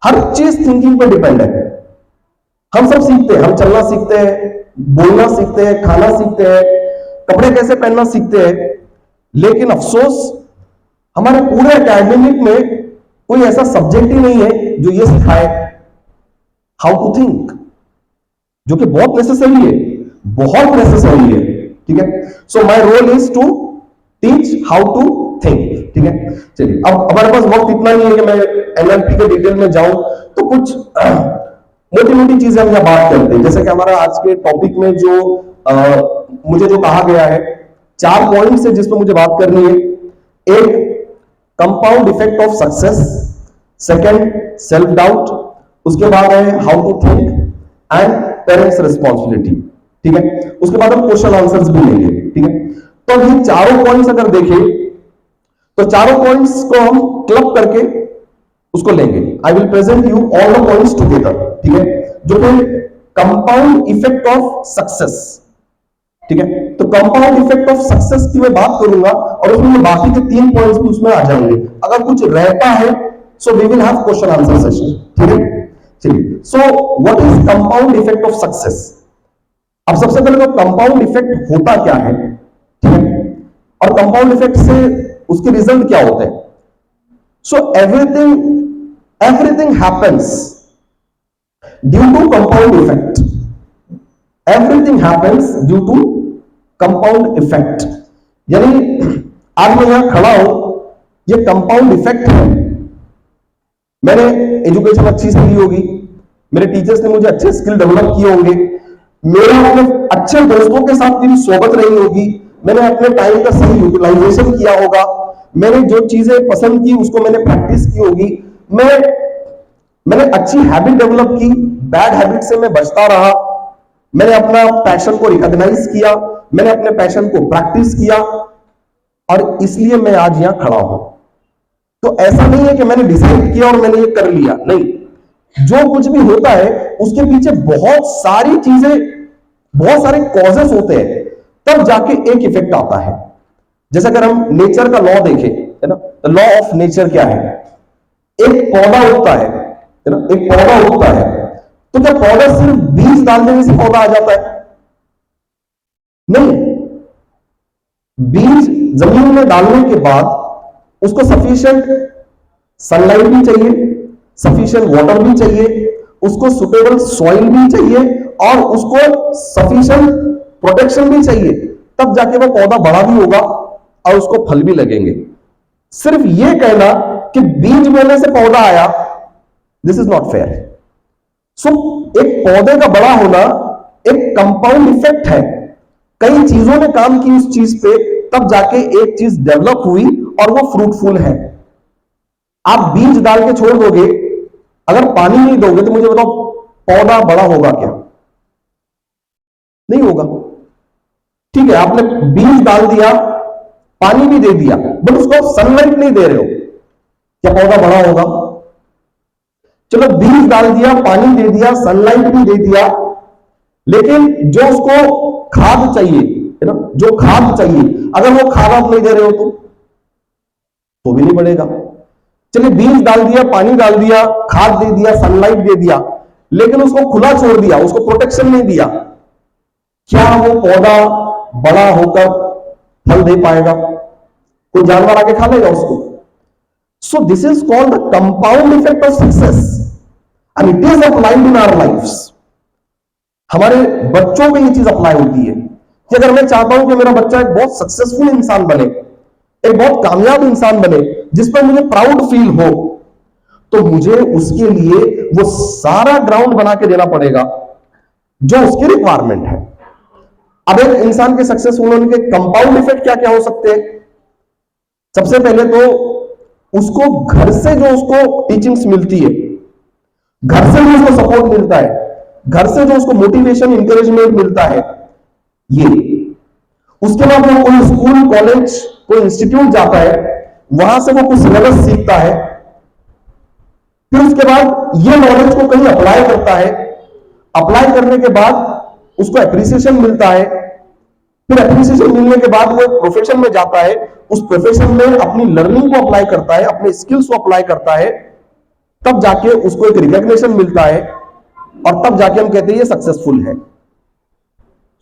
हर चीज थिंकिंग पर डिपेंड है। हम सब सीखते हैं, हम चलना सीखते हैं, बोलना सीखते हैं, खाना सीखते हैं, कपड़े कैसे पहनना सीखते हैं, लेकिन अफसोस हमारे पूरे एकेडमिक में कोई ऐसा सब्जेक्ट ही नहीं है जो ये सिखाए हाउ टू थिंक, जो कि बहुत नेसेसरी है, बहुत नेसेसरी है। ठीक है, so my role is to teach how to think. ठीक है, चलिए अब हमारे पास वक्त इतना नहीं है कि मैं एनएलपी के डिटेल में जाऊं, तो कुछ मोटी मोटी चीजें हम यहां बात करते हैं। जैसे कि हमारा आज के टॉपिक में जो मुझे जो कहा गया है, 4 पॉइंट्स है जिस पर मुझे बात करनी है। एक, compound effect of success. Second, self doubt. उसके बाद है how to think and parents responsibility. ठीक है, उसके बाद हम क्वेश्चन आंसर्स भी लेंगे। ठीक है, तो ये चारों पॉइंट्स अगर देखें तो चारों पॉइंट्स को हम क्लब करके उसको लेंगे। I will present you all the points together. ठीक है, जो कि कंपाउंड इफेक्ट ऑफ सक्सेस। ठीक है, तो कंपाउंड इफेक्ट ऑफ सक्सेस की मैं बात करूंगा और उसमें बाकी के 3 पॉइंट्स भी उसमें आ जाएंगे। अगर कुछ रहता है so we will have question answer session. ठीक है, चलिए, so what is compound effect of success. अब सबसे पहले तो कंपाउंड इफेक्ट होता क्या है, ठीक है, और कंपाउंड इफेक्ट से उसके रिजल्ट क्या होते हैं। So everything happens due to compound effect. Everything happens due to compound effect. यानी आज मैं यहां खड़ा हूं, ये कंपाउंड इफेक्ट है। मैंने एजुकेशन अच्छी से ली होगी, मेरे टीचर्स ने मुझे अच्छे स्किल डेवलप किए होंगे, मेरे अपने अच्छे दोस्तों के साथ मेरी सोबत रही होगी, मैंने अपने टाइम का सही यूटिलाइजेशन किया होगा, मैंने जो चीजें पसंद की उसको मैंने प्रैक्टिस की होगी, मैंने अच्छी हैबिट डेवलप की, बैड हैबिट से मैं बचता रहा, मैंने अपना पैशन को रिकॉग्नाइज किया, मैंने अपने पैशन को प्रैक्टिस किया, और इसलिए मैं आज यहां खड़ा हूं। तो ऐसा नहीं है कि मैंने डिसाइड किया और मैंने ये कर लिया, नहीं। जो कुछ भी होता है उसके पीछे बहुत सारी चीजें, बहुत सारे कॉजेस होते हैं, तब जाके एक इफेक्ट आता है। जैसे अगर हम नेचर का लॉ देखें, है ना, तो लॉ ऑफ नेचर क्या है। एक पौधा उगता है ना, एक पौधा उगता है, तो क्या पौधा सिर्फ बीज डाल देने से पौधा आ जाता है? नहीं, बीज जमीन में डालने के बाद उसको सफिशिएंट सनलाइट भी चाहिए, सफिशिएंट वाटर भी चाहिए, उसको सुटेबल सॉइल भी चाहिए, और उसको सफिशिएंट प्रोटेक्शन भी चाहिए, तब जाके वो पौधा बड़ा भी होगा और उसको फल भी लगेंगे। सिर्फ ये कहना कि बीज बोने से पौधा आया, दिस इज नॉट फेयर। सो एक पौधे का बड़ा होना एक कंपाउंड इफेक्ट है। कई चीजों ने काम की उस चीज पे, तब जाके एक चीज डेवलप हुई और वो फ्रूटफुल है। आप बीज डाल के छोड़ दोगे, अगर पानी नहीं दोगे, तो मुझे बताओ पौधा बड़ा होगा क्या? नहीं होगा। ठीक है, आपने बीज डाल दिया, पानी भी दे दिया, बट उसको सनलाइट नहीं दे रहे हो, क्या पौधा बड़ा होगा? चलो, बीज डाल दिया, पानी दे दिया, सनलाइट भी दे दिया, लेकिन जो उसको खाद चाहिए, है ना, जो खाद चाहिए, अगर वो खाद आप नहीं दे रहे हो तो भी नहीं बढ़ेगा। चलिए, बीज डाल दिया, पानी डाल दिया, खाद दे दिया, सनलाइट दे दिया, लेकिन उसको खुला छोड़ दिया, उसको प्रोटेक्शन नहीं दिया, क्या वो पौधा बड़ा होकर फल दे पाएगा? कोई जानवर आके खा लेगा उसको? So this is called the compound effect of success and it is applied in our lifes. हमारे बच्चों पे ये चीज अप्लाई होती है कि अगर मैं चाहता हूं कि मेरा बच्चा एक बहुत सक्सेसफुल इंसान बने, एक बहुत कामयाब इंसान बने, जिस पर मुझे प्राउड फील हो, तो मुझे उसके लिए वो सारा ग्राउंड बना के देना पड़ेगा जो उसकी रिक्वायरमेंट है। अब एक इंसान के सक्सेसफुल होने के कंपाउंड इफेक्ट क्या क्या हो सकते हैं? सबसे पहले तो उसको घर से जो उसको टीचिंग्स मिलती है, घर से जो उसको सपोर्ट मिलता है, घर से जो उसको मोटिवेशन इंकरेजमेंट मिलता है, ये। उसके बाद वो कोई स्कूल, कॉलेज, कोई इंस्टीट्यूट जाता है, वहां से वो कुछ सिलेबस सीखता है, फिर उसके बाद ये नॉलेज को कहीं अप्लाई करता है, अप्लाई करने के बाद उसको एप्रिसिएशन मिलता है, फिर एप्रिसिएशन मिलने के बाद वो प्रोफेशन में जाता है, उस प्रोफेशन में अपनी लर्निंग को अप्लाई करता है, अपने स्किल्स को अप्लाई करता है, तब जाके उसको एक रिकॉग्निशन मिलता है और तब जाके हम कहते हैं ये सक्सेसफुल है।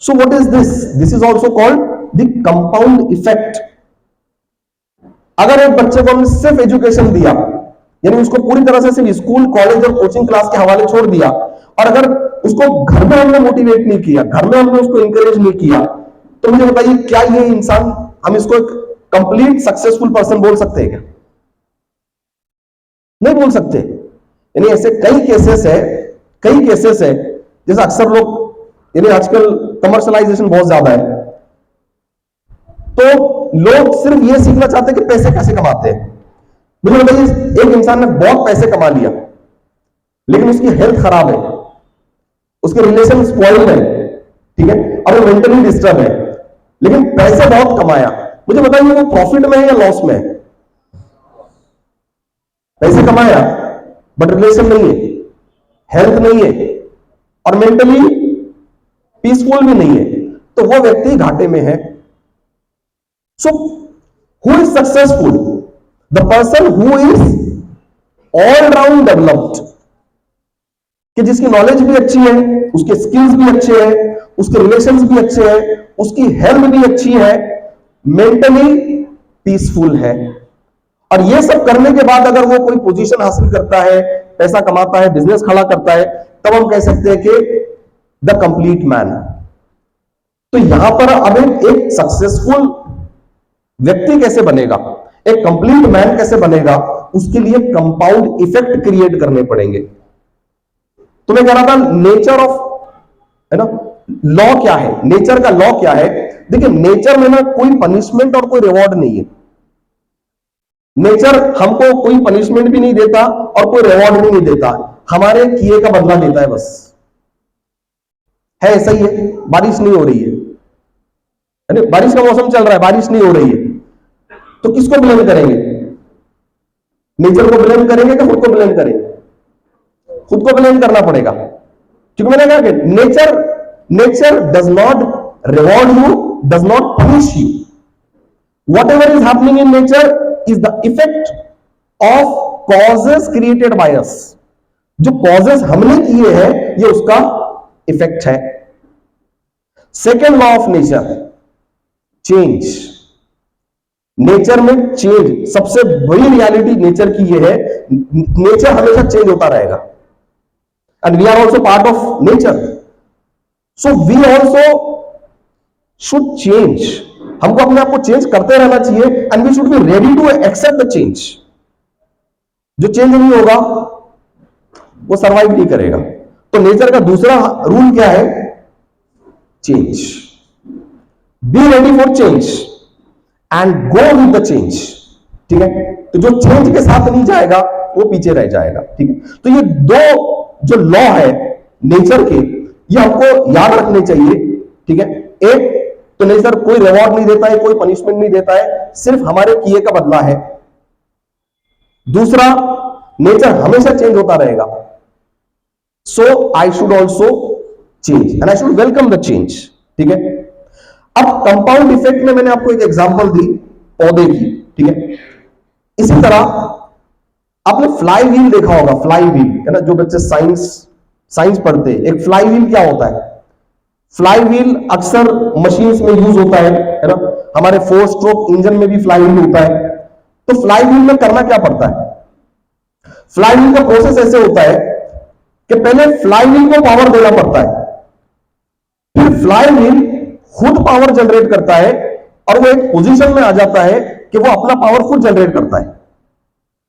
So what is this? This is also called the compound effect. अगर एक बच्चे को हमने सिर्फ एजुकेशन दिया, यानी उसको पूरी तरह से सिर्फ स्कूल, कॉलेज और कोचिंग क्लास के हवाले छोड़ दिया, और अगर उसको घर में हमने मोटिवेट नहीं किया, घर में हमने उसको इंकरेज नहीं किया, तो मुझे बताइए क्या ये इंसान, हम इसको एक कंप्लीट सक्सेसफुल पर्सन बोल सकते हैं क्या? नहीं बोल सकते। यानी ऐसे कई केसेस है जैसे अक्सर लोग, यानी आजकल कमर्शलाइजेशन बहुत ज्यादा है, तो लोग सिर्फ ये सीखना चाहते हैं कि पैसे कैसे कमाते हैं। मुझे बताइए, एक इंसान ने बहुत पैसे कमा लिया लेकिन उसकी हेल्थ खराब है, उसके रिलेशन स्पॉइल्ड है, ठीक है, और वो मेंटली डिस्टर्ब है, लेकिन पैसे बहुत कमाया, मुझे बताइए वो प्रॉफिट में है या लॉस में है? पैसे कमाया बट रिलेशन नहीं है, हेल्थ नहीं है और मेंटली पीसफुल भी नहीं है, तो वो व्यक्ति घाटे में है। So who is successful? The person who is all round developed, कि जिसकी नॉलेज भी अच्छी है, उसके स्किल्स भी अच्छे हैं, उसके रिलेशंस भी अच्छे हैं, उसकी हेल्थ भी अच्छी है, मेंटली पीसफुल है। और ये सब करने के बाद अगर वो कोई पोजीशन हासिल करता है, पैसा कमाता है, बिजनेस खड़ा करता है, तब हम कह सकते हैं कि द कंप्लीट मैन। तो यहां पर अब एक सक्सेसफुल व्यक्ति कैसे बनेगा, एक कंप्लीट मैन कैसे बनेगा, उसके लिए कंपाउंड इफेक्ट क्रिएट करने पड़ेंगे। तो मैं कह रहा था नेचर ऑफ, है ना, लॉ क्या है, नेचर का लॉ क्या है? देखिए नेचर में ना कोई पनिशमेंट और कोई रिवॉर्ड नहीं है। नेचर हमको कोई पनिशमेंट भी नहीं देता और कोई रिवॉर्ड भी नहीं देता, हमारे किए का बदला देता है बस। है ऐसा ही है। बारिश नहीं हो रही है, बारिश का मौसम चल रहा है, बारिश नहीं हो रही है, तो किसको ब्लेम करेंगे? नेचर को ब्लेम करेंगे कि खुद को ब्लेम करेंगे? खुद को ब्लेम करना पड़ेगा, क्योंकि मैंने कहा कि nature does not reward you, does not punish you. What ever is happening in nature is the effect of causes created by us. जो कॉजेस हमने किए हैं ये उसका इफेक्ट है। Second law of nature, change. Nature में change, सबसे बड़ी रियलिटी नेचर की ये है, नेचर हमेशा चेंज होता रहेगा and we are also part of nature, so we also should change। हमको अपने आप को चेंज करते रहना चाहिए and we should be ready to accept the change। जो चेंज नहीं होगा वो सरवाइव नहीं करेगा। तो नेचर का दूसरा रूल क्या है? Change. Be ready for change and go with the change. ठीक है, तो जो चेंज के साथ नहीं जाएगा वो पीछे रह जाएगा। ठीक है, तो ये दो जो लॉ है नेचर के, ये हमको याद रखने चाहिए। ठीक है, एक तो नेचर कोई रिवॉर्ड नहीं देता है, कोई पनिशमेंट नहीं देता है, सिर्फ हमारे किए का बदला है। दूसरा, नेचर हमेशा चेंज होता रहेगा, so I should also change and I should welcome the change. ठीक है, अब कंपाउंड इफेक्ट में मैंने आपको एक एग्जांपल दी पौधे की। ठीक है, इसी तरह आपने फ्लाई व्हील देखा होगा, फ्लाई व्हील, है ना, जो बच्चे साइंस पढ़ते हैं, एक फ्लाई व्हील क्या होता है? फ्लाई व्हील अक्सर मशीन्स में यूज होता है ना, हमारे 4 स्ट्रोक इंजन में भी फ्लाई व्हील होता है। तो फ्लाई व्हील में करना क्या पड़ता है? फ्लाई व्हील का प्रोसेस ऐसे होता है कि पहले फ्लाई व्हील को पावर देना पड़ता है, फिर फ्लाई व्हील खुद पावर जनरेट करता है और वो एक पोजीशन में आ जाता है कि वो अपना पावर खुद जनरेट करता है।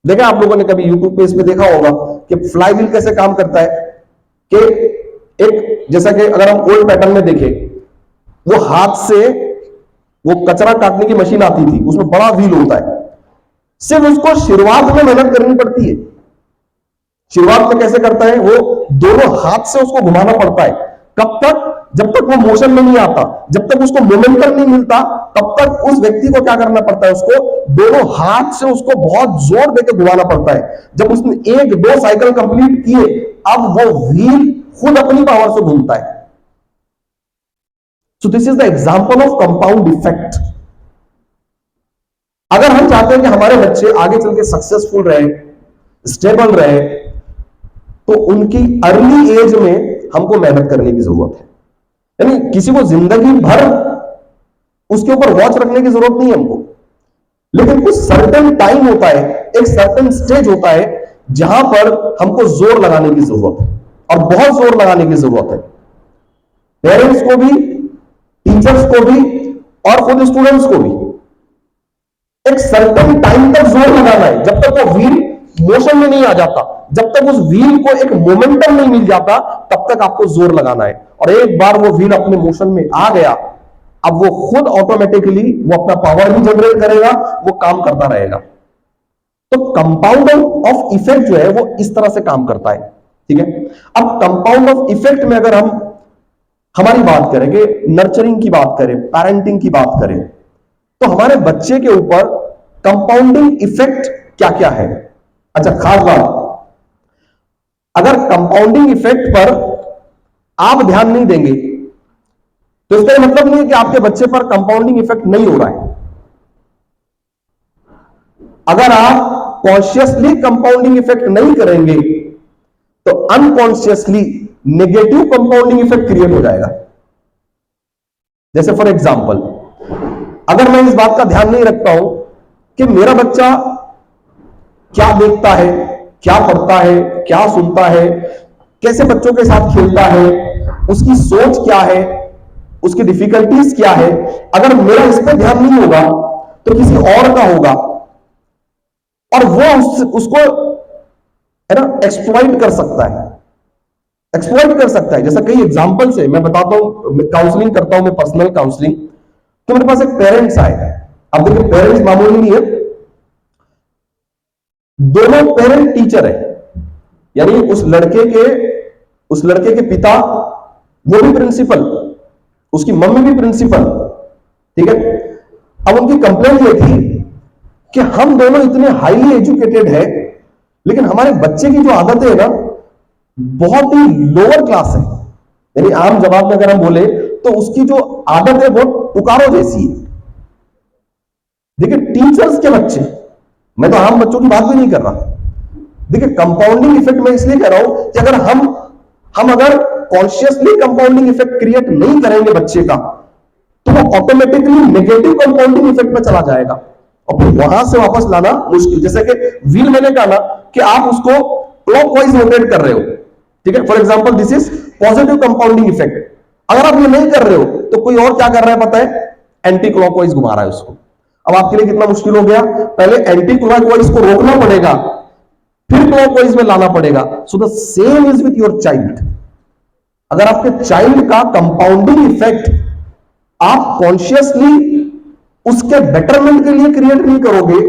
देखा आप लोगों ने कभी यूट्यूब पे इसमें देखा होगा कि फ्लाई व्हील कैसे काम करता है, कि एक, जैसा कि अगर हम ओल्ड पैटर्न में देखें, वो हाथ से वो कचरा काटने की मशीन आती थी, उसमें बड़ा व्हील होता है, सिर्फ उसको शुरुआत में मेहनत करनी पड़ती है। शुरुआत में कैसे करता है? वो दोनों हाथ से उसको घुमाना पड़ता है। कब तक? जब तक वो मोशन में नहीं आता, जब तक उसको मोमेंटम नहीं मिलता, तब तक उस व्यक्ति को क्या करना पड़ता है? उसको दोनों हाथ से उसको बहुत जोर देकर घुमाना पड़ता है। जब उसने 1-2 साइकिल कंप्लीट किए, अब वो व्हील खुद अपनी पावर से घूमता है। सो this is the example of compound effect. अगर हम चाहते हैं कि हमारे बच्चे आगे चल के सक्सेसफुल रहे, स्टेबल रहे, तो उनकी अर्ली एज में हमको मेहनत करने की जरूरत है। यानी किसी को जिंदगी भर उसके ऊपर वॉच रखने की जरूरत नहीं है हमको, लेकिन कुछ सर्टेन टाइम होता है, एक सर्टेन स्टेज होता है जहां पर हमको जोर लगाने की जरूरत है, और बहुत जोर लगाने की जरूरत है, पेरेंट्स को भी, टीचर्स को भी, और खुद स्टूडेंट्स को भी। एक सर्टेन टाइम तक जोर लगाना है, जब तक वो व्हील मोशन में नहीं आ जाता, जब तक उस व्हील को एक मोमेंटम नहीं मिल जाता, तब तक आपको जोर लगाना है। और एक बार वो व्हील अपने मोशन में आ गया, अब वो खुद ऑटोमेटिकली वो अपना पावर भी जनरेट करेगा, वो काम करता रहेगा। तो कंपाउंड ऑफ इफेक्ट जो है वो इस तरह से काम करता है, ठीक है। अब कंपाउंड ऑफ इफेक्ट में अगर हम हमारी बात करें, कि नर्चरिंग की बात करें, पेरेंटिंग की बात करें, तो हमारे बच्चे के ऊपर कंपाउंडिंग इफेक्ट क्या क्या है। अच्छा, खास बात, अगर कंपाउंडिंग इफेक्ट पर आप ध्यान नहीं देंगे तो इसका मतलब नहीं है कि आपके बच्चे पर कंपाउंडिंग इफेक्ट नहीं हो रहा है। अगर आप कॉन्शियसली कंपाउंडिंग इफेक्ट नहीं करेंगे तो unconsciously negative compounding effect create हो जाएगा। जैसे फॉर एग्जांपल, अगर मैं इस बात का ध्यान नहीं रखता हूं कि मेरा बच्चा क्या देखता है, क्या पढ़ता है, क्या सुनता है, कैसे बच्चों के साथ खेलता है, उसकी सोच क्या है, उसकी डिफिकल्टीज क्या है, अगर मेरा इस पर ध्यान नहीं होगा तो किसी और का होगा, और वो उसको है ना एक्सप्लॉइट कर सकता है, एक्सप्लॉइट कर सकता है। जैसा कई एग्जांपल से मैं बताता हूं, काउंसलिंग करता हूं मैं, पर्सनल काउंसलिंग। तो मेरे पास एक पेरेंट्स आए, अब देखिए पेरेंट्स मामूली नहीं है, दोनों पेरेंट टीचर है, यानी उस लड़के के पिता वो भी प्रिंसिपल, उसकी मम्मी भी प्रिंसिपल, ठीक है। अब उनकी कंप्लेंट ये थी कि हम दोनों इतने हाईली एजुकेटेड है, लेकिन हमारे बच्चे की जो आदतें है ना बहुत ही लोअर क्लास है। यानी आम जवाब में अगर हम बोले तो उसकी जो आदत है बहुत टुकारो जैसी है। देखिए टीचर्स के बच्चे, मैं तो आम बच्चों की बात भी नहीं कर रहा। देखिए कंपाउंडिंग इफेक्ट मैं इसलिए कह रहा हूं कि अगर हम अगर कॉन्शियसली कंपाउंडिंग इफेक्ट क्रिएट नहीं करेंगे बच्चे का, तो वो ऑटोमेटिकली नेगेटिव कंपाउंडिंग इफेक्ट में चला जाएगा, और फिर वहां से वापस लाना मुश्किल। जैसे कि व्हील मैंने कहा ना कि आप उसको क्लॉकवाइज रोटेट कर रहे हो, ठीक है। For example this is positive compounding effect. अगर आप ये नहीं कर रहे हो तो कोई और क्या कर रहा है पता है, एंटी क्लॉकवाइज घुमा रहा है उसको। अब आपके लिए कितना मुश्किल हो गया, पहले एंटी क्लॉकवाइज को रोकना पड़ेगा, फिर क्लॉकवाइज में लाना पड़ेगा। So the same is with your child. अगर आपके चाइल्ड का कंपाउंडिंग इफेक्ट आप कॉन्शियसली उसके बेटरमेंट के लिए क्रिएट नहीं करोगे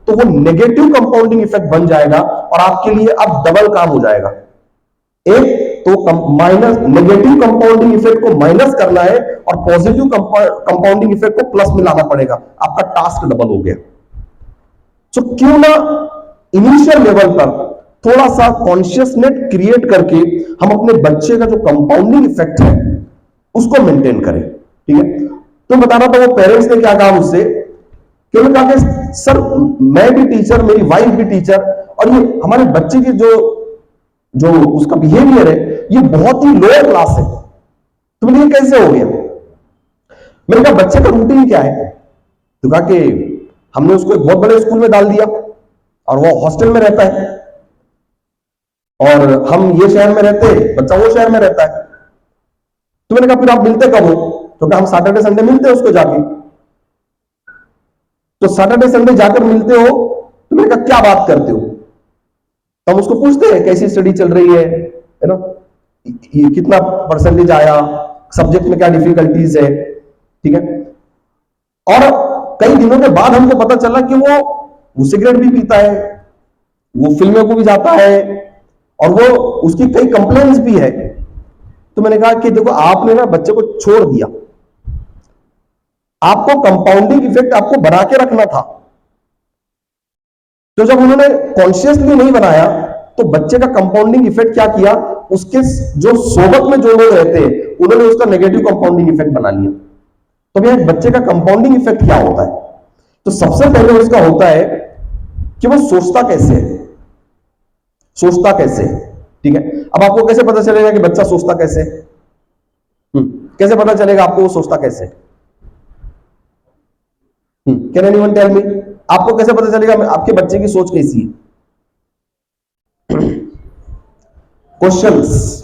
तो वो नेगेटिव कंपाउंडिंग इफेक्ट बन जाएगा, और आपके लिए अब डबल काम हो जाएगा। एक तो माइनस नेगेटिव कंपाउंडिंग इफेक्ट को माइनस करना है, और पॉजिटिव कंपाउंडिंग इफेक्ट को प्लस में लाना पड़ेगा। आपका टास्क डबल हो गया। तो क्यों ना इनिशियल लेवल पर थोड़ा सा कॉन्शियसनेस क्रिएट करके हम अपने बच्चे का जो कंपाउंडिंग इफेक्ट है उसको मेंटेन करें, ठीक है। तो बता रहा था वो पेरेंट्स ने क्या कहा मुझसे, कि उन्होंने कहा कि सर मैं भी टीचर, मेरी वाइफ भी टीचर, और ये हमारे बच्चे की जो उसका बिहेवियर है ये बहुत ही लोअर क्लास है। तो मैंने कैसे हो गया, मैंने कहा बच्चे का रूटीन क्या है। तो कहा कि हमने उसको एक बहुत बड़े स्कूल में डाल दिया और वो हॉस्टल में रहता है, और हम ये शहर में रहते हैं, बच्चा वो शहर में रहता है। तो मैंने कहा फिर आप मिलते कब हो, तो कहा हम सैटरडे संडे मिलते हैं उसको जाके। तो सैटरडे संडे जाकर मिलते हो, तो मैंने कहा क्या बात करते हो। तो हम उसको पूछते हैं कैसी स्टडी चल रही है ना, ये कितना परसेंटेज आया, सब्जेक्ट में क्या डिफिकल्टीज है, ठीक है। और कई दिनों के बाद हमको पता चला कि वो सिगरेट भी पीता है, वो फिल्मों को भी जाता है, और वो उसकी कई कंप्लेंट्स भी है। तो मैंने कहा कि देखो आपने ना बच्चे को छोड़ दिया, आपको कंपाउंडिंग इफेक्ट आपको बना के रखना था। तो जब उन्होंने कॉन्शियसली नहीं बनाया तो बच्चे का कंपाउंडिंग इफेक्ट क्या किया, उसके जो सोबत में जो लोग रहते हैं उन्होंने उसका नेगेटिव कंपाउंडिंग इफेक्ट बना लिया। तो भैया बच्चे का कंपाउंडिंग इफेक्ट क्या होता है, तो सबसे पहले उसका होता है कि वो सोचता कैसे है। सोचता कैसे है, ठीक है। अब आपको कैसे पता चलेगा कि बच्चा सोचता कैसे है? कैसे पता चलेगा आपको वो सोचता कैसे? Can anyone tell me? आपको कैसे पता चलेगा आपके बच्चे की सोच कैसी है? क्वेश्चंस,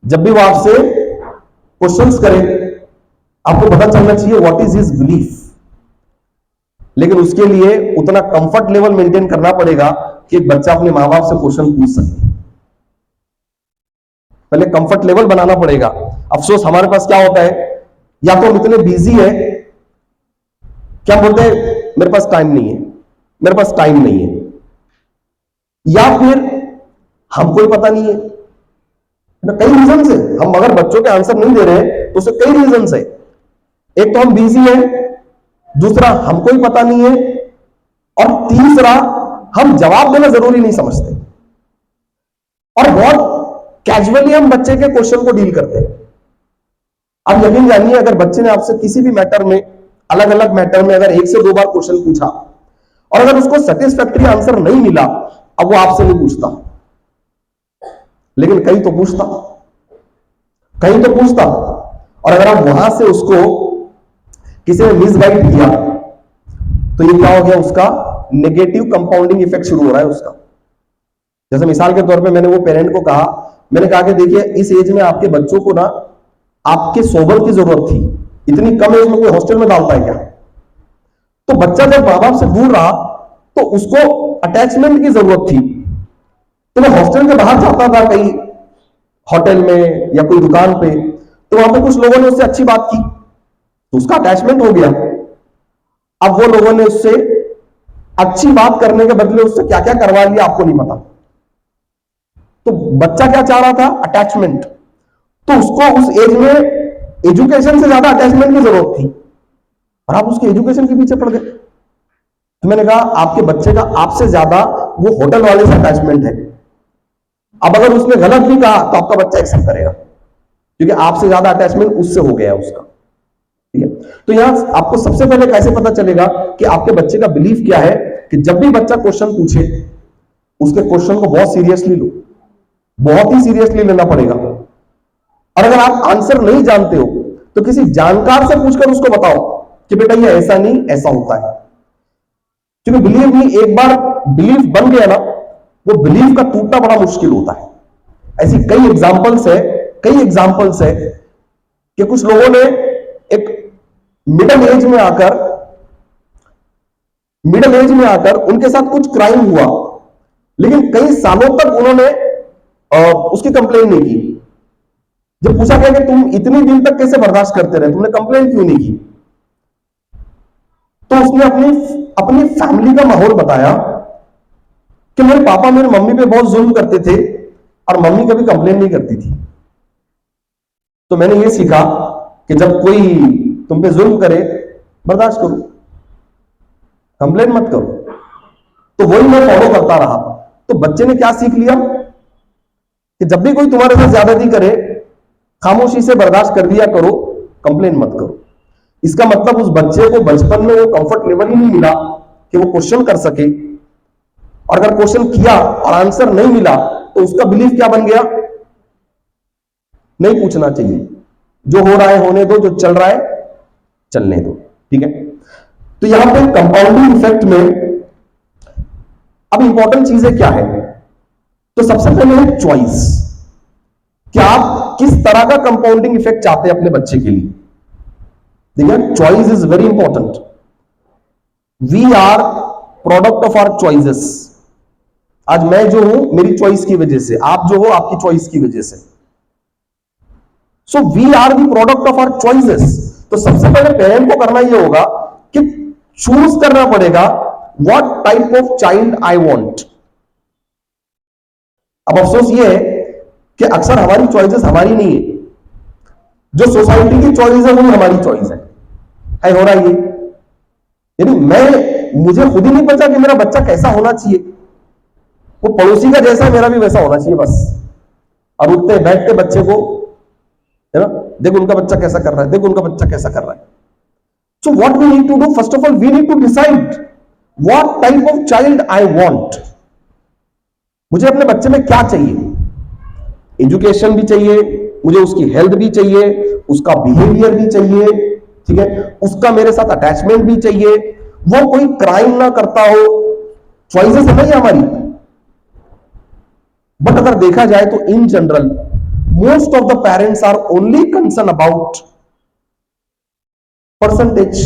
जब भी वो आपसे क्वेश्चंस करे आपको पता चलना चाहिए व्हाट इज हिज बिलीफ। लेकिन उसके लिए उतना कंफर्ट लेवल मेंटेन करना पड़ेगा कि एक बच्चा अपने मां बाप से क्वेश्चन पूछ सके। पहले कंफर्ट लेवल बनाना पड़ेगा। अफसोस हमारे पास क्या होता है, या तो हम इतने बिजी है, क्या बोलते हैं, मेरे पास टाइम नहीं है, मेरे पास टाइम नहीं है, या फिर हमको ही पता नहीं है। कई रीजन है। हम अगर बच्चों के आंसर नहीं दे रहे हैं तो उससे कई रीजन है। एक तो हम बिजी है, दूसरा हमको ही पता नहीं है, और तीसरा हम जवाब देना जरूरी नहीं समझते, और बहुत कैजुअली हम बच्चे के क्वेश्चन को डील करते हैं। अब यकीन जानिए, अगर बच्चे ने आपसे किसी भी मैटर में, अलग अलग मैटर में अगर 1 से 2 बार क्वेश्चन पूछा और अगर उसको सेटिस्फैक्टरी आंसर नहीं मिला, अब वो आपसे नहीं पूछता, लेकिन कहीं तो पूछता, कहीं तो पूछता। और अगर आप वहां से उसको किसी ने मिसगाइड किया तो ये क्या हो गया, उसका नेगेटिव कंपाउंडिंग इफेक्ट शुरू हो रहा है उसका। जैसे मिसाल के तौर पे मैंने वो पेरेंट को कहा, मैंने कहा कि देखिए इस एज में आपके बच्चों को ना आपके सोबर की जरूरत थी, इतनी कम एज में कोई हॉस्टल में डालता है क्या? तो बच्चा जब मां बाप से दूर रहा तो उसको अटैचमेंट की जरूरत थी, तो वो हॉस्टल के बाहर जाता था, कहीं होटल में या कोई दुकान पे, तो वहां पे कुछ लोगों ने उससे अच्छी बात की तो उसका अटैचमेंट हो गया। अब वो लोगों ने उससे अच्छी बात करने के बदले उससे क्या क्या करवा लिया आपको नहीं पता। तो बच्चा क्या चाह रहा था? अटैचमेंट। तो उसको उस एज में एजुकेशन से ज्यादा अटैचमेंट की जरूरत थी, और आप उसके एजुकेशन के पीछे पड़ गए। तो मैंने कहा आपके बच्चे का आपसे ज्यादा वो होटल वाले से अटैचमेंट है। अब अगर उसने गलत भी कहा तो आपका बच्चा एक्सेप्ट करेगा, क्योंकि आपसे ज्यादा अटैचमेंट उससे हो गया उसका, ठीक है। तो यहां आपको सबसे पहले कैसे पता चलेगा कि आपके बच्चे का बिलीफ क्या है, कि जब भी बच्चा क्वेश्चन पूछे उसके क्वेश्चन को बहुत सीरियसली लो, बहुत ही सीरियसली लेना पड़ेगा। और अगर आप आंसर नहीं जानते हो तो किसी जानकार से पूछकर उसको बताओ कि बेटा ये ऐसा नहीं ऐसा होता है, क्योंकि बिलीव नहीं, एक बार बिलीफ बन गया ना, वो बिलीफ का टूटना बड़ा मुश्किल होता है। ऐसी कई एग्जांपल्स है, कई एग्जांपल्स है कि कुछ लोगों ने एक मिडिल एज में आकर उनके साथ कुछ क्राइम हुआ, लेकिन कई सालों तक उन्होंने उसकी कंप्लेन नहीं की। जब पूछा गया कि तुम इतने दिन तक कैसे बर्दाश्त करते रहे, तुमने कंप्लेन क्यों नहीं की, तो उसने अपनी फैमिली का माहौल बताया कि मेरे पापा मेरी मम्मी पे बहुत जुल्म करते थे और मम्मी कभी कंप्लेन नहीं करती थी। तो मैंने ये सीखा कि जब कोई तुम पे जुल्म करे बर्दाश्त करो, कंप्लेन मत करो। तो वही मैं फॉलो करता रहा। तो बच्चे ने क्या सीख लिया कि जब भी कोई तुम्हारे साथ ज्यादती करे खामोशी से बर्दाश्त कर दिया करो, कंप्लेन मत करो। इसका मतलब उस बच्चे को बचपन में वो कंफर्ट लेवल ही नहीं मिला कि वो क्वेश्चन कर सके, और अगर क्वेश्चन किया और आंसर नहीं मिला तो उसका बिलीफ क्या बन गया, नहीं पूछना चाहिए, जो हो रहा है होने दो, जो चल रहा है चलने दो, ठीक है। तो यहां पे कंपाउंडिंग इफेक्ट में अब इंपॉर्टेंट चीजें क्या है, तो सबसे पहले है चॉइस, कि आप किस तरह का कंपाउंडिंग इफेक्ट चाहते हैं अपने बच्चे के लिए। देखिए choice is very important. We are product of our choices. आज मैं जो हूं मेरी चॉइस की वजह से, आप जो हो आपकी चॉइस की वजह से। So we are the product of our choices. तो सबसे पहले पेरेंट को करना यह होगा कि चूज करना पड़ेगा what type of child I want. अब अफसोस यह है कि अक्सर हमारी चॉइसेस हमारी नहीं है, जो सोसाइटी की चॉइस है वही हमारी चॉइस है हो रहा है ये। यानी मुझे खुद ही नहीं पता कि मेरा बच्चा कैसा होना चाहिए, वो पड़ोसी का जैसा मेरा भी वैसा होना चाहिए बस। और उठते बैठते बच्चे को, है ना, देखो उनका बच्चा कैसा कर रहा है, देखो उनका बच्चा कैसा कर रहा है। So what we need to do, first of all we need to decide what type of child I want. मुझे अपने बच्चे में क्या चाहिए, एजुकेशन भी चाहिए, मुझे उसकी हेल्थ भी चाहिए, उसका बिहेवियर भी चाहिए, ठीक है, उसका मेरे साथ अटैचमेंट भी चाहिए, वो कोई क्राइम ना करता हो। चॉइसेस है ना ये हमारी। बट अगर देखा जाए तो in general most of the parents are only concern about percentage,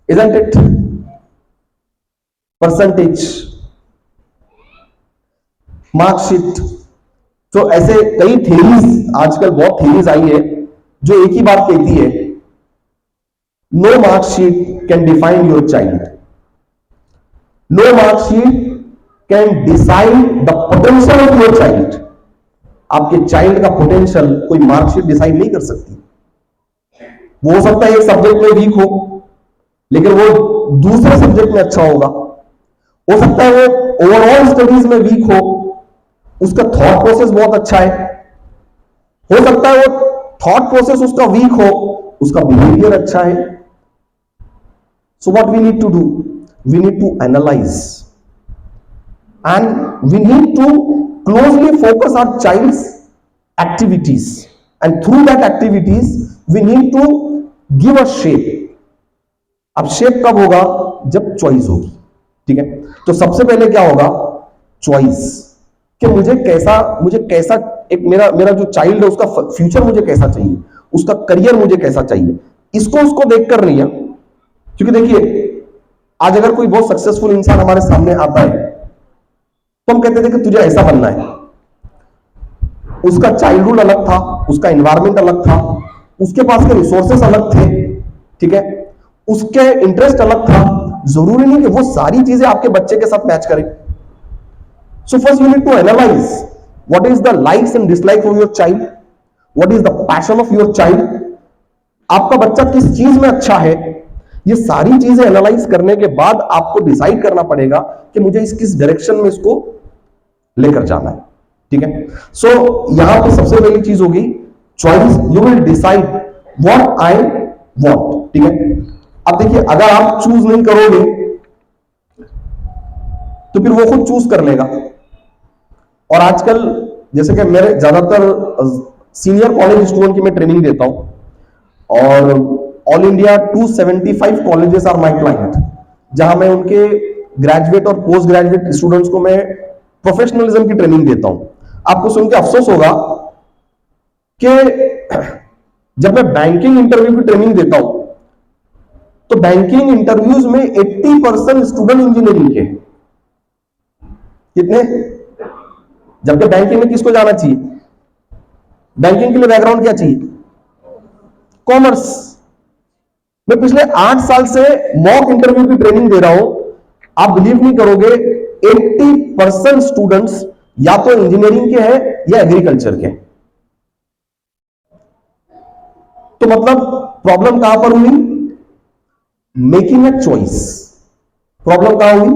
isn't it? Percentage, marksheet. तो ऐसे कई थेरीज, आजकल बहुत थेरीज आई है जो एक ही बात कहती है, no marksheet can define your child, no marksheet can decide the potential of your child. आपके चाइल्ड का पोटेंशियल कोई मार्कशीट डिसाइड नहीं कर सकती। वो हो सकता है एक सब्जेक्ट में वीक हो, लेकिन वो दूसरे सब्जेक्ट में अच्छा होगा। हो सकता है वो ओवरऑल स्टडीज में वीक हो, उसका थॉट प्रोसेस बहुत अच्छा है। हो सकता है वो थॉट प्रोसेस उसका वीक हो, उसका बिहेवियर अच्छा है। So what we need to do, we need to analyse and we need to closely focus our child's activities, and through that activities we need to give a shape. अब shape कब होगा? जब choice होगी, ठीक है। तो सबसे पहले क्या होगा? चॉइस, कि मुझे कैसा एक मेरा मेरा जो चाइल्ड है उसका फ्यूचर मुझे कैसा चाहिए, उसका करियर मुझे कैसा चाहिए, इसको उसको देखकर नहीं है। क्योंकि देखिए, आज अगर कोई बहुत सक्सेसफुल इंसान हमारे सामने आता है तो हम कहते थे कि तुझे ऐसा बनना है। उसका चाइल्डहुड अलग था, उसका एनवायरमेंट अलग था, उसके पास के रिसोर्सेस अलग थे, ठीक है, उसके इंटरेस्ट अलग था। जरूरी नहीं कि वो सारी चीजें आपके बच्चे के साथ मैच करें। So first you need to analyse what is the likes and dislike of your child, what is the passion of your child, आपका बच्चा किस चीज में अच्छा है। ये सारी चीजें एनालाइज करने के बाद आपको डिसाइड करना पड़ेगा कि मुझे इस किस डायरेक्शन में इसको लेकर जाना है, ठीक है। सो यहां पर सबसे पहली चीज होगी choice. You will decide what I want, ठीक है। अब देखिए, अगर आप चूज नहीं करोगे तो फिर वो खुद चूज कर लेगा। और आजकल जैसे कि मेरे ज्यादातर सीनियर कॉलेज स्टूडेंट की मैं ट्रेनिंग देता हूं, और all India 275 colleges are my client, जहां मैं उनके ग्रेजुएट और पोस्ट ग्रेजुएट स्टूडेंट्स को मैं प्रोफेशनलिज्म की ट्रेनिंग देता हूं। आपको सुन के अफसोस होगा कि जब मैं बैंकिंग इंटरव्यू की ट्रेनिंग देता हूं तो बैंकिंग इंटरव्यूज में 80% स्टूडेंट इंजीनियरिंग के। कितने? जबकि बैंकिंग में किसको जाना चाहिए? बैंकिंग के लिए बैकग्राउंड क्या चाहिए? कॉमर्स। मैं पिछले 8 साल से मॉक इंटरव्यू की ट्रेनिंग दे रहा हूं। आप बिलीव नहीं करोगे, 80% स्टूडेंट्स या तो इंजीनियरिंग के हैं या एग्रीकल्चर के। तो मतलब प्रॉब्लम कहां पर हुई? Making a choice. प्रॉब्लम कहां हुई?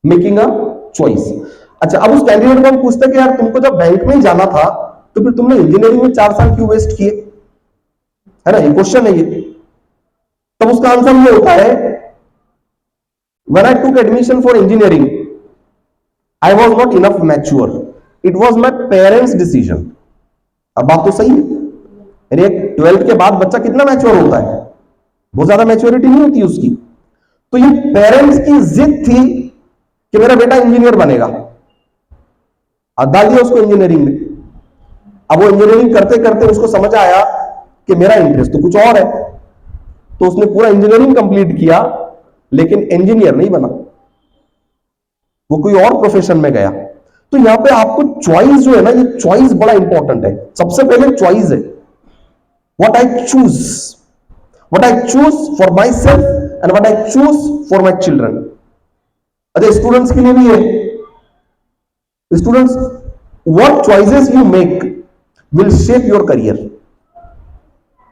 Making a choice. अच्छा, अब उस कैंडिडेट को हम पूछते हैं कि यार तुमको जब बैंक में ही जाना था तो फिर तुमने इंजीनियरिंग में 4 साल क्यों वेस्ट किए? है ना, ये क्वेश्चन है ये। तब उसका आंसर ये होता है, when I took admission for engineering I was not enough mature, it was my parents decision। अब बात तो सही है। अरे 12th के बाद बच्चा कितना मैच्योर होता है? बहुत ज्यादा मैच्योरिटी नहीं होती उसकी। तो ये पेरेंट्स की जिद थी कि मेरा बेटा इंजीनियर बनेगा, और डाल दिया उसको इंजीनियरिंग में। अब वो इंजीनियरिंग करते करते उसको समझ आया कि मेरा इंटरेस्ट तो कुछ और है, तो उसने पूरा इंजीनियरिंग कंप्लीट किया, लेकिन इंजीनियर नहीं बना, वो कोई और प्रोफेशन में गया। तो यहां पे आपको चॉइस जो है ना, ये चॉइस बड़ा इंपॉर्टेंट है। सबसे पहले चॉइस है, what I choose for my self and what I choose for my children. अच्छा, स्टूडेंट्स के लिए भी है। Students, what choices you make will shape your career,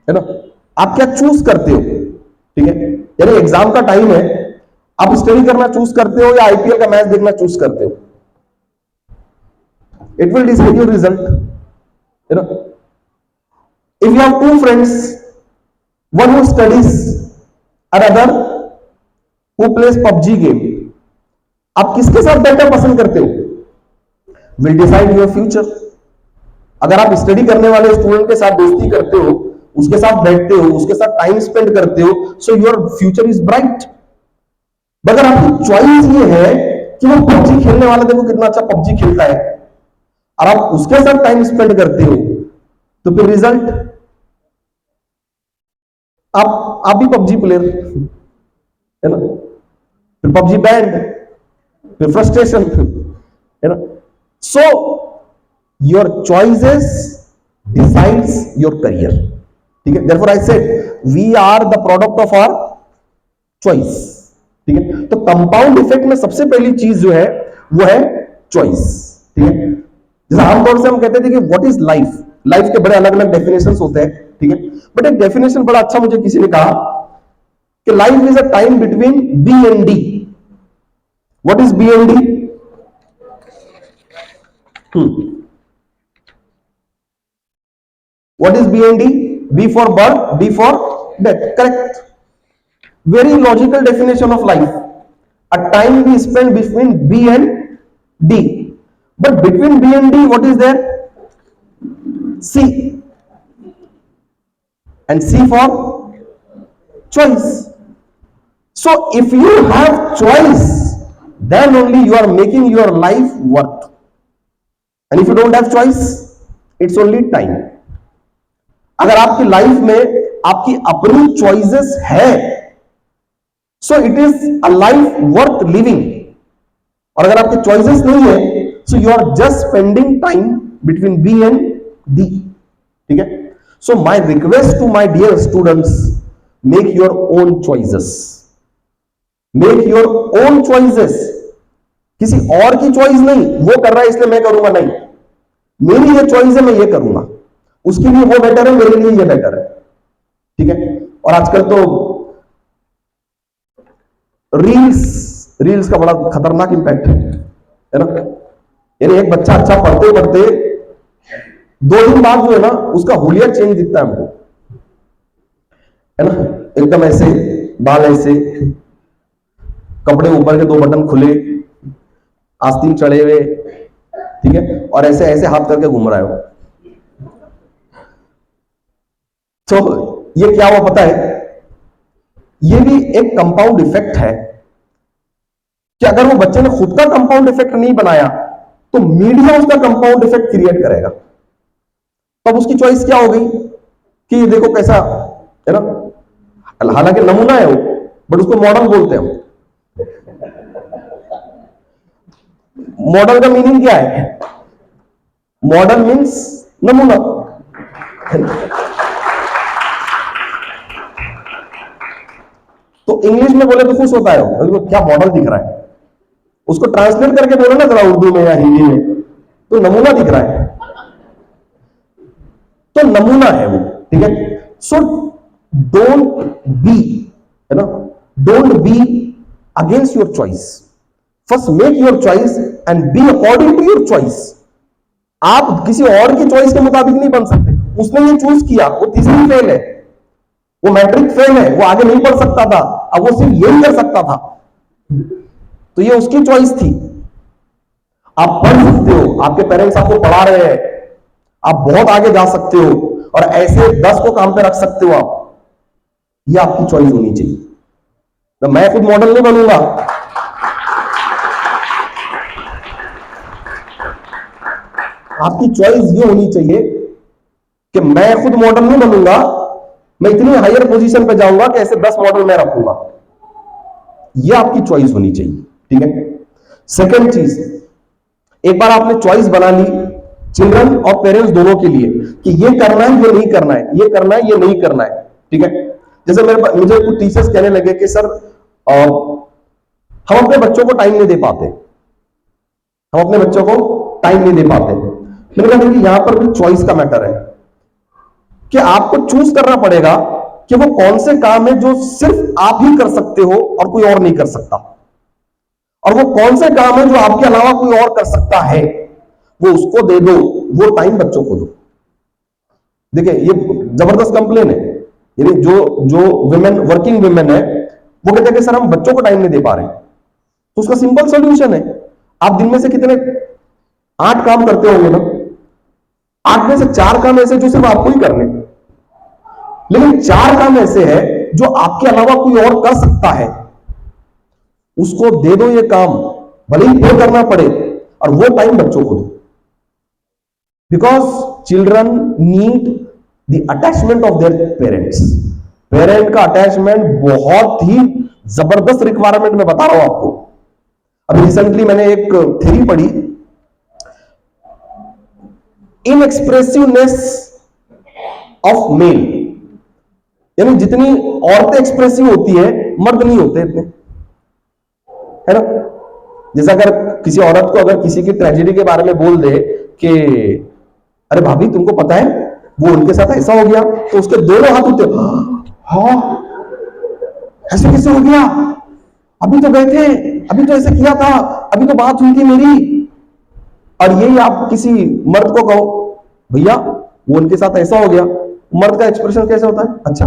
है ना। आप क्या चूज करते हो, ठीक है। यानी एग्जाम का टाइम है, आप स्टडी करना चूज करते हो या आईपीएल का मैच देखना चूज करते हो? It will decide your result, you know. If you have 2 friends, one who studies, another who plays PUBG game, आप किसके साथ बैठना पसंद करते हो विल डिसाइड योर फ्यूचर। अगर आप स्टडी करने वाले स्टूडेंट के साथ दोस्ती करते हो, उसके साथ बैठते हो, उसके साथ टाइम स्पेंड करते हो, so your future is bright. मगर आपकी चॉइस ये है कि वो पबजी खेलने वाला देखो कितना अच्छा पबजी खेलता है, और आप उसके साथ टाइम स्पेंड करते हो, तो फिर रिजल्ट आप भी पबजी प्लेयर है ना, फिर पबजी बैंड, फिर फ्रस्ट्रेशन है ना। So your choices decides your career, ठीक है। Therefore I said we are the product of our choice, ठीक है। तो कंपाउंड इफेक्ट में सबसे पहली चीज जो है वो है चॉइस, ठीक है। जैसे आमतौर से हम कहते थे कि व्हाट इज लाइफ, लाइफ के बड़े अलग अलग डेफिनेशंस होते हैं, ठीक है। बट एक डेफिनेशन बड़ा अच्छा मुझे किसी ने कहा कि life is a time between B and D. What is B and D? What is B and D? B for birth, D for death. Correct. Very logical definition of life. A time we spend between B and D. But between B and D, what is there? C. And C for choice. So if you have choice, then only you are making your life worth. And if you don't have choice, it's only time. अगर आपकी life में आपकी अपनी choices है, so it is a life worth living. और अगर आपकी choices नहीं है, so you are just spending time between B and D, ठीक है। So my request to my dear students, make your own choices, make your own choices. किसी और की चॉइस नहीं, वो कर रहा है इसलिए मैं करूंगा, नहीं, मेरी ये चॉइस है, मैं ये करूंगा, उसके लिए वो बेटर है, मेरे लिए ये बेटर है, ठीक है। और आजकल तो रील्स का बड़ा खतरनाक इंपैक्ट है ना। यानी एक बच्चा अच्छा पढ़ते पढ़ते 2 दिन बाद जो है ना उसका हुलिया चेंज दिखता है हमको, है ना। एकदम ऐसे बाल ऐसे, कपड़े ऊपर के 2 बटन खुले, आस्तीन चढ़े हुए, ठीक है, और ऐसे ऐसे हाथ करके घूम रहा है वो। तो ये क्या हुआ पता है, ये भी एक कंपाउंड इफेक्ट है कि अगर वो बच्चे ने खुद का कंपाउंड इफेक्ट नहीं बनाया तो मीडिया उसका कंपाउंड इफेक्ट क्रिएट करेगा। तब उसकी चॉइस क्या हो गई कि ये देखो कैसा है ना, हालांकि नमूना है वो, बट उसको मॉडल बोलते हैं हम। मॉडल का मीनिंग क्या है? मॉडल मीन्स नमूना। तो इंग्लिश में बोले तो खुश होता है वो, क्या मॉडल दिख रहा है। उसको ट्रांसलेट करके बोलो ना जरा उर्दू में या हिंदी में, तो नमूना दिख रहा है, तो नमूना है वो, ठीक है। सो डोंट बी, है ना, don't be against your choice. First make your choice and be according to your choice. आप किसी और की चॉइस के मुताबिक नहीं बन सकते। उसने ये चूज किया, वो तीसरी फेल है, वो मैट्रिक फेल है, वो आगे नहीं पढ़ सकता था, अब वो सिर्फ यही कर सकता था, तो ये उसकी चॉइस थी। आप पढ़ सकते हो, आपके पेरेंट्स आपको पढ़ा रहे हैं, आप बहुत आगे जा सकते हो और ऐसे 10 को काम पे रख सकते हो आप, ये आपकी चॉइस होनी चाहिए। तो मैं खुद मॉडल नहीं बनूंगा, आपकी चॉइस ये होनी चाहिए कि मैं खुद मॉडल नहीं बनूंगा, मैं इतनी हायर पोजीशन पे जाऊंगा कि ऐसे 10 मॉडल मैं रखूंगा। ये आपकी चॉइस होनी चाहिए, ठीक है। सेकंड चीज, एक बार आपने चॉइस बना ली चिल्ड्रन और पेरेंट्स दोनों के लिए कि ये करना है, ये नहीं करना है, ये करना है, ये नहीं करना है, ठीक है। जैसे मुझे कुछ टीचर्स कहने लगे कि सर हम अपने बच्चों को टाइम नहीं दे पाते, हम अपने बच्चों को टाइम नहीं दे पाते। मैंने कहा कि यहां पर भी चॉइस का मैटर है कि आपको चूज करना पड़ेगा कि वो कौन से काम है जो सिर्फ आप ही कर सकते हो और कोई और नहीं कर सकता, और वो कौन से काम है जो आपके अलावा कोई और कर सकता है, वो उसको दे दो, वो टाइम बच्चों को दो। देखिए ये जबरदस्त कंप्लेन है, यानी जो विमेन, वर्किंग विमेन है, वो कहते हैं कि सर हम बच्चों को टाइम नहीं दे पा रहे, तो उसका सिंपल सॉल्यूशन है, आप दिन में से कितने 8 काम करते होंगे ना, 8 में से 4 काम ऐसे जो सिर्फ आपको ही करने, लेकिन 4 काम ऐसे हैं जो आपके अलावा कोई और कर सकता है, उसको दे दो ये काम, भले ही पे करना पड़े, और वो टाइम बच्चों को दो। Because children need the attachment of their parents. Parent का अटैचमेंट बहुत ही जबरदस्त रिक्वायरमेंट में बता रहा हूं आपको। अभी रिसेंटली मैंने एक थ्योरी पढ़ी, इनएक्सप्रेसिवनेस ऑफ मेल, यानी जितनी औरतें एक्सप्रेसिव होती है मर्द नहीं होते इतने, है ना। जैसे अगर किसी औरत को अगर किसी की ट्रेजेडी के बारे में बोल दे कि अरे भाभी तुमको पता है वो उनके साथ ऐसा हो गया, तो उसके दोनों हाथ उठते, हाँ ऐसे कैसे हो गया, अभी तो गए थे, अभी तो ऐसे किया था, अभी तो बात हुई थी मेरी। और यही आप किसी मर्द को कहो भैया वो उनके साथ ऐसा हो गया, मर्द का एक्सप्रेशन कैसे होता है, अच्छा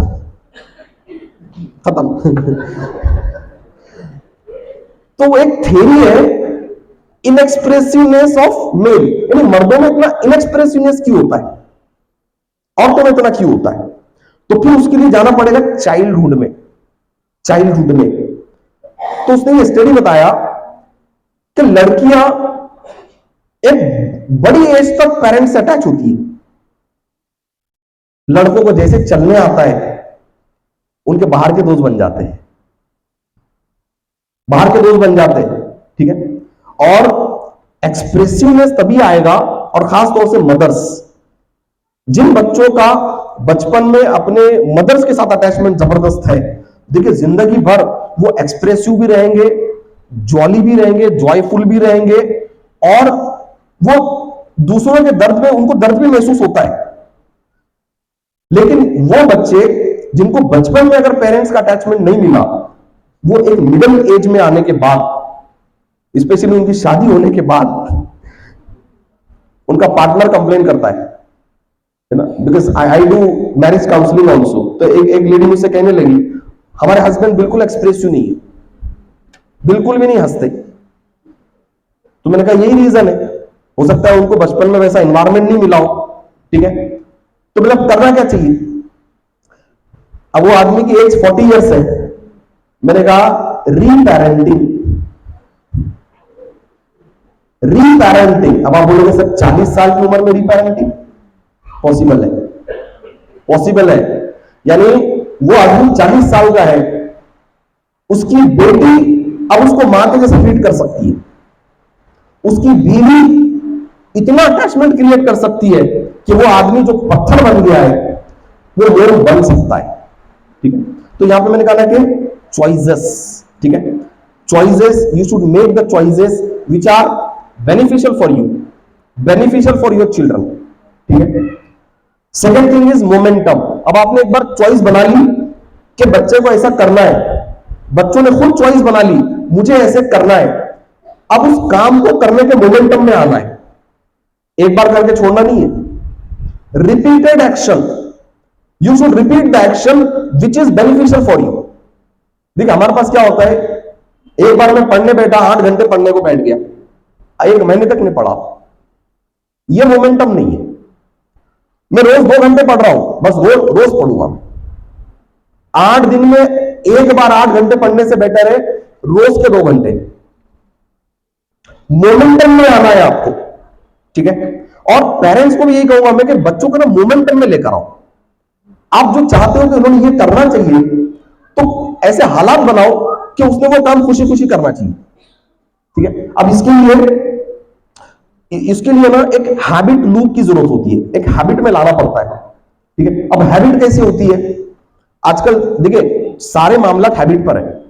खत्म। तो वो एक थ्योरी है इनएक्सप्रेसिवनेस ऑफ मेल, यानी मर्दों में इतना इनएक्सप्रेसिवनेस क्यों होता है, औरतों में इतना क्यों होता है। तो फिर उसके लिए जाना पड़ेगा चाइल्डहुड में। तो उसने ये स्टडी बताया कि लड़कियां एक बड़ी एज तक पेरेंट्स से अटैच होती है। लड़कों को जैसे चलने आता है उनके बाहर के दोस्त बन जाते हैं, ठीक है। और एक्सप्रेसिवनेस तभी आएगा, और खास तौर से मदर्स, जिन बच्चों का बचपन में अपने मदर्स के साथ अटैचमेंट जबरदस्त है, देखिए जिंदगी भर वो एक्सप्रेसिव भी रहेंगे, जॉली भी रहेंगे, जॉयफुल भी रहेंगे, और वो दूसरों के दर्द में उनको दर्द भी महसूस होता है। लेकिन वो बच्चे जिनको बचपन में अगर पेरेंट्स का अटैचमेंट नहीं मिला, वो एक मिडिल एज में आने के बाद, स्पेशली उनकी शादी होने के बाद, उनका पार्टनर कंप्लेन करता है ना। Because I do marriage counselling also. तो एक लेडी मुझसे कहने लगी हमारे हस्बैंड बिल्कुल एक्सप्रेसिव नहीं है, बिल्कुल भी नहीं हंसते। तो मैंने कहा यही रीजन है, हो सकता है उनको बचपन में वैसा एनवायरमेंट नहीं मिला हो, ठीक है। तो मतलब करना क्या चाहिए। अब वो आदमी की एज 40 ईयर्स है, मैंने कहा रीपेरेंटिंग। अब आप बोलोगे सर 40 साल की उम्र में रीपेरेंटिंग पॉसिबल है। यानी वो आदमी 40 साल का है, उसकी बेटी अब उसको मां के जैसे ट्रीट कर सकती है, उसकी बीवी इतना अटैचमेंट क्रिएट कर सकती है कि वो आदमी जो पत्थर बन गया है वो लोग बन सकता है, ठीक है। तो यहां पे मैंने कहा ना कि चॉइसेस, ठीक है, choices, you should make the choices which are beneficial for you, beneficial for your children, ठीक है। Second thing is momentum. अब आपने एक बार चॉइस बना ली कि बच्चे को ऐसा करना है, बच्चों ने खुद चॉइस बना ली मुझे ऐसे करना है, अब उस काम को करने के मोमेंटम में आना है, एक बार करके छोड़ना नहीं है। Repeated action, you should repeat the action which is beneficial for you. देखिए हमारे पास क्या होता है, एक बार मैं पढ़ने बैठा, 8 घंटे पढ़ने को बैठ गया, 1 महीने तक नहीं पढ़ा, यह मोमेंटम नहीं है। मैं रोज 2 घंटे पढ़ रहा हूं, बस रोज पढ़ूंगा मैं। 8 दिन में एक बार 8 घंटे पढ़ने से बेटर है रोज के 2 घंटे। मोमेंटम में आना है आपको, ठीक है। और पेरेंट्स को भी यही कहूंगा मैं कि बच्चों को ना मोमेंटम में लेकर आओ। आप जो चाहते हो कि उन्होंने ये करना चाहिए, तो ऐसे हालात बनाओ कि उसने वो काम खुशी खुशी करना चाहिए, ठीक है। अब इसके लिए ना एक हैबिट लूप की जरूरत होती है, एक हैबिट में लाना पड़ता है, ठीक है। अब हैबिट कैसी होती है, आजकल देखिए सारे मामला हैबिट पर है।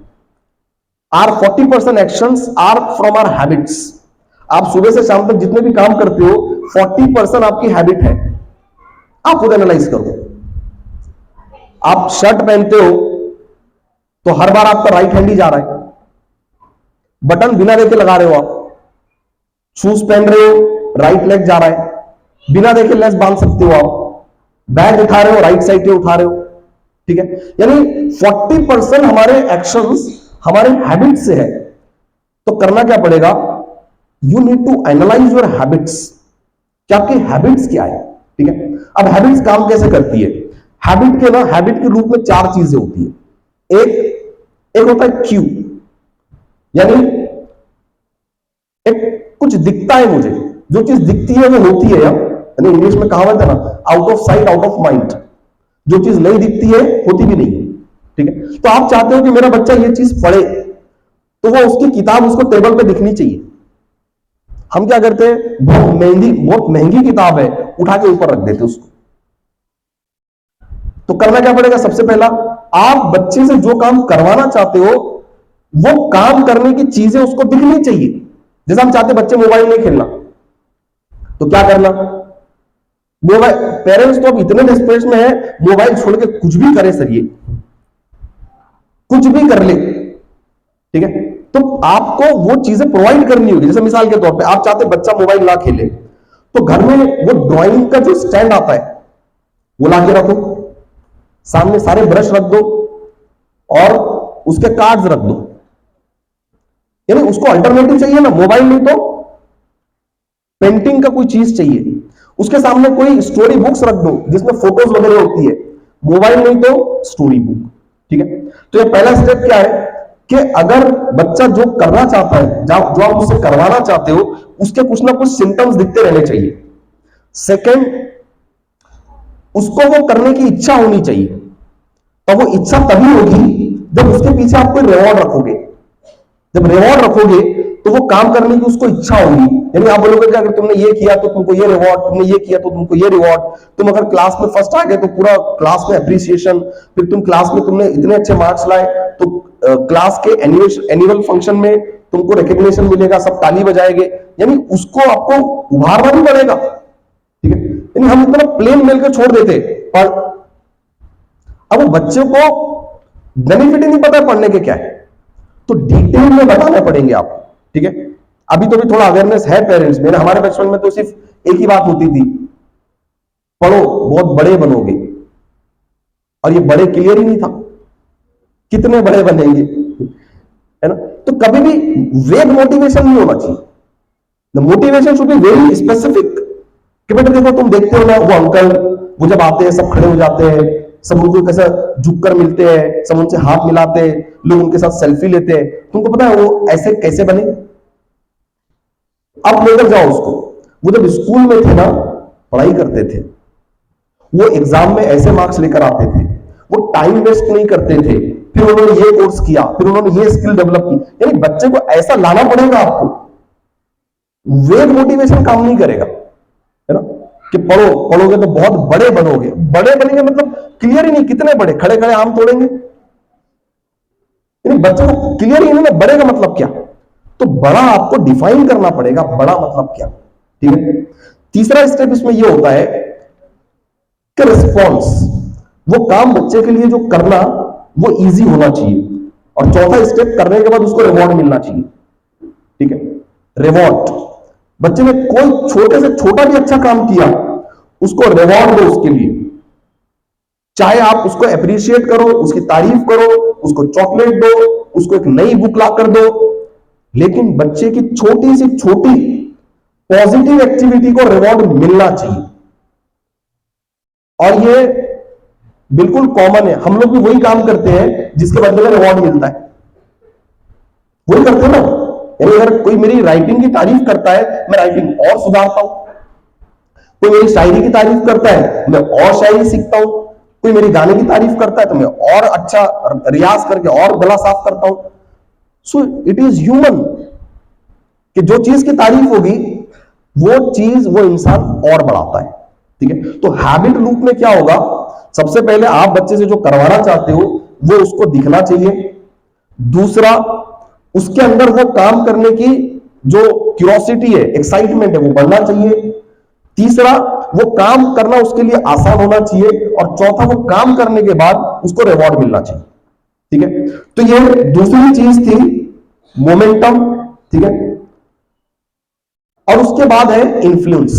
Our 40% actions are from our habits. आप सुबह से शाम तक जितने भी काम करते हो 40% आपकी हैबिट है। आप खुद एनालाइज करो। आप शर्ट पहनते हो तो हर बार आपका राइट हैंड ही जा रहा है, बटन बिना देखे लगा रहे हो, आप शूज पहन रहे हो राइट लेग जा रहा है, बिना देखे लेस बांध सकते हो, आप बैग उठा रहे हो राइट साइड से उठा रहे हो, ठीक है। यानी 40% हमारे एक्शंस हमारे हैबिट से है। तो तो करना क्या पड़ेगा, you need to analyse your habits, कि आपकी हैबिट्स क्या है। ठीक है, अब हैबिट्स काम कैसे करती है, हैबिट के रूप में चार चीजें होती है। एक होता है क्यू, यानी एक कुछ दिखता है मुझे, जो चीज दिखती है वो होती है, यानी इंग्लिश में कहावत है ना, out of sight out of mind. जो चीज नहीं दिखती है होती भी नहीं है। ठीक है, तो आप चाहते हो कि मेरा बच्चा ये चीज पढ़े, तो वो उसकी किताब उसको टेबल पे दिखनी चाहिए। हम क्या करते हैं, बहुत महंगी किताब है, उठा के ऊपर रख देते उसको। तो करना क्या पड़ेगा, सबसे पहला आप बच्चे से जो काम करवाना चाहते हो वो काम करने की चीजें उसको दिखनी चाहिए। जैसे हम चाहते बच्चे मोबाइल नहीं खेलना, तो क्या करना, मोबाइल, पेरेंट्स तो अब इतने डिस्प्रेस में है, मोबाइल छोड़ के कुछ भी करे सर, ये कुछ भी कर ले। ठीक है, तो आपको वो चीजें प्रोवाइड करनी होगी। जैसे मिसाल के तौर पे आप चाहते बच्चा मोबाइल ना खेले, तो घर में वो ड्राइंग का जो स्टैंड आता है वो लाके रखो, सामने सारे ब्रश रख दो और उसके कार्ड्स रख दो। यानी उसको अल्टरनेटिव चाहिए ना, मोबाइल नहीं तो पेंटिंग का कोई चीज चाहिए। उसके सामने कोई स्टोरी बुक्स रख दो जिसमें फोटोज वगैरह होती है, मोबाइल नहीं तो स्टोरी बुक। ठीक है, तो ये पहला स्टेप क्या है कि अगर बच्चा जो करना चाहता है, जो आप उससे करवाना चाहते हो, उसके कुछ ना कुछ सिम्टम्स दिखते रहने चाहिए। सेकंड, उसको वो करने की इच्छा होनी चाहिए। तो वो इच्छा तभी होगी जब उसके पीछे आप कोई रिवॉर्ड रखोगे। जब रिवॉर्ड रखोगे तो वो काम करने की उसको इच्छा होगी। यानी आप बोलोगे कि अगर तुमने ये किया तो तुमको ये रिवॉर्ड, तुमने ये किया तो तुमको ये रिवॉर्ड, तुम अगर क्लास में फर्स्ट आ गए तो पूरा क्लास में अप्रिसिएशन, फिर तुम क्लास में तुमने इतने अच्छे मार्क्स लाए तो क्लास के एनुअल फंक्शन में तुमको रिकग्निशन मिलेगा, सब ताली बजाएंगे। यानी उसको आपको उभारना भी पड़ेगा। ठीक है, यानी हम इतना प्लेन मिल के छोड़ देते, पर अब बच्चों को बेनिफिट ही नहीं पता पढ़ने के क्या है, तो डिटेल में बताने पड़ेंगे आप। ठीक है, अभी तो भी थोड़ा अवेयरनेस है पेरेंट्स में। हमारे बचपन में तो सिर्फ एक ही बात होती थी, पढ़ो बहुत बड़े बनोगे, और ये बड़े क्लियर ही नहीं था, कितने बड़े बनेंगे, है ना। तो कभी भी वेग मोटिवेशन नहीं होना चाहिए। The motivation should be very specific कि बेटा देखो, तुम देखते हो ना वो अंकल, वो जब आते हैं सब खड़े हो जाते हैं, सब उनको कैसा झुककर मिलते हैं, सब उनसे हाथ मिलाते हैं, लोग उनके साथ सेल्फी लेते हैं। तुमको पता है वो ऐसे कैसे बने? अब लेकर जाओ उसको, वो जब स्कूल में थे ना, पढ़ाई करते थे, वो एग्जाम में ऐसे मार्क्स लेकर आते थे, वो टाइम वेस्ट नहीं करते थे, फिर उन्होंने ये कोर्स किया, फिर उन्होंने ये स्किल डेवलप की। यानी बच्चे को ऐसा लाना पड़ेगा आपको, वेग मोटिवेशन काम नहीं करेगा, है ना, कि पढ़ोगे तो बहुत बड़े बनोगे। बड़े बनेंगे मतलब क्लियर ही नहीं कितने बड़े, खड़े खड़े आम तोड़ेंगे। यानी बच्चों को क्लियर ही नहीं ना बड़े का मतलब क्या, तो बड़ा आपको डिफाइन करना पड़ेगा, बड़ा मतलब क्या। ठीक है, तीसरा स्टेप इसमें यह होता है कि रिस्पॉन्स, वो काम बच्चे के लिए जो करना वो इजी होना चाहिए, और चौथा स्टेप करने के बाद उसको रिवॉर्ड मिलना चाहिए। ठीक है, रिवॉर्ड, बच्चे ने कोई छोटे से छोटा भी अच्छा काम किया, उसको रिवॉर्ड दो उसके लिए। चाहे आप उसको अप्रिशिएट करो, उसकी तारीफ करो, उसको चॉकलेट दो, उसको एक नई बुक ला कर दो, लेकिन बच्चे की छोटी से छोटी पॉजिटिव एक्टिविटी को रिवॉर्ड मिलना चाहिए। और ये बिल्कुल कॉमन है, हम लोग भी वही काम करते हैं जिसके बदले में रिवॉर्ड मिलता है, वही करते हैं ना। यानी अगर कोई मेरी राइटिंग की तारीफ करता है, मैं राइटिंग और सुधारता हूं। कोई मेरी शायरी की तारीफ करता है, मैं और शायरी सीखता हूं। कोई मेरी गाने की तारीफ करता है तो मैं और अच्छा रियाज करके और गला साफ करता हूं। सो इट इज ह्यूमन कि जो चीज की तारीफ होगी वो चीज वो इंसान और बढ़ाता है। ठीक है, तो हैबिट लूप में क्या होगा, सबसे पहले आप बच्चे से जो करवाना चाहते हो वो उसको दिखना चाहिए। दूसरा, उसके अंदर वो काम करने की जो क्यूरियोसिटी है, एक्साइटमेंट है, वो बढ़ना चाहिए। तीसरा, वो काम करना उसके लिए आसान होना चाहिए। और चौथा, वो काम करने के बाद उसको रिवॉर्ड मिलना चाहिए। ठीक है, तो ये दूसरी चीज थी मोमेंटम। ठीक है, और उसके बाद है influence,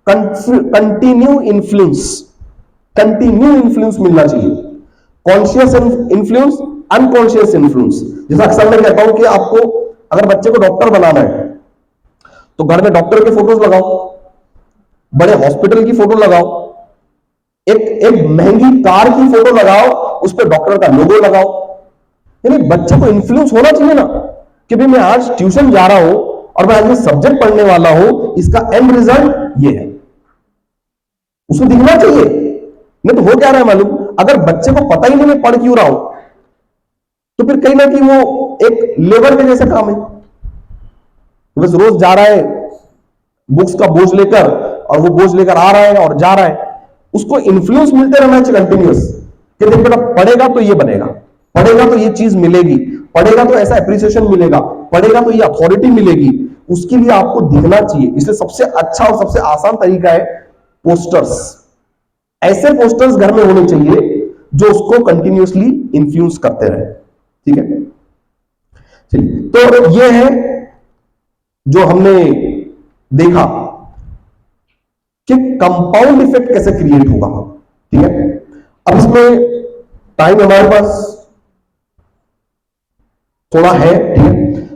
continue influence. Continue influence मिलना चाहिए, कॉन्शियस इन्फ्लुएंस, अनकॉन्शियस इन्फ्लुएंस। जैसा अक्सर मैं कहता हूं कि आपको अगर बच्चे को डॉक्टर बनाना है तो घर में डॉक्टर के फोटोज लगाओ, बड़े हॉस्पिटल की फोटो लगाओ, एक एक महंगी कार की फोटो लगाओ, उस पर डॉक्टर का लोगो लगाओ। यानी बच्चे को इन्फ्लुएंस होना चाहिए ना कि भाई मैं आज ट्यूशन जा रहा हूं और मैं आज ये सब्जेक्ट पढ़ने वाला हूं, इसका एंड रिजल्ट ये है, उसको दिखना चाहिए। नहीं तो हो क्या रहा है मालूम, अगर बच्चे को पता ही नहीं मैं पढ़ क्यों रहा हूं, तो फिर कहीं ना कहीं वो एक लेबर के जैसे काम है, बस रोज जा रहा है बुक्स का बोझ लेकर, और वो बोझ लेकर आ रहा है और जा रहा है। उसको इन्फ्लुएंस मिलते रहना चाहिए कंटिन्यूअस कि देख बेटा पढ़ेगा तो ये बनेगा, पढ़ेगा तो ये चीज मिलेगी, पढ़ेगा तो ऐसा एप्रिसिएशन मिलेगा, पढ़ेगा तो ये अथॉरिटी मिलेगी। उसके लिए आपको दिखना चाहिए। इसलिए सबसे अच्छा और सबसे आसान तरीका है पोस्टर्स। ऐसे पोस्टर्स घर में होने चाहिए जो उसको कंटिन्यूअसली इन्फ्लुएंस करते रहे। ठीक है, चलिए, तो ये है जो हमने देखा कि कंपाउंड इफेक्ट कैसे क्रिएट होगा। ठीक है, अब इसमें टाइम हमारे पास थोड़ा है। ठीक है,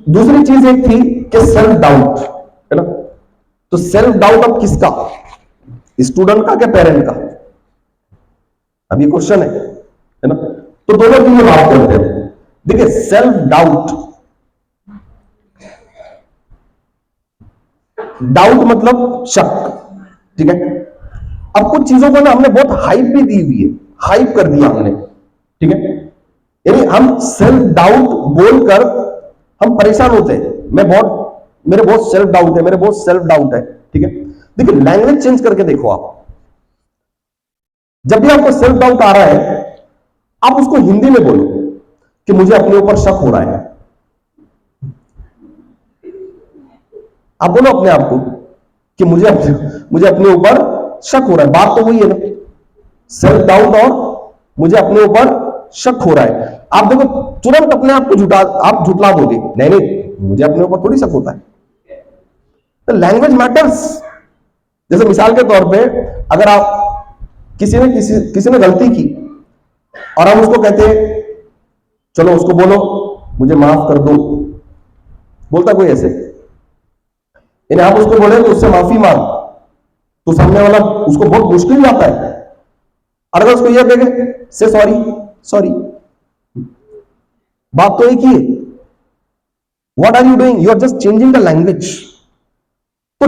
दूसरी चीज एक थी कि सेल्फ डाउट, है ना। तो सेल्फ डाउट अब किसका, स्टूडेंट का क्या पेरेंट का? अब ये क्वेश्चन है ना। तो दोनों की बात करते हैं। देखिए, सेल्फ डाउट, डाउट मतलब शक। ठीक है, अब कुछ चीजों को ना हमने बहुत हाइप भी दी हुई है, हाइप कर दिया हमने। ठीक है, यानी हम सेल्फ डाउट बोलकर हम परेशान होते हैं। मेरे बहुत सेल्फ डाउट है, मेरे बहुत सेल्फ डाउट है। ठीक है, देखिए लैंग्वेज चेंज करके देखो आप। जब भी आपको सेल्फ डाउट आ रहा है, आप उसको हिंदी में बोलो कि मुझे अपने ऊपर शक हो रहा है। आप बोलो अपने आप को कि मुझे अपने ऊपर शक हो रहा है। बात तो वही है ना, सेल्फ डाउट और मुझे अपने ऊपर शक हो रहा है। आप देखो तुरंत अपने आप को आप झुटला दोगे, नहीं नहीं मुझे अपने ऊपर थोड़ी शक होता है। तो लैंग्वेज मैटर्स। जैसे मिसाल के तौर पे अगर आप किसी ने गलती की और हम उसको कहते हैं चलो उसको बोलो मुझे माफ कर दो, बोलता कोई ऐसे? यानी आप उसको बोले तो उससे माफी मांग, तो सामने वाला उसको बहुत मुश्किल जाता है। और अगर उसको यह कहे से सॉरी, सॉरी, बात तो एक ही है। What are you doing, you are just changing the language. तो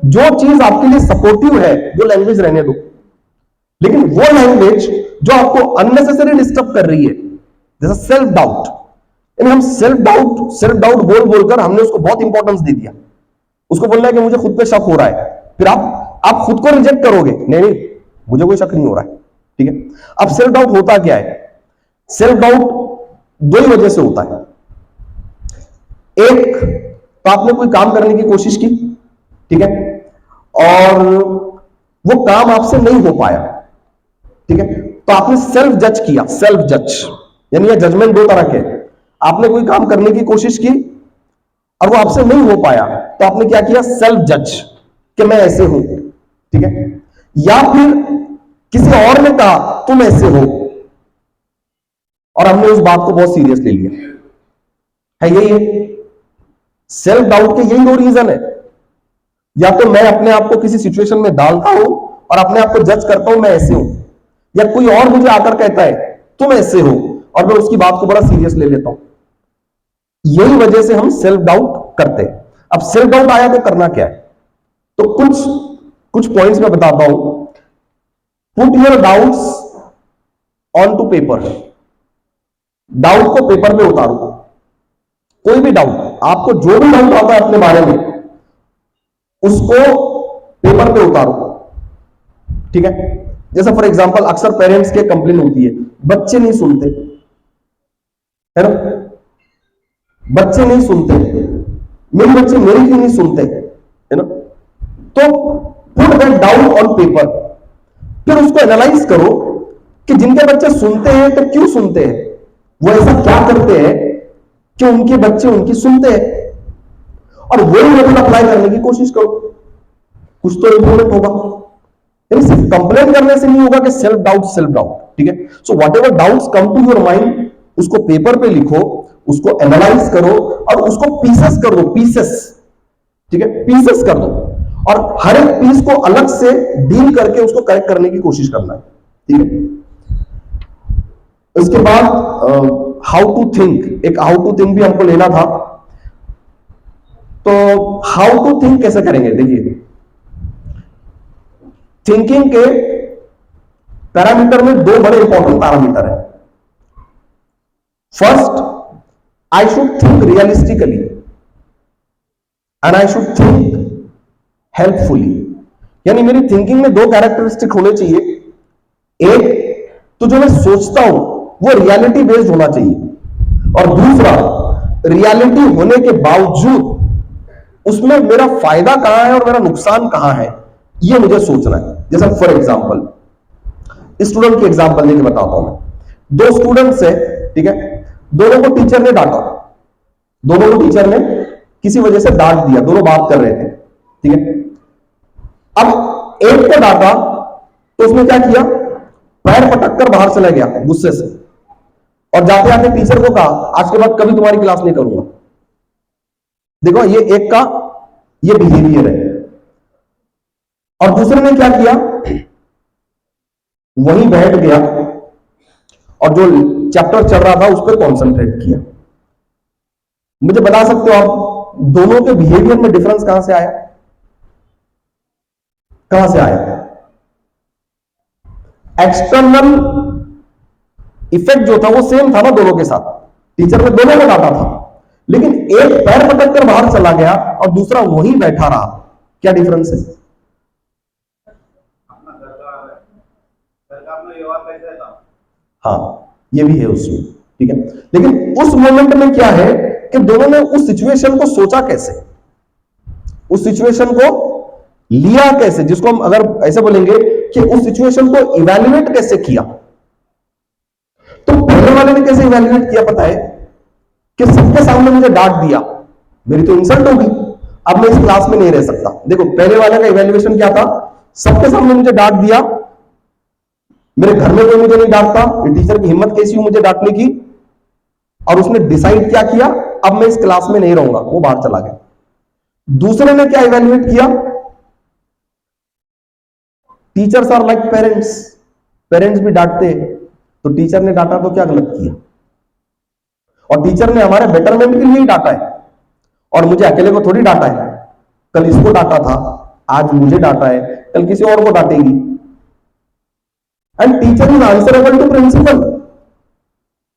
जो चीज आपके लिए सपोर्टिव है वो लैंग्वेज रहने दो, लेकिन वो लैंग्वेज जो आपको अननेसेसरी डिस्टर्ब कर रही है, जैसा सेल्फ डाउट, यानी हम सेल्फ डाउट बोलकर हमने उसको बहुत इंपॉर्टेंस दे दिया। उसको बोलना है कि मुझे खुद पे शक हो रहा है, फिर आप खुद को रिजेक्ट करोगे, नहीं नहीं मुझे कोई शक नहीं हो रहा है। ठीक है, अब सेल्फ डाउट होता क्या है? सेल्फ डाउट दो ही वजह से होता है। एक तो आपने कोई काम करने की कोशिश की, ठीक है, और वो काम आपसे नहीं हो पाया। ठीक है, तो आपने सेल्फ जज किया। सेल्फ जज यानी ये जजमेंट दो तरह के। आपने कोई काम करने की कोशिश की और वो आपसे नहीं हो पाया, तो आपने क्या किया? सेल्फ जज कि मैं ऐसे हूं। ठीक है, या फिर किसी और ने कहा तुम ऐसे हो और हमने उस बात को बहुत सीरियस ले लिया है। यही है सेल्फ डाउट के, यही दो रीजन है। या तो मैं अपने आप को किसी सिचुएशन में डालता हूं और अपने आप को जज करता हूं मैं ऐसे हूं, या कोई और मुझे आकर कहता है तुम ऐसे हो और मैं उसकी बात को बड़ा सीरियस ले लेता हूं। यही वजह से हम सेल्फ डाउट करते हैं। अब सेल्फ डाउट आया तो करना क्या है? तो कुछ पॉइंट्स मैं बताता हूं। Put your doubts on to paper. Doubt को पेपर पे उतारो। कोई भी डाउट, आपको जो भी डाउट आता है अपने बारे में, उसको पेपर पे उतारो। ठीक है, जैसे फॉर एग्जांपल अक्सर पेरेंट्स के कंप्लेन होती है बच्चे नहीं सुनते, है ना, बच्चे नहीं सुनते, मेरे बच्चे मेरी क्यों नहीं सुनते, है ना। तो put that down on paper. फिर उसको एनालाइज करो कि जिनके बच्चे सुनते हैं तो क्यों सुनते हैं, वो ऐसा क्या करते हैं कि उनके बच्चे उनकी सुनते हैं, और वही मेथड अप्लाई करने की कोशिश करो, कुछ तो इंप्रूवमेंट होगा। यानी सिर्फ कंप्लेन करने से नहीं होगा कि सेल्फ डाउट। ठीक है, so whatever doubts come to your mind उसको पेपर पे लिखो, उसको एनालाइज करो और उसको पीसेस कर दो, पीसेस, ठीक है, पीसेस कर दो, और हर एक पीस को अलग से डील करके उसको करेक्ट करने की कोशिश करना है, ठीक है। इसके बाद हाउ टू थिंक, एक हाउ टू थिंक भी हमको लेना था। तो हाउ टू थिंक कैसे करेंगे, देखिए थिंकिंग के पैरामीटर में दो बड़े इंपॉर्टेंट पैरामीटर है। First, I should think realistically and I should think helpfully. यानी मेरी थिंकिंग में दो कैरेक्टरिस्टिक होने चाहिए। एक तो जो मैं सोचता हूं वो रियलिटी बेस्ड होना चाहिए, और दूसरा रियलिटी होने के बावजूद उसमें मेरा फायदा कहां है और मेरा नुकसान कहां है, ये मुझे सोचना है। जैसे फॉर एग्जांपल, स्टूडेंट की एग्जांपल लेके बताता हूं मैं। दो स्टूडेंट्स है, ठीक है, दोनों को टीचर ने डांटा, दोनों को टीचर ने किसी वजह से डांट दिया, दोनों बात कर रहे थे, ठीक है। अब एक को डांटा तो उसने क्या किया, पैर पटक कर बाहर चला गया गुस्से से, और जाते जाते टीचर को कहा आज के बाद कभी तुम्हारी क्लास नहीं करूंगा। देखो ये एक का ये बिहेवियर है। और दूसरे ने क्या किया, वहीं बैठ गया और जो चैप्टर चल रहा था उस पर कॉन्सेंट्रेट किया। मुझे बता सकते हो आप दोनों के बिहेवियर में डिफरेंस कहां से आया, कहां से आया? एक्सटर्नल इफेक्ट जो था वो सेम था ना दोनों के साथ, टीचर ने दोनों को डांटा था, लेकिन एक पैर पटक कर बाहर चला गया और दूसरा वहीं बैठा रहा। क्या डिफरेंस है? हाँ, ये भी है उसमें, ठीक है। लेकिन उस मोमेंट में क्या है कि दोनों ने उस सिचुएशन को सोचा कैसे, उस सिचुएशन को लिया कैसे, जिसको हम अगर ऐसे बोलेंगे कि उस सिचुएशन को इवैल्यूएट कैसे किया। तो पहले वाले ने कैसे इवैल्यूएट किया पता है, कि सबके सामने मुझे डांट दिया, मेरी तो इंसल्ट होगी, अब मैं इस क्लास में नहीं रह सकता। देखो पहले वाले का इवैल्यूएशन क्या था, सबके सामने मुझे डांट दिया, मेरे घर में कोई मुझे नहीं डांटता, ये टीचर की हिम्मत कैसी हुई मुझे डांटने की, और उसने डिसाइड क्या किया, अब मैं इस क्लास में नहीं रहूंगा, वो बाहर चला गया। दूसरे ने क्या इवैल्यूएट किया, teachers are like parents, parents भी डांटते हैं, तो टीचर ने डांटा तो क्या गलत किया, और टीचर ने हमारे बेटरमेंट के लिए ही डांटा है, और मुझे अकेले को थोड़ी डांटा है। कल इसको डांटा था, आज मुझे डांटा है, कल किसी और को डांटेगी। And teacher is answerable to principal,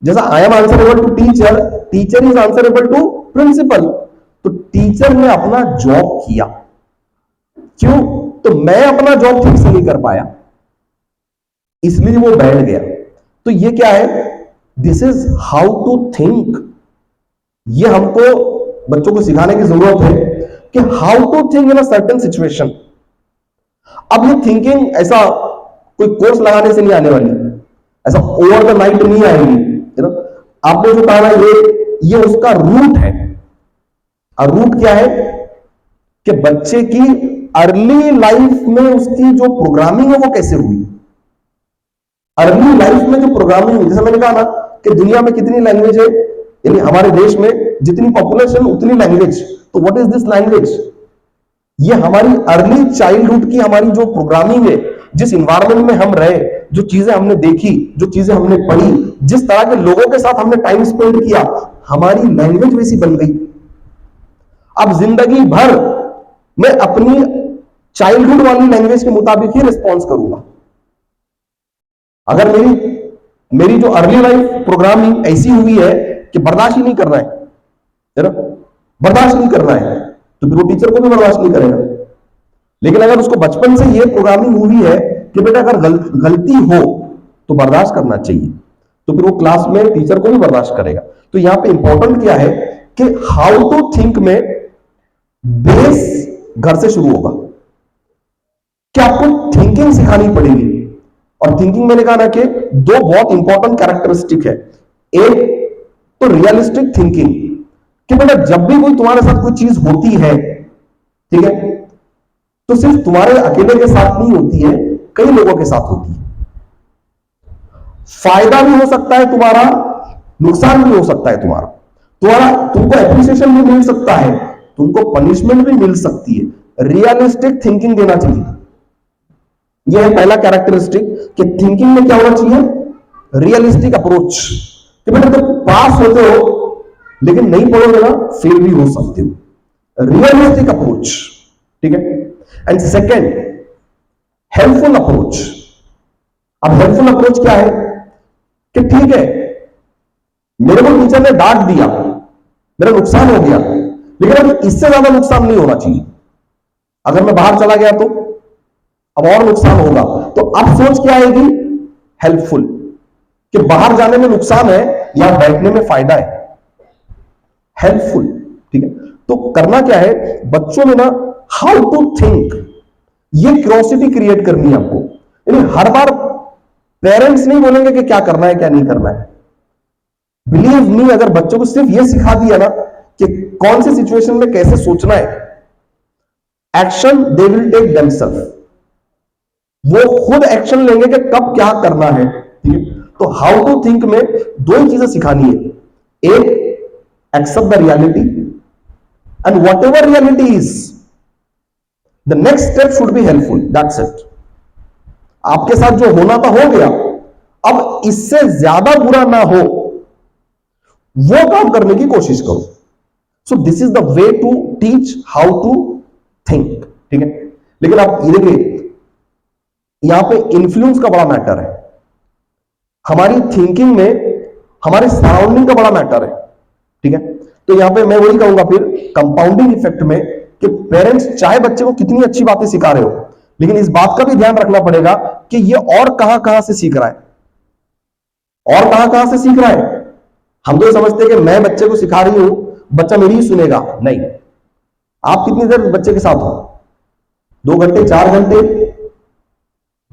जैसा I am answerable to teacher, teacher is answerable to principal. तो टीचर ने अपना जॉब किया, क्यों? तो मैं अपना जॉब ठीक से नहीं कर पाया, इसलिए वो बैठ गया। तो ये क्या है, this is how to think. ये हमको बच्चों को सिखाने की जरूरत है कि how to think in a certain situation. अब ये थिंकिंग ऐसा कोई कोर्स लगाने से नहीं आने वाली, ऐसा ओवर द नाइट नहीं आएगी, है ना। आपने जो कहा ना, ये उसका रूट है। और रूट क्या है कि बच्चे की अर्ली लाइफ में उसकी जो प्रोग्रामिंग है वो कैसे हुई। अर्ली लाइफ में जो प्रोग्रामिंग हुई, जैसे मैंने कहा ना कि दुनिया में कितनी लैंग्वेज है, यानी हमारे देश में जितनी पॉपुलेशन उतनी लैंग्वेज। तो व्हाट इज दिस लैंग्वेज? ये हमारी अर्ली चाइल्डहुड की हमारी जो प्रोग्रामिंग है, जिस इन्वायरमेंट में हम रहे, जो चीजें हमने देखी, जो चीजें हमने पढ़ी, जिस तरह के लोगों के साथ हमने टाइम स्पेंड किया, हमारी लैंग्वेज वैसी बन गई। अब जिंदगी भर मैं अपनी चाइल्डहुड वाली लैंग्वेज के मुताबिक ही रिस्पॉन्स करूंगा। अगर मेरी जो अर्ली लाइफ प्रोग्रामिंग ऐसी हुई है कि बर्दाश्त ही नहीं करना है ना, बर्दाश्त नहीं करना है, तो फिर वो टीचर को भी बर्दाश्त नहीं करेगा। लेकिन अगर उसको बचपन से ये प्रोग्रामिंग हुई है कि बेटा अगर गलती हो तो बर्दाश्त करना चाहिए, तो फिर वो क्लास में टीचर को भी बर्दाश्त करेगा। तो यहां पे इंपॉर्टेंट क्या है कि हाउ टू थिंक में बेस घर से शुरू होगा, कि आपको थिंकिंग सिखानी पड़ेगी। और थिंकिंग मैंने कहा ना कि दो बहुत इंपॉर्टेंट कैरेक्टरिस्टिक है। एक तो रियलिस्टिक थिंकिंग, कि बेटा जब भी कोई तुम्हारे साथ कोई चीज होती है, ठीक है, तो सिर्फ तुम्हारे अकेले के साथ नहीं होती है, कई लोगों के साथ होती है। फायदा भी हो सकता है तुम्हारा, नुकसान भी हो सकता है तुम्हारा। तुम्हारा तुमको एप्रिसिएशन भी मिल सकता है, तुमको पनिशमेंट भी मिल सकती है। रियलिस्टिक थिंकिंग देना चाहिए। यह है पहला कैरेक्टरिस्टिक कि थिंकिंग में क्या होना चाहिए, रियलिस्टिक अप्रोच। कि बेटा तुम पास होते हो लेकिन नहीं पढ़ोगे ना, फेल भी हो सकते हो। रियलिस्टिक अप्रोच, ठीक है। And second, helpful approach. अब हेल्पफुल अप्रोच क्या है कि ठीक है, मेरे को टीचर ने डांट दिया, मेरा नुकसान हो गया, लेकिन अब इससे ज्यादा नुकसान नहीं होना चाहिए। अगर मैं बाहर चला गया तो अब और नुकसान होगा, तो अब सोच क्या आएगी, हेल्पफुल, कि बाहर जाने में नुकसान है या बैठने में फायदा है। हेल्पफुल, ठीक है। तो करना क्या है बच्चों में ना, हाउ टू थिंक, ये क्यूरियोसिटी क्रिएट करनी है आपको। यानी हर बार पेरेंट्स नहीं बोलेंगे कि क्या करना है क्या नहीं करना है। बिलीव मी, अगर बच्चों को सिर्फ ये सिखा दिया ना कि कौन सी सिचुएशन में कैसे सोचना है, action they will take themselves, वो खुद एक्शन लेंगे कि कब क्या करना है, ठीक है। तो हाउ टू थिंक में दो ही चीजें सिखानी है। एक, accept the reality, and whatever reality is, the next step should be helpful, that's it. आपके साथ जो होना था हो गया, अब इससे ज्यादा बुरा ना हो वो काम करने की कोशिश करो। So this is the way to teach how to think, ठीक है। लेकिन आप ये देखिए, यहां पे इन्फ्लुएंस का बड़ा मैटर है। हमारी थिंकिंग में हमारे सराउंडिंग का बड़ा मैटर है, ठीक है। तो यहां पे मैं वही कहूंगा फिर कंपाउंडिंग इफेक्ट में, कि पेरेंट्स चाहे बच्चे को कितनी अच्छी बातें सिखा रहे हो, लेकिन इस बात का भी ध्यान रखना पड़ेगा कि ये और कहां कहां से सीख रहा है, और कहां कहां से सीख रहा है। हम तो ये समझते हैं कि मैं बच्चे को सिखा रही हूं, बच्चा मेरी ही सुनेगा। नहीं, आप कितनी देर बच्चे के साथ हो, 2 घंटे 4 घंटे,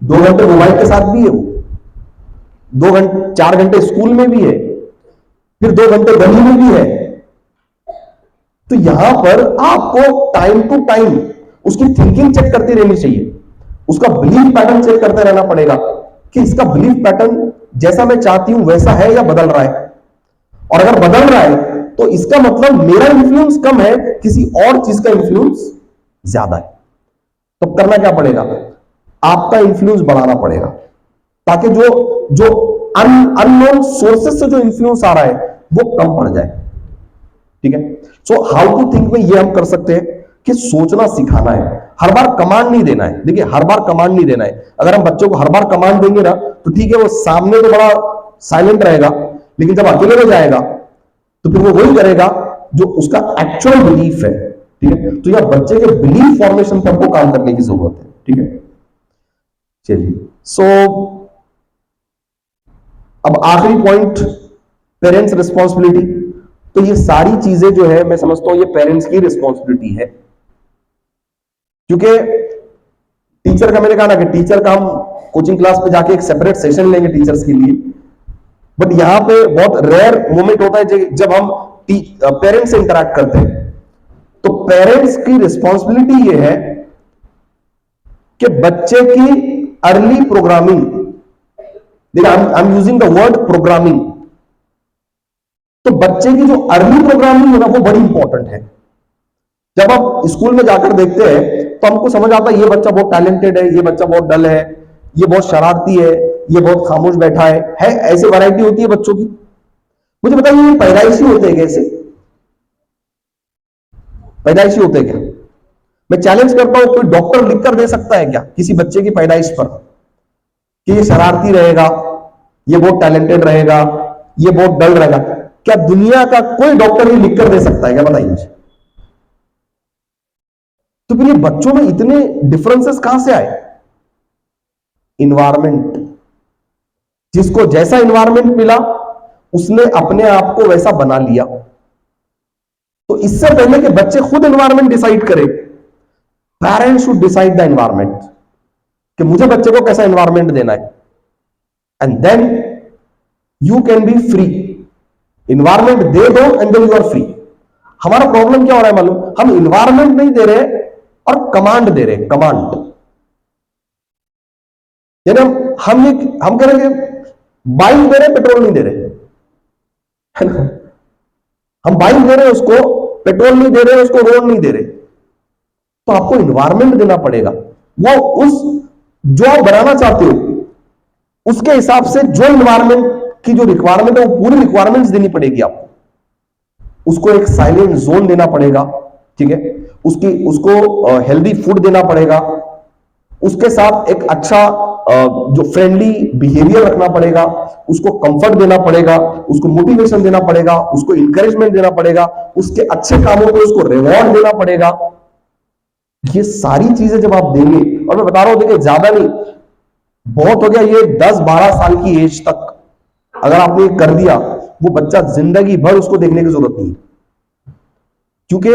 2 घंटे मोबाइल के साथ भी है वो, 2 घंटे 4 घंटे स्कूल में भी है, फिर 2 घंटे गली में भी है। तो यहां पर आपको टाइम टू टाइम उसकी थिंकिंग चेक करती रहनी चाहिए, उसका बिलीफ पैटर्न चेक करते रहना पड़ेगा कि इसका बिलीफ पैटर्न जैसा मैं चाहती हूं वैसा है या बदल रहा है। और अगर बदल रहा है तो इसका मतलब मेरा इन्फ्लुएंस कम है, किसी और चीज का इन्फ्लुएंस ज्यादा है। तो करना क्या पड़ेगा, आपका इन्फ्लुएंस बढ़ाना पड़ेगा, ताकि जो जो अननोन सोर्सेस से जो इन्फ्लुएंस आ रहा है वो कम पड़ जाए, ठीक है। सो हाउ टू थिंक में ये हम कर सकते हैं कि सोचना सिखाना है, हर बार कमांड नहीं देना है। देखिए, हर बार कमांड नहीं देना है। अगर हम बच्चों को हर बार कमांड देंगे ना, तो ठीक है वो सामने तो बड़ा साइलेंट रहेगा, लेकिन जब अकेले में जाएगा तो फिर वो वही करेगा जो उसका एक्चुअल बिलीफ है, ठीक है। तो यह बच्चे के बिलीफ फॉर्मेशन पर हमको काम करने की जरूरत है, ठीक है। चलिए, सो अब आखिरी पॉइंट, पेरेंट्स रिस्पॉन्सिबिलिटी। तो ये सारी चीजें जो है मैं समझता हूं ये पेरेंट्स की रिस्पॉन्सिबिलिटी है, क्योंकि टीचर का, मैंने कहा ना कि टीचर का हम कोचिंग क्लास पे जाके एक सेपरेट सेशन लेंगे टीचर्स के लिए, बट यहां पे बहुत रेयर मोमेंट होता है जब हम पेरेंट्स से इंटरेक्ट करते हैं। तो पेरेंट्स की रिस्पॉन्सिबिलिटी ये है कि बच्चे की अर्ली प्रोग्रामिंग, देखिए I am using the word programming, तो बच्चे की जो अर्ली प्रोग्रामिंग है ना वो बड़ी इंपॉर्टेंट है। जब आप स्कूल में जाकर देखते हैं तो हमको समझ आता है ये बच्चा बहुत टैलेंटेड है, ये बच्चा बहुत डल है, ये बहुत शरारती है, ये बहुत खामोश बैठा है ऐसी वैरायटी होती है बच्चों की। मुझे बताइए ये पैदाइशी होते हैं कैसे, पैदाइशी होते हैं क्या? मैं चैलेंज करता हूं, कोई डॉक्टर लिखकर दे सकता है क्या किसी बच्चे की पैदाइश पर कि ये शरारती रहेगा, ये बहुत टैलेंटेड रहेगा, ये बहुत डल रहेगा? क्या दुनिया का कोई डॉक्टर ये लिखकर दे सकता है क्या? बताइए मुझे। तो फिर ये बच्चों में इतने डिफरेंसेस कहां से आए? इन्वायरमेंट, जिसको जैसा इन्वायरमेंट मिला उसने अपने आप को वैसा बना लिया। तो इससे पहले कि बच्चे खुद इन्वायरमेंट डिसाइड करें, parents should decide the environment कि मुझे बच्चे को कैसा इन्वायरमेंट देना है, and then you can be free. Environment दे दो and then you are free. हमारा प्रॉब्लम क्या हो रहा है मालूम? हम इन्वायरमेंट नहीं दे रहे और कमांड दे रहे, कमांड। यानी हम कह रहे हैं बाइक दे रहे, पेट्रोल नहीं दे रहे, है ना? हम बाइक दे रहे हैं उसको, पेट्रोल नहीं दे रहे, उसको रोड नहीं दे रहे, तो आपको इन्वायरमेंट देना पड़ेगा। वो उस जो आप बनाना चाहते हो उसके हिसाब से जो इन्वायरमेंट की जो रिक्वायरमेंट है वो पूरी रिक्वायरमेंट्स देनी पड़ेगी आपको। उसको एक साइलेंट जोन देना पड़ेगा, ठीक है, उसको हेल्दी फूड देना पड़ेगा, उसके साथ एक अच्छा जो फ्रेंडली बिहेवियर रखना पड़ेगा, उसको कंफर्ट देना पड़ेगा, उसको मोटिवेशन देना पड़ेगा, उसको इंकरेजमेंट देना पड़ेगा, उसके अच्छे कामों पे उसको रिवॉर्ड देना पड़ेगा। ये सारी चीजें जब आप देंगे, और मैं बता रहा हूं देखिए ज्यादा नहीं, बहुत हो गया ये 10-12 साल की एज तक अगर आपने ये कर दिया, वो बच्चा जिंदगी भर उसको देखने की जरूरत नहीं है। क्योंकि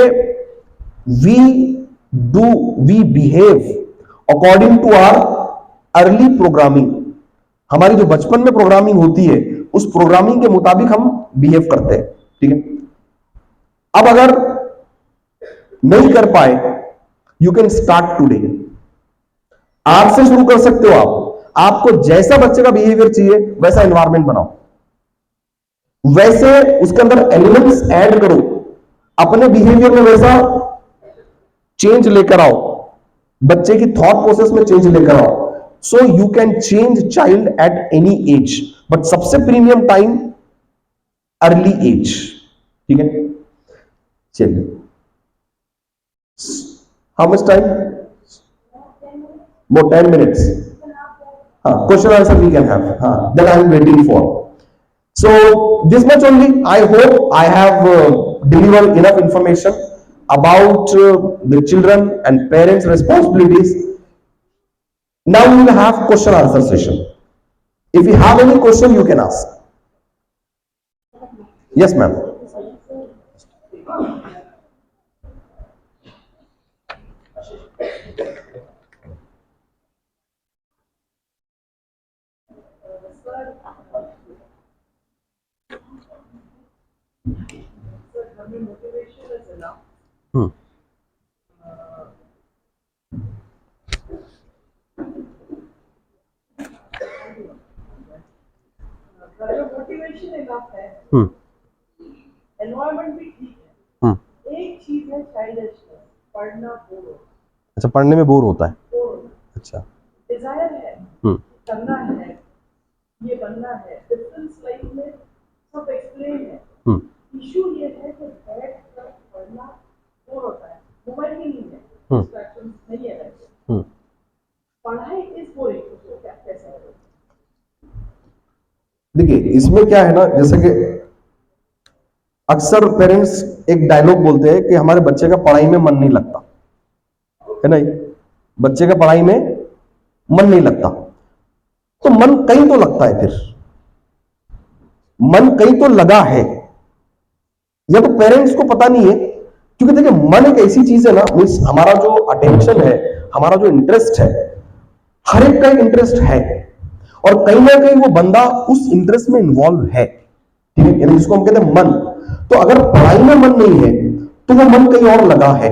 we behave according to our early programming. हमारी जो बचपन में प्रोग्रामिंग होती है उस प्रोग्रामिंग के मुताबिक हम बिहेव करते हैं, ठीक है। अब अगर नहीं कर पाए, यू कैन स्टार्ट टुडे। आज से शुरू कर सकते हो आप। आपको जैसा बच्चे का बिहेवियर चाहिए वैसा एनवायरमेंट बनाओ, वैसे उसके अंदर एलिमेंट्स ऐड करो, अपने बिहेवियर में वैसा चेंज लेकर आओ, बच्चे की थॉट प्रोसेस में चेंज लेकर आओ। So you can change child at any age, but सबसे प्रीमियम टाइम अर्ली एज, ठीक है। चलिए, how much time? More 10 minutes. हाँ, question answer we can have, हाँ, that I am waiting for. So this much only. I hope I have delivered enough information about the children and parents' responsibilities. Now we will have question answer session. If you have any question, you can ask. Yes, ma'am. Hmm. Motivation enough है, Hmm. Environment भी ठीक है। Hmm. एक चीज है childishness, पढ़ना bore होता अच्छा, पढ़ने में बोर होता है। है, अच्छा। डिजायर है, Hmm. करना है, ये बनना है, डिफरेंस लाइफ में सब एक्सप्लेन है। Hmm. इशू ये है कि बैठ कर पढ़ना बोर होता है, मोबाइल की नींद है, Hmm. डिस्ट्रैक्शन नहीं है वैसे। Hmm. पढ़ाई इज बोरिंग, तो क्या कैसे है? देखिए, इसमें क्या है ना, जैसे कि अक्सर पेरेंट्स एक डायलॉग बोलते हैं कि हमारे बच्चे का पढ़ाई में मन नहीं लगता है ना, बच्चे का पढ़ाई में मन नहीं लगता। तो मन कहीं तो लगता है, फिर मन कहीं तो लगा है, या तो पेरेंट्स को पता नहीं है। क्योंकि देखिए, मन एक ऐसी चीज है ना, मीन्स हमारा जो अटेंशन है, हमारा जो इंटरेस्ट है, हर एक का एक इंटरेस्ट है, और कहीं ना कहीं वो बंदा उस इंटरेस्ट में इन्वॉल्व है, ठीक है, यानी जिसको हम कहते हैं मन। तो अगर पढ़ाई में मन नहीं है तो वो मन कहीं और लगा है,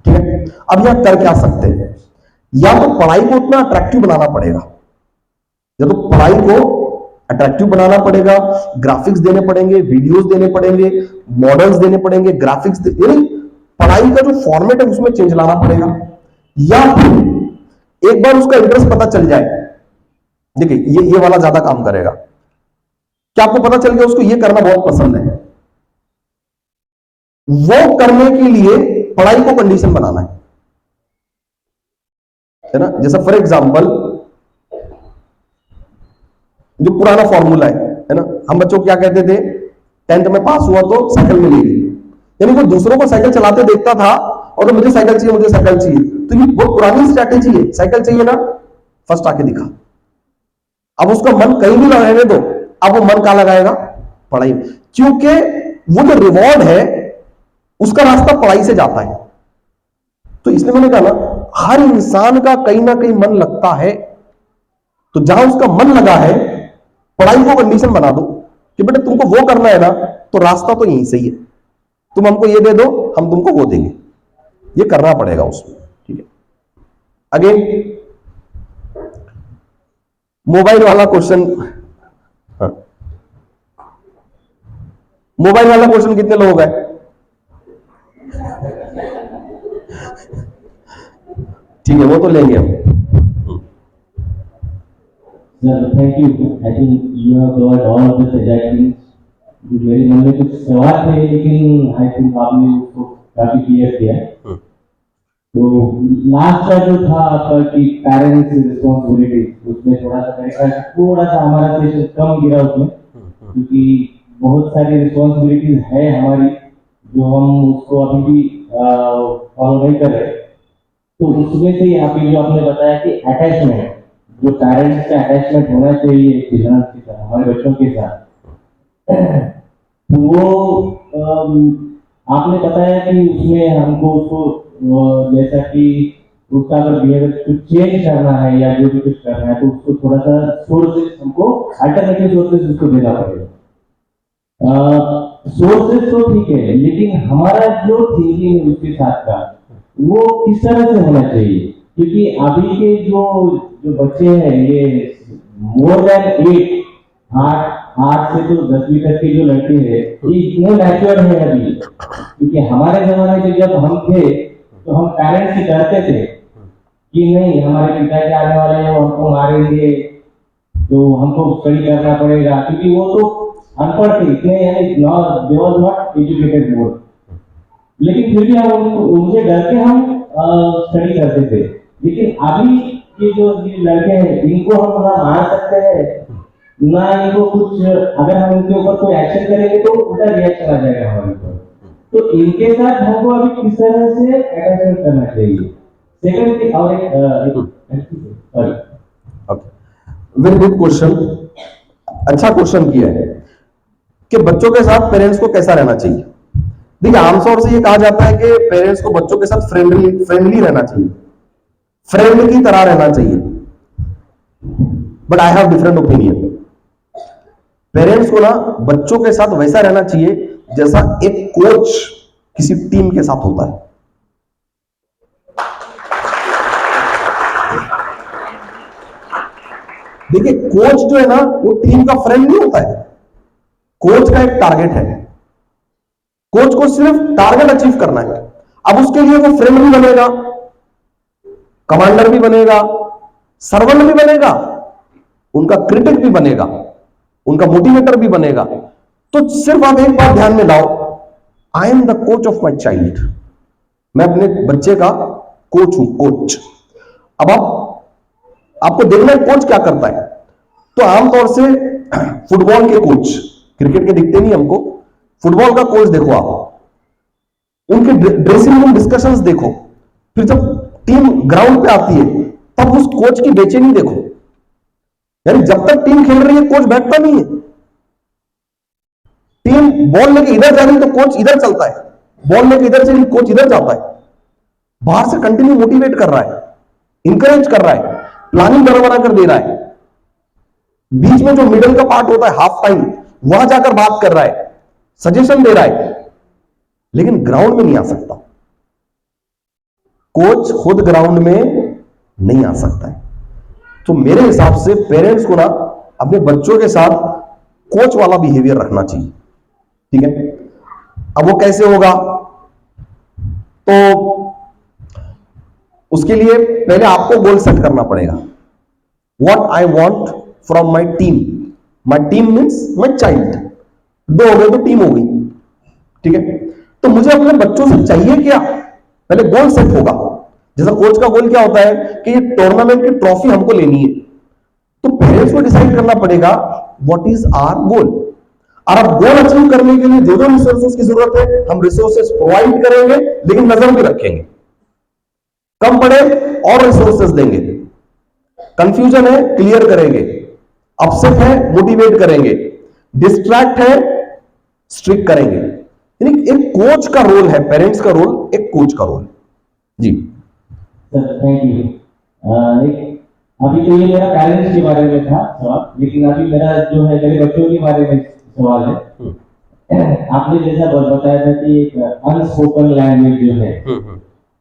ठीक है। अब यह कर क्या सकते हैं, या तो पढ़ाई को उतना अट्रैक्टिव बनाना पड़ेगा, या तो पढ़ाई को अट्रैक्टिव बनाना पड़ेगा, ग्राफिक्स देने पड़ेंगे, वीडियोस देने पड़ेंगे, मॉडल्स देने पड़ेंगे, यानी पढ़ाई का जो फॉर्मेट है उसमें चेंज लाना पड़ेगा। या फिर एक बार उसका इंटरेस्ट पता चल जाए, देखिए ये वाला ज्यादा काम करेगा, क्या आपको पता चल गया उसको ये करना बहुत पसंद है, वो करने के लिए पढ़ाई को कंडीशन बनाना है ना। जैसा फॉर एग्जांपल, जो पुराना फॉर्मूला है ना, हम बच्चों को क्या कहते थे, 10th में पास हुआ तो साइकिल मिलेगी, यानी वो दूसरों को साइकिल चलाते देखता था और तो मुझे साइकिल चाहिए, मुझे साइकिल चाहिए। तो ये बहुत पुरानी स्ट्रैटेजी है, साइकिल चाहिए ना, फर्स्ट आके दिखा। अब उसका मन कहीं भी लगाने दो, अब वो मन कहां लगाएगा, पढ़ाई में, क्योंकि वो जो रिवॉर्ड है उसका रास्ता पढ़ाई से जाता है। तो इसलिए मैंने कहा ना, हर इंसान का कहीं ना कहीं मन लगता है, तो जहां उसका मन लगा है, पढ़ाई को कंडीशन बना दो कि बेटा तुमको वो करना है ना, तो रास्ता तो यहीं से ही है, तुम हमको ये दे दो, हम तुमको वो देंगे, ये करना पड़ेगा उसमें, ठीक है। अगेन मोबाइल वाला क्वेश्चन, हाँ, मोबाइल वाला क्वेश्चन कितने लोग हैं? ठीक है, वो तो लेंगे हम। Sir, thank you. I think you have covered all of the suggestions. मेरे मन में कुछ सवाल थे लेकिन आई थिंक आपने उसको काफी क्लियर किया। तो लास्ट का जो था आपका कि पेरेंट्स रिस्पॉन्सिबिलिटी, उसमें थोड़ा सा हमारा सेशन कम गिरा उसमें, क्योंकि बहुत सारी रिस्पॉन्सिबिलिटीज है हमारी जो हम उसको अभी भी फॉलो नहीं कर रहे। तो उसमें से अभी जो आपने बताया कि अटैचमेंट, जो पेरेंट्स का अटैचमेंट होना चाहिए चिल्ड्रन के साथ, हमारे बच्चों के साथ, तो वो आपने बताया कि उसमें हमको उसको जैसा कि उसका अगर बिहेवियर कुछ चेंज करना है या जो भी कुछ करना है तो उसको थोड़ा सा सोर्सेस, हमको अल्टरनेटिव सोर्सेस उसको देना पड़ेगा। सोर्सेस तो ठीक है, लेकिन हमारा जो थिंकिंग है उसके साथ का वो किस तरह से होना चाहिए, क्योंकि अभी के जो जो बच्चे हैं ये मोर देन 8 से तो 10वीं तक के जो लड़के हैं ये इतने मैच्योर है अभी, क्योंकि हमारे जमाने में जब हम थे तो हम पेरेंट्स से डरते थे कि नहीं हमारे पिताजी आने वाले हैं वो हमको मारेंगे तो हमको स्टडी करना पड़ेगा, क्योंकि वो तो अनपढ़ थे इतने, यानी दे वाज नॉट एजुकेटेड मोर, लेकिन फिर भी हम उनसे डर के हम स्टडी करते थे। लेकिन अभी के जो लड़के हैं इनको हम ना मार सकते हैं ना इनको कुछ, अगर हम इनके ऊपर कोई एक्शन करेंगे तो उल्टा रिएक्शन आ जाएगा हमारे ऊपर। तो इनके साथ हमको अभी किस तरह से अटैचमेंट करना चाहिए। सेकंड की और एक वेरी गुड क्वेश्चन, अच्छा क्वेश्चन किया है कि बच्चों के साथ पेरेंट्स को कैसा रहना चाहिए। देखिए, आमतौर से ये कहा जाता है कि पेरेंट्स को बच्चों के साथ फ्रेंडली रहना चाहिए, फ्रेंड की तरह रहना चाहिए, but I have different opinion. Parents को ना बच्चों के साथ वैसा रहना चाहिए जैसा एक कोच किसी टीम के साथ होता है। देखिए, कोच जो है ना वो टीम का फ्रेंड नहीं होता है। कोच का एक टारगेट है, कोच को सिर्फ टारगेट अचीव करना है। अब उसके लिए वो फ्रेंड भी बनेगा, कमांडर भी बनेगा, सर्वेंट भी बनेगा, उनका क्रिटिक भी बनेगा, उनका मोटिवेटर भी बनेगा। तो सिर्फ आप एक बात ध्यान में लाओ, I am the coach of my child, मैं अपने बच्चे का कोच हूं, कोच। अब आपको देखना है कोच क्या करता है। तो आमतौर से फुटबॉल के कोच, क्रिकेट के दिखते नहीं हमको, फुटबॉल का कोच देखो आप, उनके ड्रेसिंग रूम डिस्कशंस देखो, फिर जब टीम ग्राउंड पे आती है तब उस कोच की बेचैनी देखो। यानी जब तक टीम खेल रही है कोच बैठता नहीं है, टीम बॉल लेके इधर जा रही है तो कोच इधर चलता है, बॉल लेके इधर चली कोच इधर जाता है, बाहर से कंटिन्यू मोटिवेट कर रहा है, इंकरेज कर रहा है, प्लानिंग बना कर दे रहा है। बीच में जो मिडल का पार्ट होता है हाफ टाइम, वहां जाकर बात कर रहा है, सजेशन दे रहा है, लेकिन ग्राउंड में नहीं आ सकता। कोच खुद ग्राउंड में नहीं आ सकता है। तो मेरे हिसाब से पेरेंट्स को ना अपने बच्चों के साथ कोच वाला बिहेवियर रखना चाहिए। ठीक है, अब वो कैसे होगा, तो उसके लिए पहले आपको गोल सेट करना पड़ेगा। What I want from my team, my team means my child, दो हो गए तो टीम हो गई। ठीक है, तो मुझे अपने बच्चों से चाहिए क्या, पहले गोल सेट होगा। जैसा कोच का गोल क्या होता है कि ये टूर्नामेंट की ट्रॉफी हमको लेनी है, तो पेरेंट्स को डिसाइड करना पड़ेगा व्हाट इज आवर गोल। और अब गोल अचीव करने के लिए जो जो रिसोर्सेज की जरूरत है हम रिसोर्सेज प्रोवाइड करेंगे, लेकिन नजर भी रखेंगे, कम पड़े और रिसोर्सेज देंगे, कंफ्यूजन है क्लियर करेंगे, अपसेट है मोटिवेट करेंगे, डिस्ट्रैक्ट है स्ट्रिक्ट करेंगे। यानी एक कोच का रोल है, पेरेंट्स का रोल एक कोच का रोल। जी सर, थैंक यू। अभी तो ये मेरा पेरेंट्स के बारे में था सवाल, लेकिन अभी मेरा जो है मेरे बच्चों के बारे में सवाल है। आपने जैसा बताया था कि एक अनस्पोकन लैंग्वेज जो है,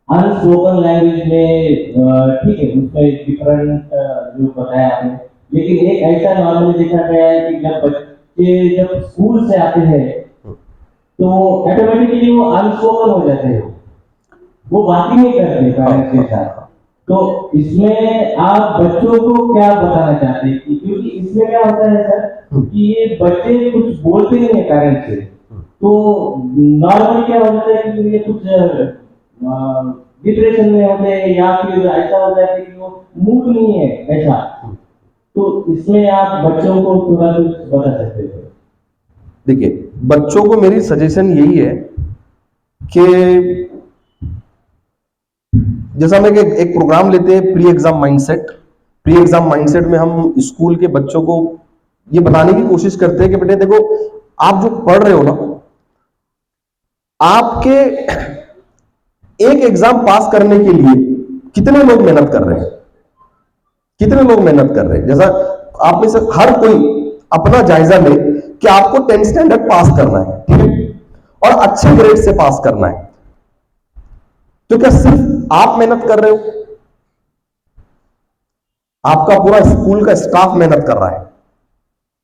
अनस्पोकन लैंग्वेज में ठीक है उसमें डिफरेंट जो बताया आपने, लेकिन एक ऐसा नॉर्मली देखा गया है कि जब बच्चे जब स्कूल से आते हैं तो ऑटोमेटिकली वो अनस्पोकन हो जाते हैं, वो बात ही नहीं करते पेरेंट्स के साथ। तो इसमें आप बच्चों को क्या बताना चाहते हैं क्योंकि इसमें क्या होता है सर कि ये बच्चे कुछ बोलते नहीं है पेरेंट्स से, तो नॉर्मली क्या होता है कि ये कुछ डिप्रेशन में होते हैं या फिर ऐसा होता है कि वो मूड नहीं है ऐसा। तो इसमें आप बच्चों को थोड़ा कुछ बता सकते हो? देखिए, बच्चों को मेरी सजेशन यही है कि जैसा हम एक प्रोग्राम लेते हैं pre exam mindset. Pre exam mindset में हम स्कूल के बच्चों को ये बताने की कोशिश करते हैं कि बेटे देखो, आप जो पढ़ रहे हो ना, आपके एक एग्जाम पास करने के लिए कितने लोग मेहनत कर रहे हैं, कितने लोग मेहनत कर रहे हैं। जैसा आप में से हर कोई अपना जायजा ले कि आपको 10th स्टैंडर्ड पास करना है, ठीक है, और अच्छे ग्रेड से पास करना है, तो क्या सिर्फ आप मेहनत कर रहे हो? आपका पूरा स्कूल का स्टाफ मेहनत कर रहा है,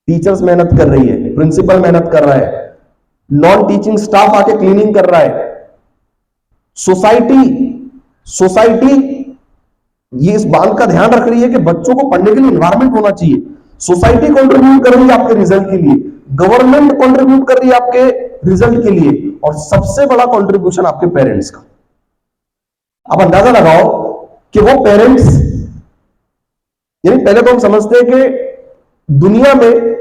टीचर्स मेहनत कर रही है, प्रिंसिपल मेहनत कर रहा है, नॉन टीचिंग स्टाफ आके क्लीनिंग कर रहा है, सोसाइटी ये इस बात का ध्यान रख रही है कि बच्चों को पढ़ने के लिए एनवायरमेंट होना चाहिए। सोसाइटी कंट्रीब्यूट कर रही है आपके रिजल्ट के लिए, गवर्नमेंट कंट्रीब्यूट कर रही है आपके रिजल्ट के लिए, और सबसे बड़ा कंट्रीब्यूशन आपके पेरेंट्स का। आप अंदाजा लगाओ कि वो पेरेंट्स, यानी पहले तो हम समझते हैं कि दुनिया में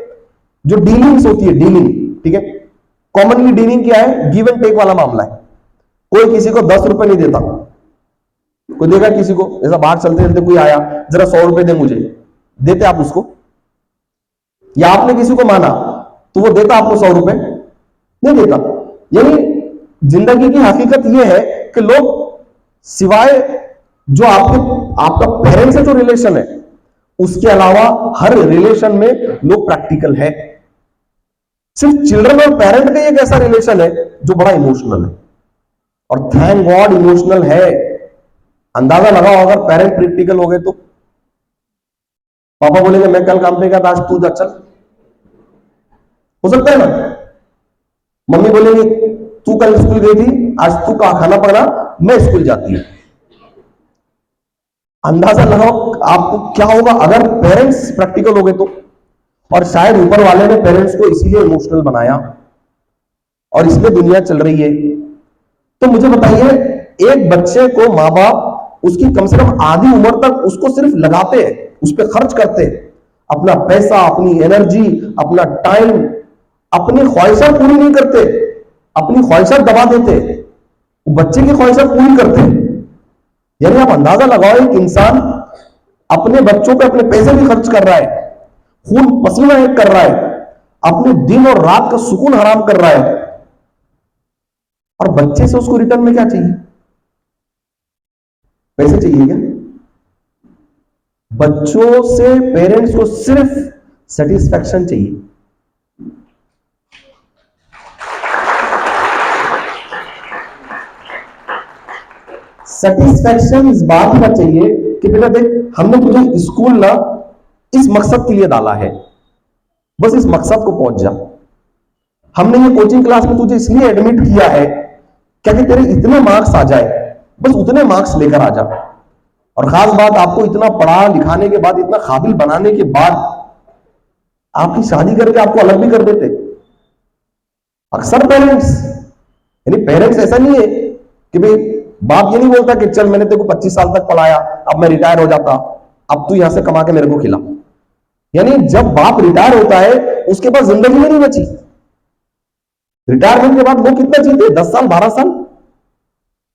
जो डीलिंग्स होती है, डीलिंग, ठीक है, कॉमनली डीलिंग क्या है? गिव एंड टेक वाला मामला है। कोई किसी को 10 रुपए नहीं देता, कोई देगा किसी को, ऐसा बाहर चलते चलते कोई आया, जरा 100 रुपए दे मुझे, देते आप उसको? या आपने किसी को माना तो वो देता आपको 100 रुपए? नहीं देता। यानी जिंदगी की हकीकत यह है कि लोग सिवाय जो आपका पेरेंट्स से जो रिलेशन है उसके अलावा हर रिलेशन में लोग प्रैक्टिकल है। सिर्फ चिल्ड्रन और पेरेंट का एक ऐसा रिलेशन है जो बड़ा इमोशनल है, और थैंक गॉड इमोशनल है। अंदाजा लगाओ अगर पेरेंट प्रैक्टिकल हो गए तो पापा बोलेंगे मैं कल काम पे गया था, आज तू जा चल, हो सकता है ना? मम्मी बोलेंगी तू कल स्कूल गई थी, आज तू का खाना पकड़ा, मैं स्कूल जाती हूं। अंदाजा लगाओ आपको क्या होगा अगर पेरेंट्स प्रैक्टिकल हो गए तो। और शायद ऊपर वाले ने पेरेंट्स को इसीलिए इमोशनल बनाया और इसलिए दुनिया चल रही है। तो मुझे बताइए, एक बच्चे को माँ बाप उसकी कम से कम आधी उम्र तक उसको सिर्फ लगाते हैं, उस पर खर्च करते हैं, अपना पैसा, अपनी एनर्जी, अपना टाइम, अपनी ख्वाहिशात पूरी नहीं करते, अपनी ख्वाहिशात दबा देते, बच्चे की ख्वाहिशात पूरी करते हैं। यानी आप अंदाजा लगाओ, एक इंसान अपने बच्चों पे अपने पैसे भी खर्च कर रहा है, खून पसीना एक कर रहा है, अपने दिन और रात का सुकून हराम कर रहा है, और बच्चे से उसको रिटर्न में क्या चाहिए? पैसे चाहिए क्या? बच्चों से पेरेंट्स को सिर्फ सेटिस्फैक्शन चाहिए। सेटिस्फैक्शन इस बात का चाहिए कि बेटा देख, हमने तुझे स्कूल ना इस मकसद के लिए डाला है, बस इस मकसद को पहुंच जा। हमने ये कोचिंग क्लास में तुझे इसलिए एडमिट किया है क्या कि तेरे इतने मार्क्स आ जाए, बस उतने मार्क्स लेकर आ जा। और खास बात, आपको इतना पढ़ा लिखाने के बाद, इतना काबिल बनाने के बाद आपकी शादी करके आपको अलग भी कर देते अक्सर पेरेंट्स। यानी पेरेंट्स ऐसा नहीं है कि भाई, बाप ये नहीं बोलता कि चल मैंने तेरे को 25 साल तक पढ़ाया, अब मैं रिटायर हो जाता, अब तू यहां से कमा के मेरे को खिला। यानी जब बाप रिटायर होता है उसके पास जिंदगी में नहीं बची। रिटायरमेंट के बाद वो कितना जीते? 10 साल 12 साल।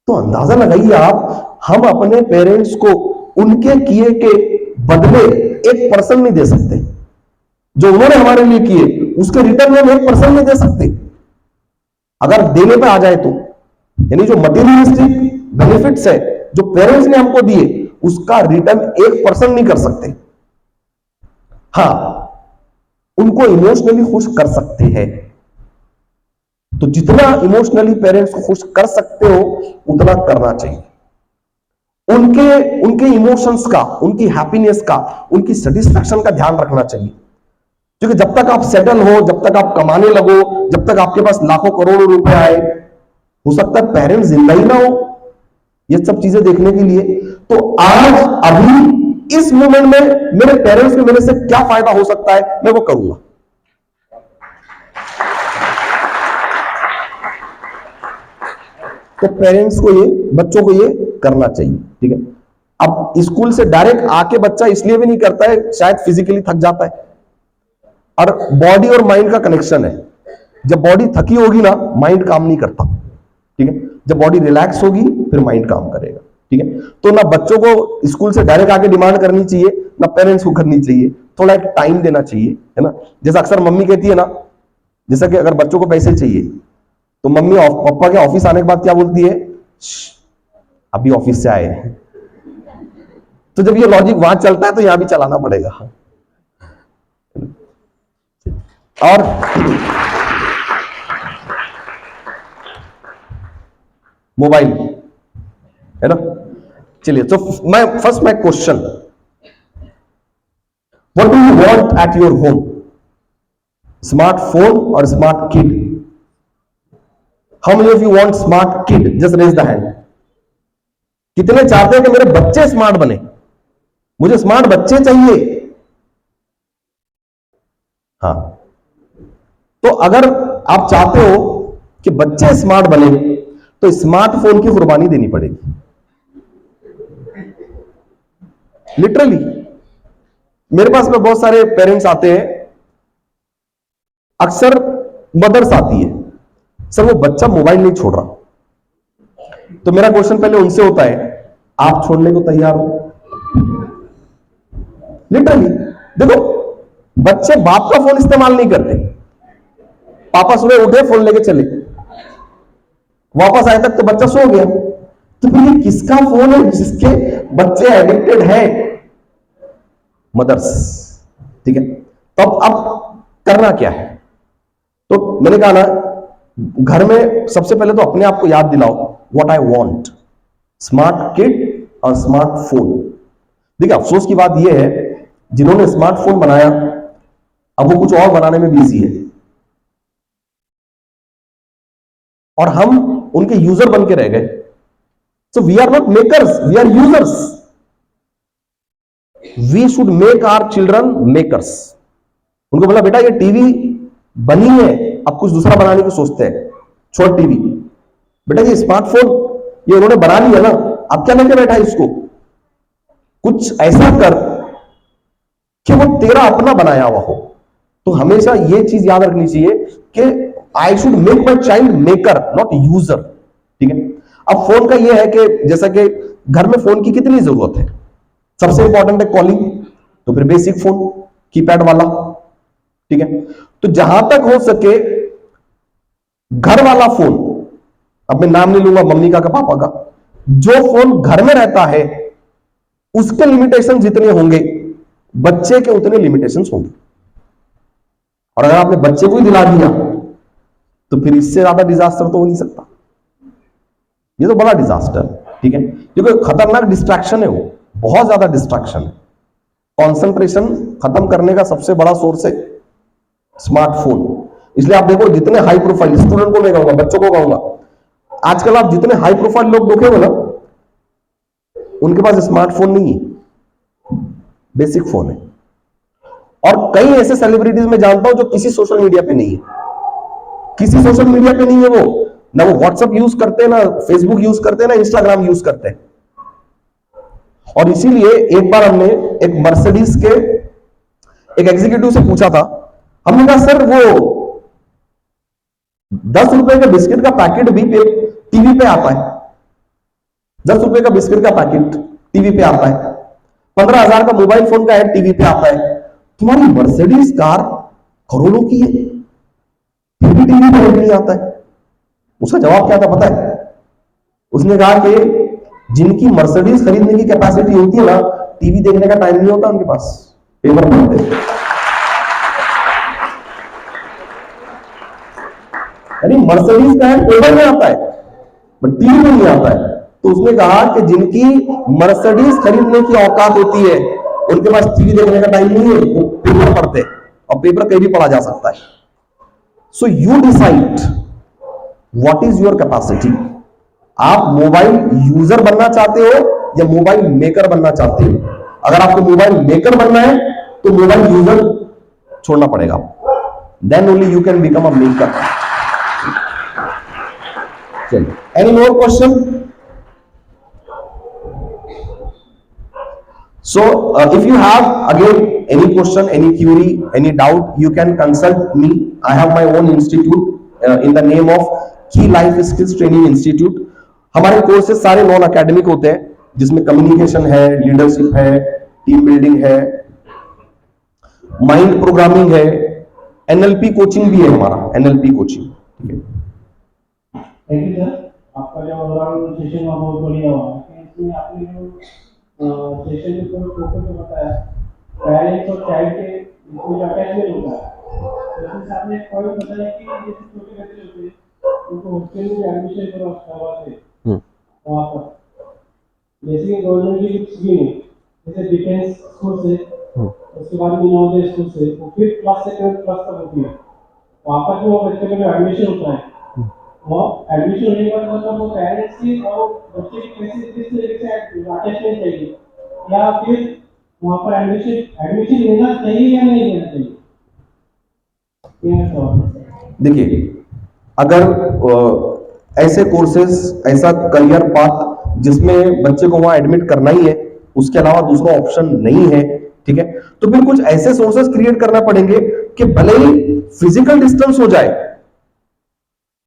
तो अंदाजा लगाइए आप, हम अपने पेरेंट्स को उनके किए के बदले 1% नहीं दे सकते, जो उन्होंने हमारे लिए किए उसके रिटर्न में हम 1% नहीं दे सकते। अगर देने पे आ जाए तो, यानी जो मटेरियलिस्टिक बेनिफिट्स है जो पेरेंट्स ने हमको दिए, उसका रिटर्न 1% नहीं कर सकते। हाँ, उनको इमोशनली खुश कर सकते हैं। तो जितना इमोशनली पेरेंट्स को खुश कर सकते हो उतना करना चाहिए। उनके इमोशंस का, उनकी हैप्पीनेस का, उनकी सेटिस्फैक्शन का ध्यान रखना चाहिए। क्योंकि जब तक आप सेटल हो, जब तक आप कमाने लगो, जब तक आपके पास लाखों करोड़ों रुपए आए, हो सकता है पेरेंट्स जिंदा ही ना हो ये सब चीजें देखने के लिए। तो आज अभी इस मोमेंट में मेरे पेरेंट्स को मेरे से क्या फायदा हो सकता है, मैं वो करूंगा। तो पेरेंट्स को ये, बच्चों को ये करना चाहिए, ठीक है। अब स्कूल से डायरेक्ट आके बच्चा इसलिए भी नहीं करता है, शायद फिजिकली थक जाता है, और बॉडी और माइंड का कनेक्शन है। जब बॉडी थकी होगी ना, माइंड काम नहीं करता, ठीक है। जब बॉडी रिलैक्स होगी फिर माइंड काम करेगा, ठीक है। तो ना बच्चों को स्कूल से डायरेक्ट आके डिमांड करनी चाहिए, ना पेरेंट्स को करनी चाहिए, थोड़ा एक टाइम देना चाहिए, है ना। जैसा अक्सर मम्मी कहती है ना, जैसा कि अगर बच्चों को पैसे चाहिए तो मम्मी पापा के ऑफिस आने के बाद क्या बोलती है, अभी ऑफिस से आए हैं। तो जब ये लॉजिक वहां चलता है तो यहां भी चलाना पड़ेगा। और मोबाइल है ना, चलिए। तो मैं question, what do you want at your home, smartphone और smart kid? How many of you want smart kid? Just raise the hand. कितने चाहते हैं कि मेरे बच्चे स्मार्ट बने, मुझे स्मार्ट बच्चे चाहिए? हाँ, तो अगर आप चाहते हो कि बच्चे स्मार्ट बने तो स्मार्टफोन की कुर्बानी देनी पड़ेगी, लिटरली। मेरे पास में बहुत सारे पेरेंट्स आते हैं, अक्सर मदर्स आती है, सर वो बच्चा मोबाइल नहीं छोड़ रहा। तो मेरा क्वेश्चन पहले उनसे होता है, आप छोड़ने को तैयार हो? लिटरली देखो, बच्चे बाप का फोन इस्तेमाल नहीं करते। पापा सुबह उठे, फोन लेके चले, वापस आए तक तो बच्चा सो गया। तो फिर ये किसका फोन है जिसके बच्चे एडिक्टेड है? मदर्स, ठीक है। तो अब करना क्या है? तो मैंने कहा ना, घर में सबसे पहले तो अपने आप को याद दिलाओ, what I want, smart kid और स्मार्टफोन। देखिए अफसोस की बात यह है, जिन्होंने स्मार्टफोन बनाया अब वो कुछ और बनाने में बिजी है, और हम उनके यूजर बन के रह गए। So we are not makers, we are users. We should make our children makers. उनको बोला, बेटा ये टीवी बनी है, अब कुछ दूसरा बनाने की सोचते हैं, छोड़ टीवी। बेटा ये स्मार्टफोन ये उन्होंने बना लिया ना, अब क्या लेके बैठा है इसको? कुछ ऐसा कर कि वो तेरा अपना बनाया हुआ हो। तो हमेशा ये चीज याद रखनी चाहिए कि I should make my child maker, not user, ठीक है। अब फोन का ये है कि जैसा कि घर में फोन की कितनी जरूरत है, सबसे इंपॉर्टेंट है कॉलिंग, तो फिर बेसिक फोन कीपैड वाला, ठीक है। तो जहां तक हो सके घर वाला फोन, अब मैं नाम नहीं लूंगा मम्मी का पापा का, जो फोन घर में रहता है उसके लिमिटेशन जितने होंगे बच्चे के उतने लिमिटेशंस होंगे। और अगर आपने बच्चे को ही दिला दिया तो फिर इससे ज्यादा डिजास्टर तो हो नहीं सकता। ये तो बड़ा डिजास्टर, ठीक है, क्योंकि खतरनाक डिस्ट्रैक्शन है, वो बहुत ज्यादा डिस्ट्रैक्शन है। कॉन्सेंट्रेशन खत्म करने का सबसे बड़ा सोर्स है स्मार्टफोन। इसलिए आप देखो, जितने हाई प्रोफाइल, स्टूडेंट को मैं कहूंगा, बच्चों को कहूंगा, आजकल आप जितने हाई प्रोफाइल लोग देखेंगे ना, उनके पास स्मार्टफोन नहीं है, बेसिक फोन है। और कई ऐसे सेलिब्रिटीज मैं जानता हूं जो किसी सोशल मीडिया पे नहीं है, किसी सोशल मीडिया पे नहीं है वो, ना वो व्हाट्सएप यूज करते हैं, ना फेसबुक यूज करते हैं, ना इंस्टाग्राम यूज करते हैं। और इसीलिए एक बार हमने एक मर्सिडीज के एक एग्जीक्यूटिव से पूछा था, हमने कहा सर वो 10 रुपए के बिस्किट का पैकेट भी टीवी पे आता है, 10 रुपए का बिस्किट का पैकेट टीवी पे आता है, 15,000 का मोबाइल फोन का ऐड टीवी पे आता है, तुम्हारी मर्सिडीज कार करोड़ों की है, फिर भी टीवी पे नहीं आता है। उसका जवाब क्या था पता है? उसने कहा कि जिनकी मर्सिडीज खरीदने की कैपेसिटी होती है ना, टीवी देखने का टाइम नहीं होता उनके पास, पेपर पढ़ते। यानी मर्सिडीज का पेपर में आता है बट टीवी में नहीं आता है। तो उसने कहा कि जिनकी मर्सिडीज खरीदने की औकात होती है उनके पास टीवी देखने का टाइम नहीं है, वो पेपर पढ़ते और पेपर कहीं भी पढ़ा जा सकता है। So you decide what is your capacity. आप मोबाइल यूजर बनना चाहते हो या मोबाइल मेकर बनना चाहते हो? अगर आपको मोबाइल मेकर बनना है तो मोबाइल यूजर छोड़ना पड़ेगा, then only you can become a maker. चलिए, any more question? So if you have again any question, any query, any doubt, you can consult me. I have my own institute in the name of Key Life Skills Training Institute. हमारे courses सारे non academic होते हैं, जिसमें communication है, leadership है, team building है, mind programming है, NLP coaching भी है हमारा, एनएलपी कोचिंग। ठीक है, थैंक यू सर। आपका जो ओवरऑल सेशन हुआ बहुत बढ़िया हुआ, लेकिन इसमें आपने जो सेशन में जो फोकस जो बताया पेरेंट्स और चाइल्ड के इसमें जो अटैचमेंट होता है, जैसे आपने एक पॉइंट बताया कि जैसे छोटे बच्चे होते हैं उनको हॉस्टल में एडमिशन करवाते हैं वहाँ पर, जैसे कि गवर्नमेंट की कुछ स्कीम है, जैसे डिफेंस स्कूल से, उसके बाद में नवोदय स्कूल से, वो 5th क्लास से 12th क्लास तक होती है। वहाँ पर जो बच्चे का जो एडमिशन होता है, वो एडमिशन होने के बाद मतलब वो पेरेंट्स की और बच्चे की कैसे किस तरीके से अटैचमेंट चाहिए, या फिर वहाँ पर एडमिशन लेना चाहिए या नहीं लेना चाहिए, ये सवाल है। देखिए, अगर ऐसे कोर्सेज, ऐसा करियर पाथ जिसमें बच्चे को वहां एडमिट करना ही है, उसके अलावा दूसरा ऑप्शन नहीं है, ठीक है, तो फिर कुछ ऐसे सोर्सेज क्रिएट करना पड़ेंगे कि भले ही फिजिकल डिस्टेंस हो जाए,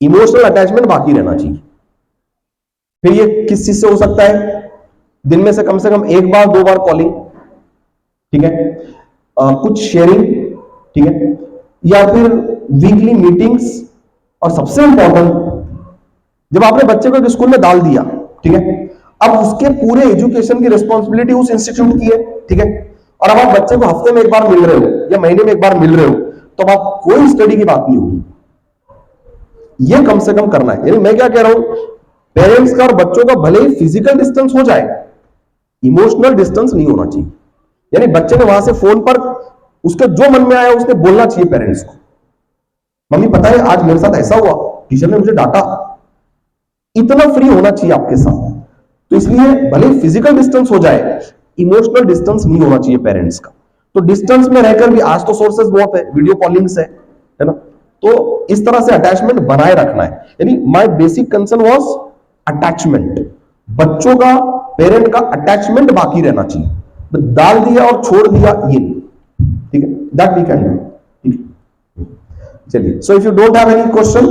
इमोशनल अटैचमेंट बाकी रहना चाहिए। फिर ये किस चीज से हो सकता है? दिन में से कम 1 बार 2 बार कॉलिंग, ठीक है, कुछ शेयरिंग, ठीक है, या फिर वीकली मीटिंग्स, और सबसे इंपॉर्टेंट, जब आपने बच्चे को एक स्कूल में डाल दिया, ठीक है, अब उसके पूरे एजुकेशन की रिस्पॉन्सिबिलिटी उस इंस्टीट्यूट की है, ठीक है, और अब आप बच्चे को हफ्ते में 1 बार मिल रहे हो या महीने में 1 बार मिल रहे हो, तो अब आप कोई स्टडी की बात नहीं होगी। ये कम से कम करना है। यानी मैं क्या कह रहा हूं, पेरेंट्स का और बच्चों का भले ही फिजिकल डिस्टेंस हो जाए, इमोशनल डिस्टेंस नहीं होना चाहिए। यानी बच्चे ने वहां से फोन पर उसके जो मन में आया उसने बोलना चाहिए पेरेंट्स को, मम्मी पता है आज मेरे साथ ऐसा हुआ, टीचर ने मुझे डांटा। इतना फ्री होना चाहिए आपके साथ। तो इसलिए भले फिजिकल डिस्टेंस हो जाए, इमोशनल डिस्टेंस नहीं होना चाहिए पेरेंट्स का। तो डिस्टेंस में रहकर भी आज तो सोर्सेज बहुत है, वीडियो कॉलिंग है ना, तो इस तरह से अटैचमेंट बनाए रखना है। यानी my basic concern was attachment, बच्चों का पेरेंट का अटैचमेंट बाकी रहना चाहिए। डाल दिया और छोड़ दिया ये नहीं, ठीक है, दैट वी कैन डू। ठीक है, चलिए, so if you don't have any question,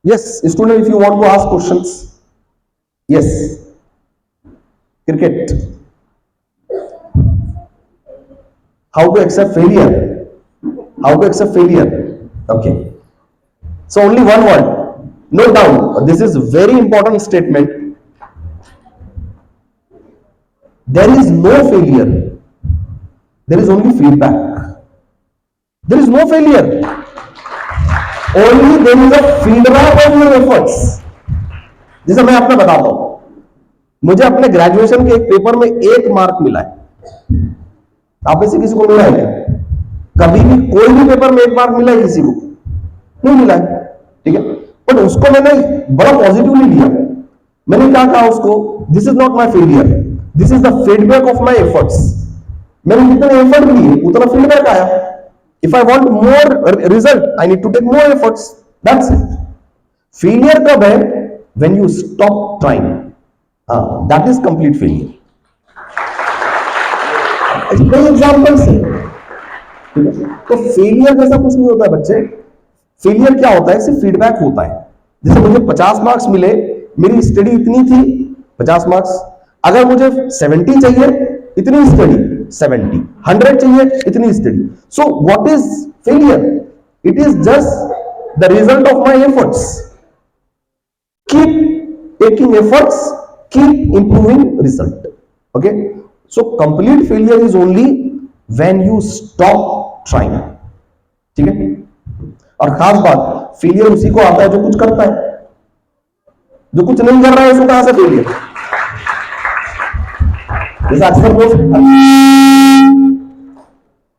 yes student, if you want to ask questions, yes, cricket, how to accept failure, how to accept failure? Okay, so only one word, note down, this is very important statement. There is no failure, there is only feedback. There is no failure, only there is a feedback of your efforts. जैसे मैं आपको बताता हूं, मुझे अपने graduation के एक paper में 1 मार्क मिला है। आप में से किसी को मिला है क्या? कभी भी कोई भी पेपर में 1 मार्क मिला है किसी को? नहीं मिला है, ठीक है, बट उसको मैंने बड़ा पॉजिटिवली लिया। मैंने क्या कहा उसको, this is not my failure, this is the feedback of my efforts. मैंने जितने एफर्ट लिए उतना फीडबैक आया। If I want more result I need to take more efforts, that's it. Failure कब है? When you stop trying, that is complete failure. कई examples है, ठीक है, तो फेलियर जैसा कुछ नहीं होता है बच्चे। फेलियर क्या होता है? सिर्फ फीडबैक होता है। जैसे मुझे 50 मार्क्स मिले, मेरी स्टडी इतनी थी 50 मार्क्स, अगर मुझे 70 चाहिए, इतनी स्टडी 70, 100 चाहिए, इतनी study. So what is failure? It is just the result of my efforts. Keep taking efforts, keep improving result. Okay, so complete failure is only when you stop trying, ठीक है। और खास बात, फेलियर उसी को आता है जो कुछ करता है। जो कुछ नहीं कर रहा है उसको कहां से फेलियर? जैसे अक्सर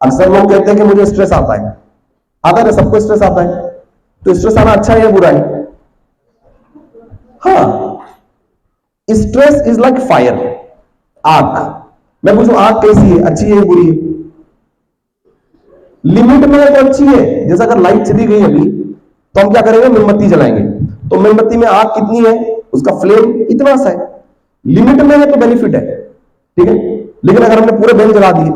अक्सर लोग कहते हैं कि मुझे स्ट्रेस आता है ना, सबको स्ट्रेस आता है, तो स्ट्रेस आना अच्छा है या बुरा है? हाँ, स्ट्रेस इज लाइक फायर, आग। मैं पूछूं आग कैसी है, अच्छी है बुरी है? लिमिट में है तो अच्छी है। जैसे अगर लाइट चली गई अभी तो हम क्या करेंगे, मोमबत्ती जलाएंगे, तो मोमबत्ती में आग कितनी है, उसका फ्लेम इतना सा है, लिमिट में है तो बेनिफिट है, ठीक है। लेकिन अगर हमने पूरे बैंक जला दिए,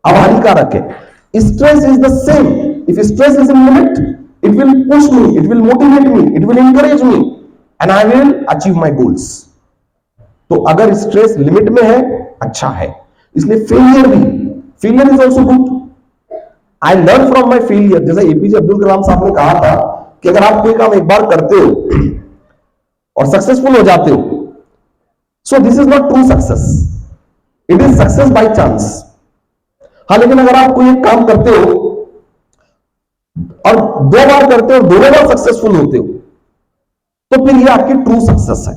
अब हानिकारक है। Stress is the same, if stress is in limit it will push me, it will motivate me, it will encourage me and I will achieve my goals. तो अगर स्ट्रेस लिमिट में है अच्छा है। इसलिए failure is also good. I learn from my failure. जैसे APJ Abdul Kalam साहब ने कहा था कि अगर आप कोई काम एक बार करते हो और सक्सेसफुल हो जाते हो, सो this is not true success, it is success by chance. हाँ, लेकिन अगर आप कोई एक काम करते हो और 2 बार करते हो और दोनों बार सक्सेसफुल होते हो, तो फिर ये आपकी ट्रू सक्सेस है,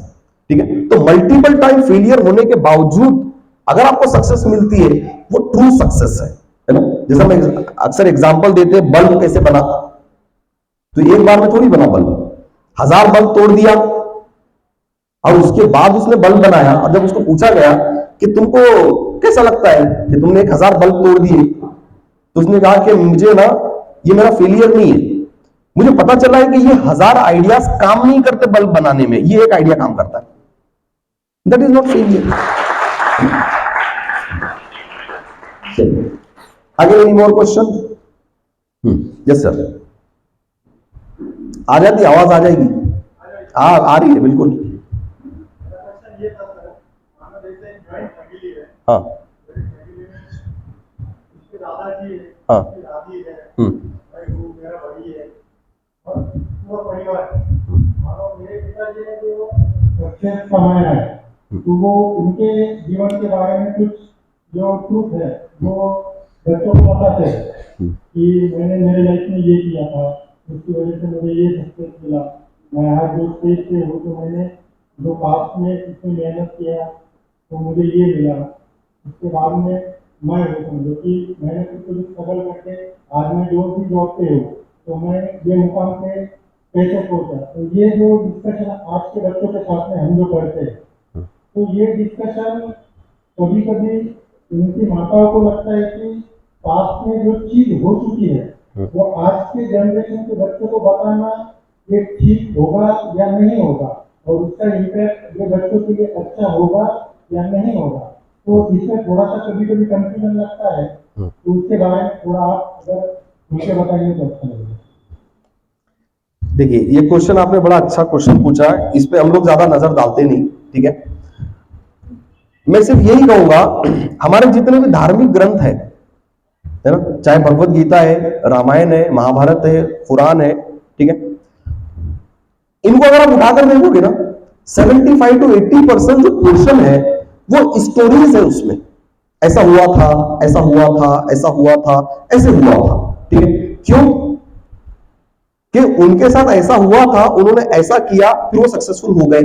ठीक है। तो मल्टीपल टाइम फेलियर होने के बावजूद अगर आपको सक्सेस मिलती है, वो ट्रू सक्सेस है ना। जैसे हम अक्सर एग्जांपल देते हैं, बल्ब कैसे बना, तो एक बार में थोड़ी बना बल्ब, 1000 बल्ब तोड़ दिया और उसके बाद उसने बल्ब बनाया। और जब उसको पूछा गया कि तुमको कैसा लगता है कि तुमने 1000 बल्ब तोड़ दिए, तो उसने कहा कि मुझे ना, ये मेरा फेलियर नहीं है, मुझे पता चला है कि ये 1000 आइडियाज काम नहीं करते बल्ब बनाने में, ये एक आइडिया काम करता है। That is not failure. आगे any more question? Yes sir. आ जाती, आवाज आ जाएगी? आ रही है बिल्कुल। ये था सर, हम देखते हैं जॉइंट फैमिली है। हाँ उसके दादाजी है, हाँ उसकी दादी है, भाई वो मेरा भाई है और पूरा परिवार है। मानो मेरे पिताजी ने जो सक्सेस कमाया है, तो वो उनके जीवन के बारे में कुछ जो ट्रूथ है वो बच्चों को बताते हैं कि मैंने मेरे लाइफ में ये किया था, उसकी वजह से मुझे ये सक्सेस मिला। मैं आज जो स्टेज पे हूँ, तो मैंने जो पास्ट में इसमें मेहनत किया तो मुझे ये मिला। उसके बाद में मैं वो समझो कि मैंने कुछ स्ट्रगल करके आज मैं जो भी जॉब पे हूँ, तो मैं ये मुकाम पे कैसे पहुंचा। तो ये जो डिस्कशन आज के बच्चों के साथ में हम जो करते हैं, तो ये डिस्कशन कभी कभी उनकी माताओं को लगता है कि पास्ट में जो चीज हो चुकी है वो आज के जनरेशन के बच्चों को बताना ये ठीक होगा या नहीं होगा, और उसका इम्पैक्ट जो बच्चों के लिए अच्छा होगा या नहीं होगा। तो इसमें थोड़ा सा कभी कभी कंफ्यूजन लगता है, तो उसके बारे में थोड़ा आप अगर मुझे बताइए तो अच्छा लगेगा। देखिए, ये क्वेश्चन आपने बड़ा अच्छा क्वेश्चन पूछा है, इस पे हम लोग ज्यादा नजर डालते नहीं, ठीक है। मैं सिर्फ यही कहूंगा, हमारे जितने भी धार्मिक ग्रंथ है ना, चाहे भगवत गीता है, रामायण है, महाभारत है, कुरान है, ठीक है, इनको अगर आप उठाकर देखोगे ना, 75 to 80% जो पोर्शन है वो स्टोरीज है। उसमें ऐसा हुआ था, ऐसा हुआ था, ऐसा हुआ था, ऐसे हुआ था, ठीक है। क्यों? कि उनके साथ ऐसा हुआ था, उन्होंने ऐसा किया, फिर वो सक्सेसफुल हो गए।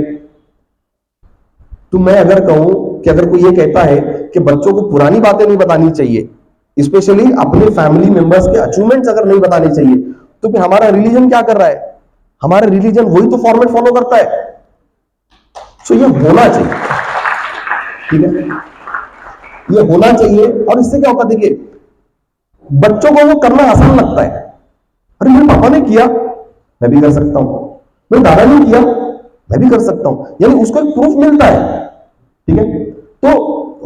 तो मैं अगर कहूं कि अगर कोई ये कहता है कि बच्चों को पुरानी बातें नहीं बतानी चाहिए, स्पेशली अपने फैमिली मेंबर्स के अचीवमेंट्स अगर नहीं बताने चाहिए, तो फिर हमारा रिलीजन क्या कर रहा है? हमारा रिलीजन वही तो फॉर्मेट फॉलो करता है। सो ये होना चाहिए, ठीक है, ये होना चाहिए। और इससे क्या होता है, देखिए, बच्चों को वो करना आसान लगता है। अरे मेरे पापा ने किया, मैं भी कर सकता हूं, मेरे दादा ने किया, मैं भी कर सकता हूं, यानी उसको एक प्रूफ मिलता है, ठीक है। तो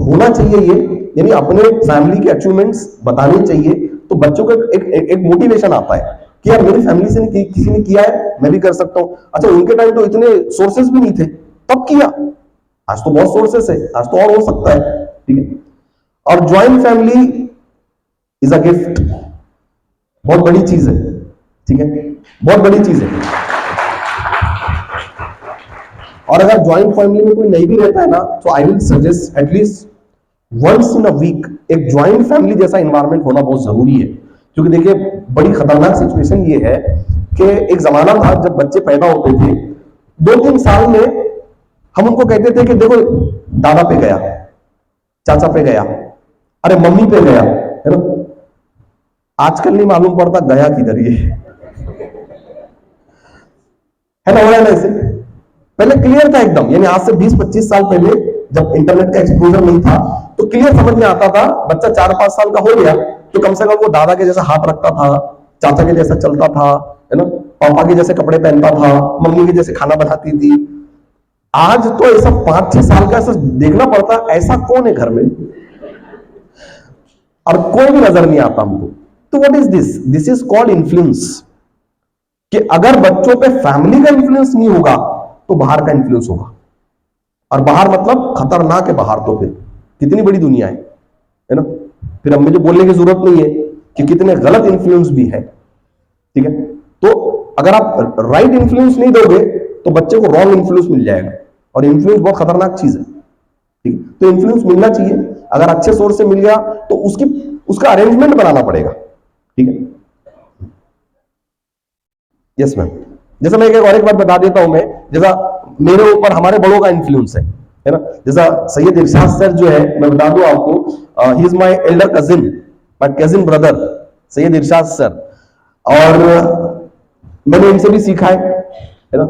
होना चाहिए ये, यानी अपने फैमिली के अचीवमेंट्स बताने चाहिए, तो बच्चों को एक मोटिवेशन आता है कि यार मेरी फैमिली से किसी ने किया है, मैं भी कर सकता हूं। अच्छा, उनके टाइम तो इतने सोर्सेस भी नहीं थे, तब किया, आज तो बहुत सोर्सेस है, आज तो और हो सकता है, ठीक है। और joint family is a gift, बहुत बड़ी चीज है, ठीक है, बहुत बड़ी चीज है। और अगर ज्वाइंट फैमिली में कोई नहीं भी रहता है ना, तो I will suggest at least once in a week एक ज्वाइंट फैमिली जैसा इन्वायरमेंट होना बहुत जरूरी है। क्योंकि देखिए, बड़ी खतरनाक सिचुएशन ये है कि एक जमाना था जब बच्चे पैदा होते थे, 2-3 साल में हम उनको कहते थे कि देखो दादा पे गया, चाचा पे गया, अरे मम्मी पे गया, है ना। आजकल नहीं मालूम पड़ता गया किधर ये, है ना, हो रहा है ना ऐसे। पहले क्लियर था एकदम, यानी आज से 20-25 साल पहले जब इंटरनेट का एक्सपोजर नहीं था तो क्लियर समझ में आता था। बच्चा 4-5 साल का हो गया तो कम से कम वो दादा के जैसा हाथ रखता था, चाचा के जैसा चलता था, है ना, पापा के जैसे कपड़े पहनता था, मम्मी के जैसे खाना बनाती थी। आज तो ऐसा 5-6 साल का ऐसा देखना पड़ता, ऐसा कौन है घर में, और कोई भी नजर नहीं आता हमको। तो what is this? This is called influence. कि अगर बच्चों पे फैमिली का इन्फ्लुएंस नहीं होगा तो बाहर का इन्फ्लुएंस होगा, और बाहर मतलब खतरनाक है बाहर। तो फिर कितनी बड़ी दुनिया है ना। फिर हमें जो बोलने की जरूरत नहीं है कि कितने गलत इन्फ्लुएंस भी है, ठीक है। तो अगर आप राइट इन्फ्लुएंस नहीं दोगे तो बच्चे को रॉन्ग इन्फ्लुएंस मिल जाएगा, और इन्फ्लुएंस बहुत खतरनाक चीज है, ठीक है। तो इन्फ्लुएंस मिलना चाहिए, अगर अच्छे सोर्स से मिल गया तो उसका अरेंजमेंट बनाना पड़ेगा, ठीक है। Yes ma'am. जैसा मैं और एक बात बता देता हूं मैं, जैसा मेरे ऊपर हमारे बड़ों का इन्फ्लुएंस है ना। जैसा सैयद इरशाद सर जो है, मैं बता दूं आपको, ही is my Elder cousin, my cousin brother Syed Irshad sir, और मैंने इनसे भी सीखा है ना।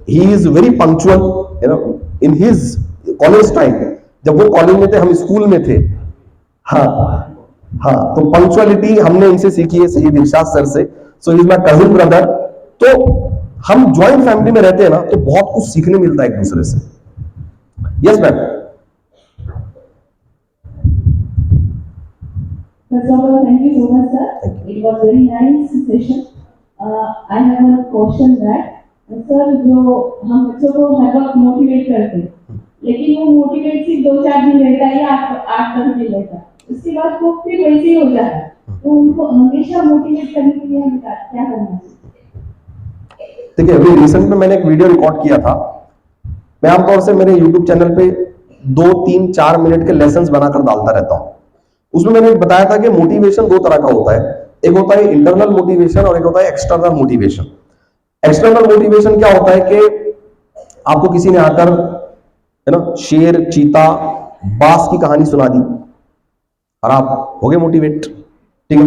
ही इज वेरी पंक्चुअल, है ना, इन हिज कॉलेज टाइम, जब वो कॉलेज में थे हम स्कूल में थे। हाँ हाँ, तो पंक्चुअलिटी हमने इनसे सीखी है, सैयद इरशाद सर से। So he is my cousin brother. तो हम ज्वाइंट फैमिली में रहते हैं ना, तो बहुत कुछ सीखने मिलता है एक दूसरे से। Yes ma'am. First of all, thank you so much, sir. It was very nice session. I have one question that, sir, जो हम बच्चों को हर वक्त मोटिवेट करते हैं, लेकिन वो मोटिवेट सिर्फ 2-4 दिन रहता है या 8-10 दिन रहता है, उसके बाद वो फिर वैसे ही हो जाता है। तो उनको हमेशा मोटिवेट करने के लिए हमें क्या करना चाहिए? देखिए, अभी रिसेंट में मैंने एक वीडियो रिकॉर्ड किया था। मैं आमतौर से मेरे YouTube चैनल पे 2-3-4 मिनट के लेसन्स बनाकर डालता रहता हूं। उसमें मैंने बताया था कि मोटिवेशन 2 तरह का होता है, एक होता है इंटरनल मोटिवेशन और एक होता है एक्सटर्नल मोटिवेशन। एक्सटर्नल मोटिवेशन क्या होता है कि आपको किसी ने आकर, है ना, शेर, चीता, बास की कहानी सुना दी और आप हो गए मोटिवेट, ठीक है।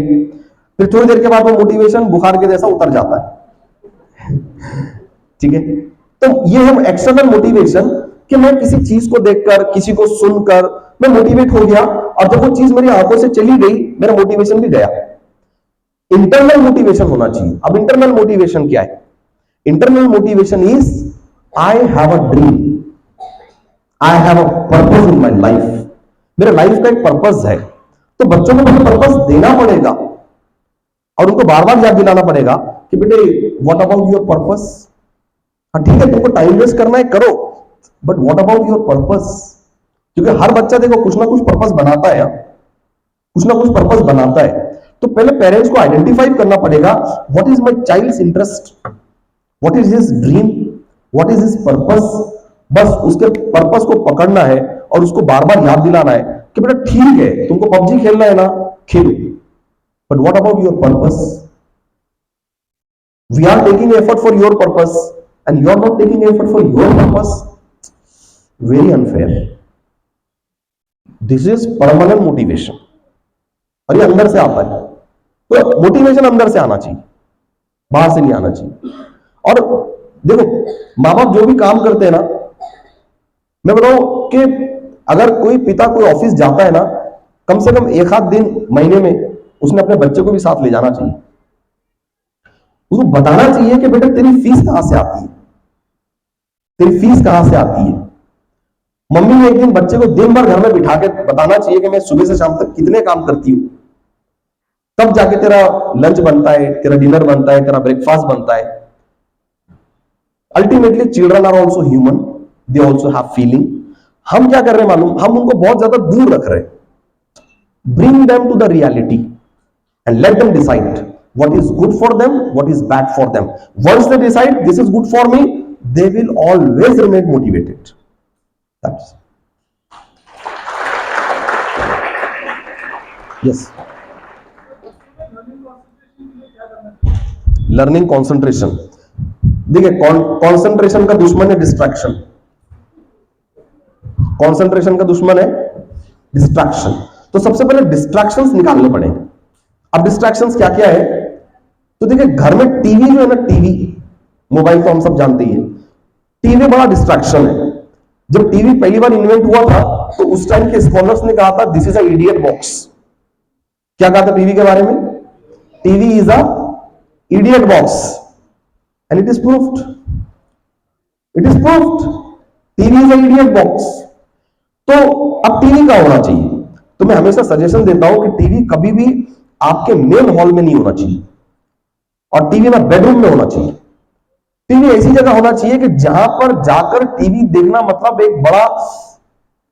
फिर थोड़ी देर के बाद वो मोटिवेशन बुखार के जैसा उतर जाता है, ठीक है। तो ये है एक्सटर्नल मोटिवेशन, कि मैं किसी चीज को देखकर, किसी को सुनकर मैं मोटिवेट हो गया, और जब वो चीज मेरी आंखों से चली गई मेरा मोटिवेशन भी गया। इंटरनल मोटिवेशन होना चाहिए। अब इंटरनल मोटिवेशन क्या है? Internal motivation is I have a dream, I have a purpose in my life. मेरे लाइफ का एक पर्पस है, तो बच्चों को मुझे पर्पस देना पड़ेगा और उनको बार बार याद दिलाना पड़ेगा कि बेटे व्हाट अबाउट योर पर्पस। हाँ ठीक है, तुमको टाइम वेस्ट करना है करो, but what about your purpose. क्योंकि हर बच्चा देखो कुछ ना कुछ पर्पस बनाता है, कुछ ना कुछ पर्पस बनाता है। तो पहले पेरेंट्स को आइडेंटिफाई करना पड़ेगा, what is my child's interest, what is his dream, what is his purpose. बस उसके पर्पस को पकड़ना है और उसको बार बार याद दिलाना है कि बेटा ठीक है तुमको पबजी खेलना है ना, खेलो, but what about your purpose. We are taking effort for your purpose and you are not taking effort for your purpose. Very unfair. This is permanent motivation, और ये अंदर से आता है। तो मोटिवेशन अंदर से आना चाहिए, बाहर से नहीं आना चाहिए। और देखो माँ बाप जो भी काम करते हैं ना, मैं बताऊं कि अगर कोई पिता कोई ऑफिस जाता है ना, कम से कम 1-8 दिन महीने में उसने अपने बच्चे को भी साथ ले जाना चाहिए। उसको बताना चाहिए कि बेटा तेरी फीस कहां से आती है, तेरी फीस कहां से आती है। मम्मी ने एक दिन बच्चे को दिन भर घर में बिठा के बताना चाहिए कि मैं सुबह से शाम तक कितने काम करती हूं, तब जाके तेरा लंच बनता है, तेरा डिनर बनता है, तेरा ब्रेकफास्ट बनता है। Ultimately children are also human, they also have feeling. हम क्या कर रहे हैं मालूम, हम उनको बहुत ज्यादा दूर रख रहे हैं। Bring them to the reality and let them decide what is good for them, what is bad for them. Once they decide this is good for me, they will always remain motivated. That's yes. Learning concentration, देखिए concentration का दुश्मन है distraction. Concentration का दुश्मन है distraction. तो सबसे पहले डिस्ट्रैक्शंस निकालने पड़ेंगे। अब डिस्ट्रैक्शंस क्या क्या है, तो देखिए घर में टीवी जो है ना, टीवी, मोबाइल तो हम सब जानते ही है, टीवी बड़ा डिस्ट्रैक्शन है। जब टीवी पहली बार इन्वेंट हुआ था तो उस टाइम के स्कॉलर्स ने कहा था this is a idiot box. क्या कहा था टीवी के बारे में? TV is a idiot box and it is proved, it is proved, TV is a idiot box. तो अब टीवी का होना चाहिए, तो मैं हमेशा सजेशन देता हूं कि टीवी कभी भी आपके मेन हॉल में नहीं होना चाहिए, और टीवी ना बेडरूम में होना चाहिए। टीवी ऐसी जगह होना चाहिए कि जहां पर जाकर टीवी देखना मतलब एक बड़ा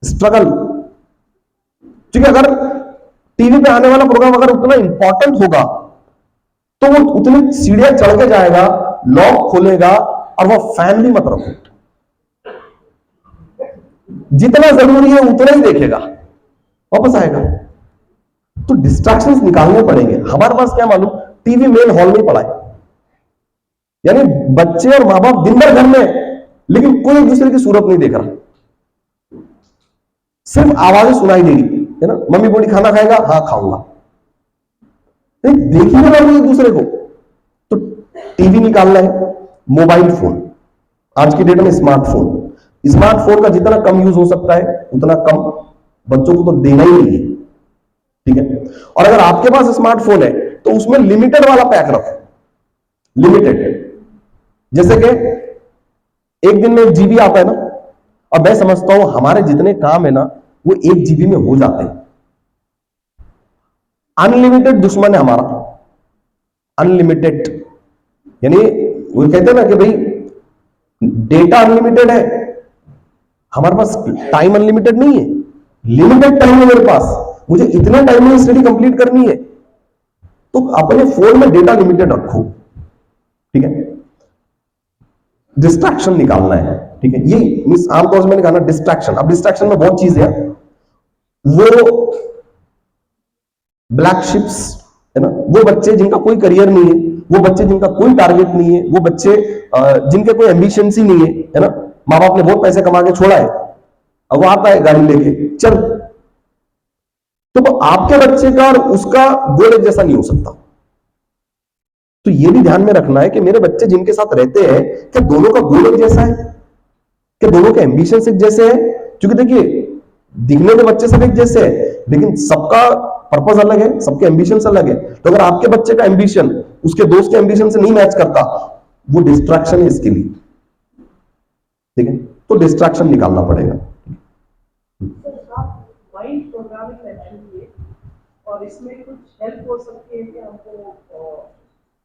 स्ट्रगल, क्योंकि अगर टीवी पे आने वाला प्रोग्राम अगर उतना इंपॉर्टेंट होगा तो वो उतनी सीढ़ियां चढ़ के जाएगा, लॉक खोलेगा, और वो फैन भी मत रखो, जितना जरूरी है उतना ही देखेगा, वापस आएगा। तो डिस्ट्रैक्शंस निकालने पड़ेंगे। हमारे पास क्या मालूम, टीवी मेन हॉल में पड़ा है, यानी बच्चे और मां बाप दिन भर घर में, लेकिन कोई एक दूसरे की सूरत नहीं देख रहा, सिर्फ आवाजें सुनाई देगी, है ना, मम्मी बोली खाना खाएगा, हाँ खाऊंगा, नहीं देख ही रहा एक दूसरे को। तो टीवी निकालना है, मोबाइल फोन, आज की डेट में स्मार्टफोन, स्मार्टफोन का जितना कम यूज हो सकता है उतना कम, बच्चों को तो देना ही नहीं है, ठीक है। और अगर आपके पास स्मार्टफोन है तो उसमें लिमिटेड वाला पैक रखो, लिमिटेड, जैसे कि एक दिन में 1 GB आता है ना, और मैं समझता हूं हमारे जितने काम है ना वो 1 GB में हो जाते हैं। अनलिमिटेड दुश्मन है हमारा, अनलिमिटेड, यानी वो कहते हैं ना कि भाई डेटा अनलिमिटेड है, हमारे पास टाइम अनलिमिटेड नहीं है, लिमिटेड टाइम है मेरे पास, मुझे इतने टाइम में स्टडी कंप्लीट करनी है। तो अपने फोन में डेटा लिमिटेड रखो, ठीक है। डिस्ट्रैक्शन निकालना है, ठीक है, ये मींस आमतौर से मैंने कहा ना डिस्ट्रैक्शन। अब डिस्ट्रैक्शन में बहुत चीजें हैं, वो ब्लैक शिप्स है ना, वो बच्चे जिनका कोई करियर नहीं है, वो बच्चे जिनका कोई टारगेट नहीं है, वो बच्चे जिनके कोई एम्बिशंस ही नहीं है ना, माँ बाप ने बहुत पैसे कमा के छोड़ा है, अब वो आता है गाड़ी लेके चल, तो वो आपके बच्चे का और उसका गोल एक जैसा नहीं हो सकता। तो ये भी ध्यान में रखना है कि मेरे बच्चे जिनके साथ रहते हैं क्या दोनों का गोल एक जैसा है, क्या दोनों के एम्बिशंस एक जैसे हैं? क्योंकि देखिए दिखने के बच्चे सब एक जैसे हैं, लेकिन सबका पर्पस अलग है, सबके एम्बिशंस अलग है। तो अगर आपके बच्चे का एम्बिशन उसके दोस्त के एम्बिशन से नहीं मैच करता, वो डिस्ट्रैक्शन है इसके लिए, ठीक है। तो डिस्ट्रैक्शन निकालना पड़ेगा। माइंड प्रोग्रामिंग मेंशन किए, और इसमें कुछ हेल्प हो सकती है कि हमको,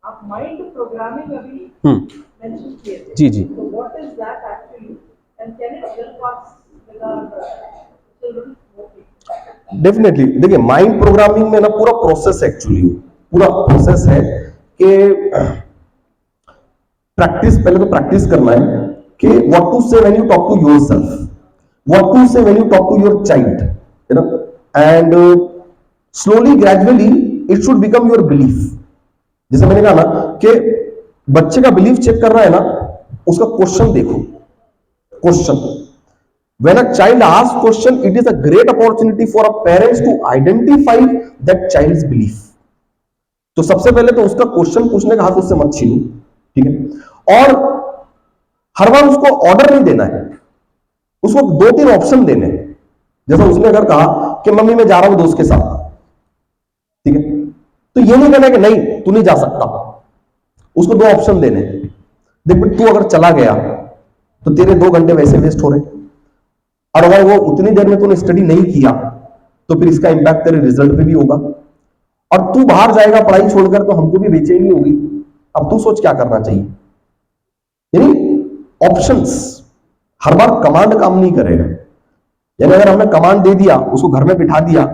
आप माइंड प्रोग्रामिंग अभी मेंशन किए थे, जी जी, तो what is that actually and can it help us with our children? Definitely. देखिए माइंड प्रोग्रामिंग में ना पूरा प्रोसेस, एक्चुअली पूरा प्रोसेस है कि प्रैक्टिस, पहले तो प्रैक्टिस करना है कि what to say when you talk to yourself, what to say when you talk to your child, you know, and slowly gradually it should become your belief. जैसे मैंने कहा ना कि बच्चे का बिलीफ चेक करना है ना, उसका क्वेश्चन देखो, question, when a child asks question, it is a great opportunity for a parents to identify that child's belief। तो सबसे पहले तो उसका क्वेश्चन पूछने का हाथ उससे मत छीनो, ठीक है। और हर बार उसको ऑर्डर नहीं देना है, उसको 2-3 ऑप्शन देने हैं। जैसा उसने अगर कहा कि मम्मी मैं जा रहा हूं दोस्त के साथ, ठीक है, तो ये नहीं कहना कि नहीं तू नहीं जा सकता, उसको 2 ऑप्शन देने। देख तू अगर चला गया तो तेरे 2 घंटे वैसे वेस्ट हो रहे, और अगर वो उतनी देर में तूने स्टडी नहीं किया तो फिर इसका इंपैक्ट तेरे रिजल्ट पे भी होगा, और तू बाहर जाएगा पढ़ाई छोड़कर तो हमको भी बेचैनी होगी। अब तू सोच क्या करना चाहिए, यानी ऑप्शंस। हर बार कमांड काम नहीं करेगा, यानी अगर हमने कमांड दे दिया, उसको घर में बिठा दिया,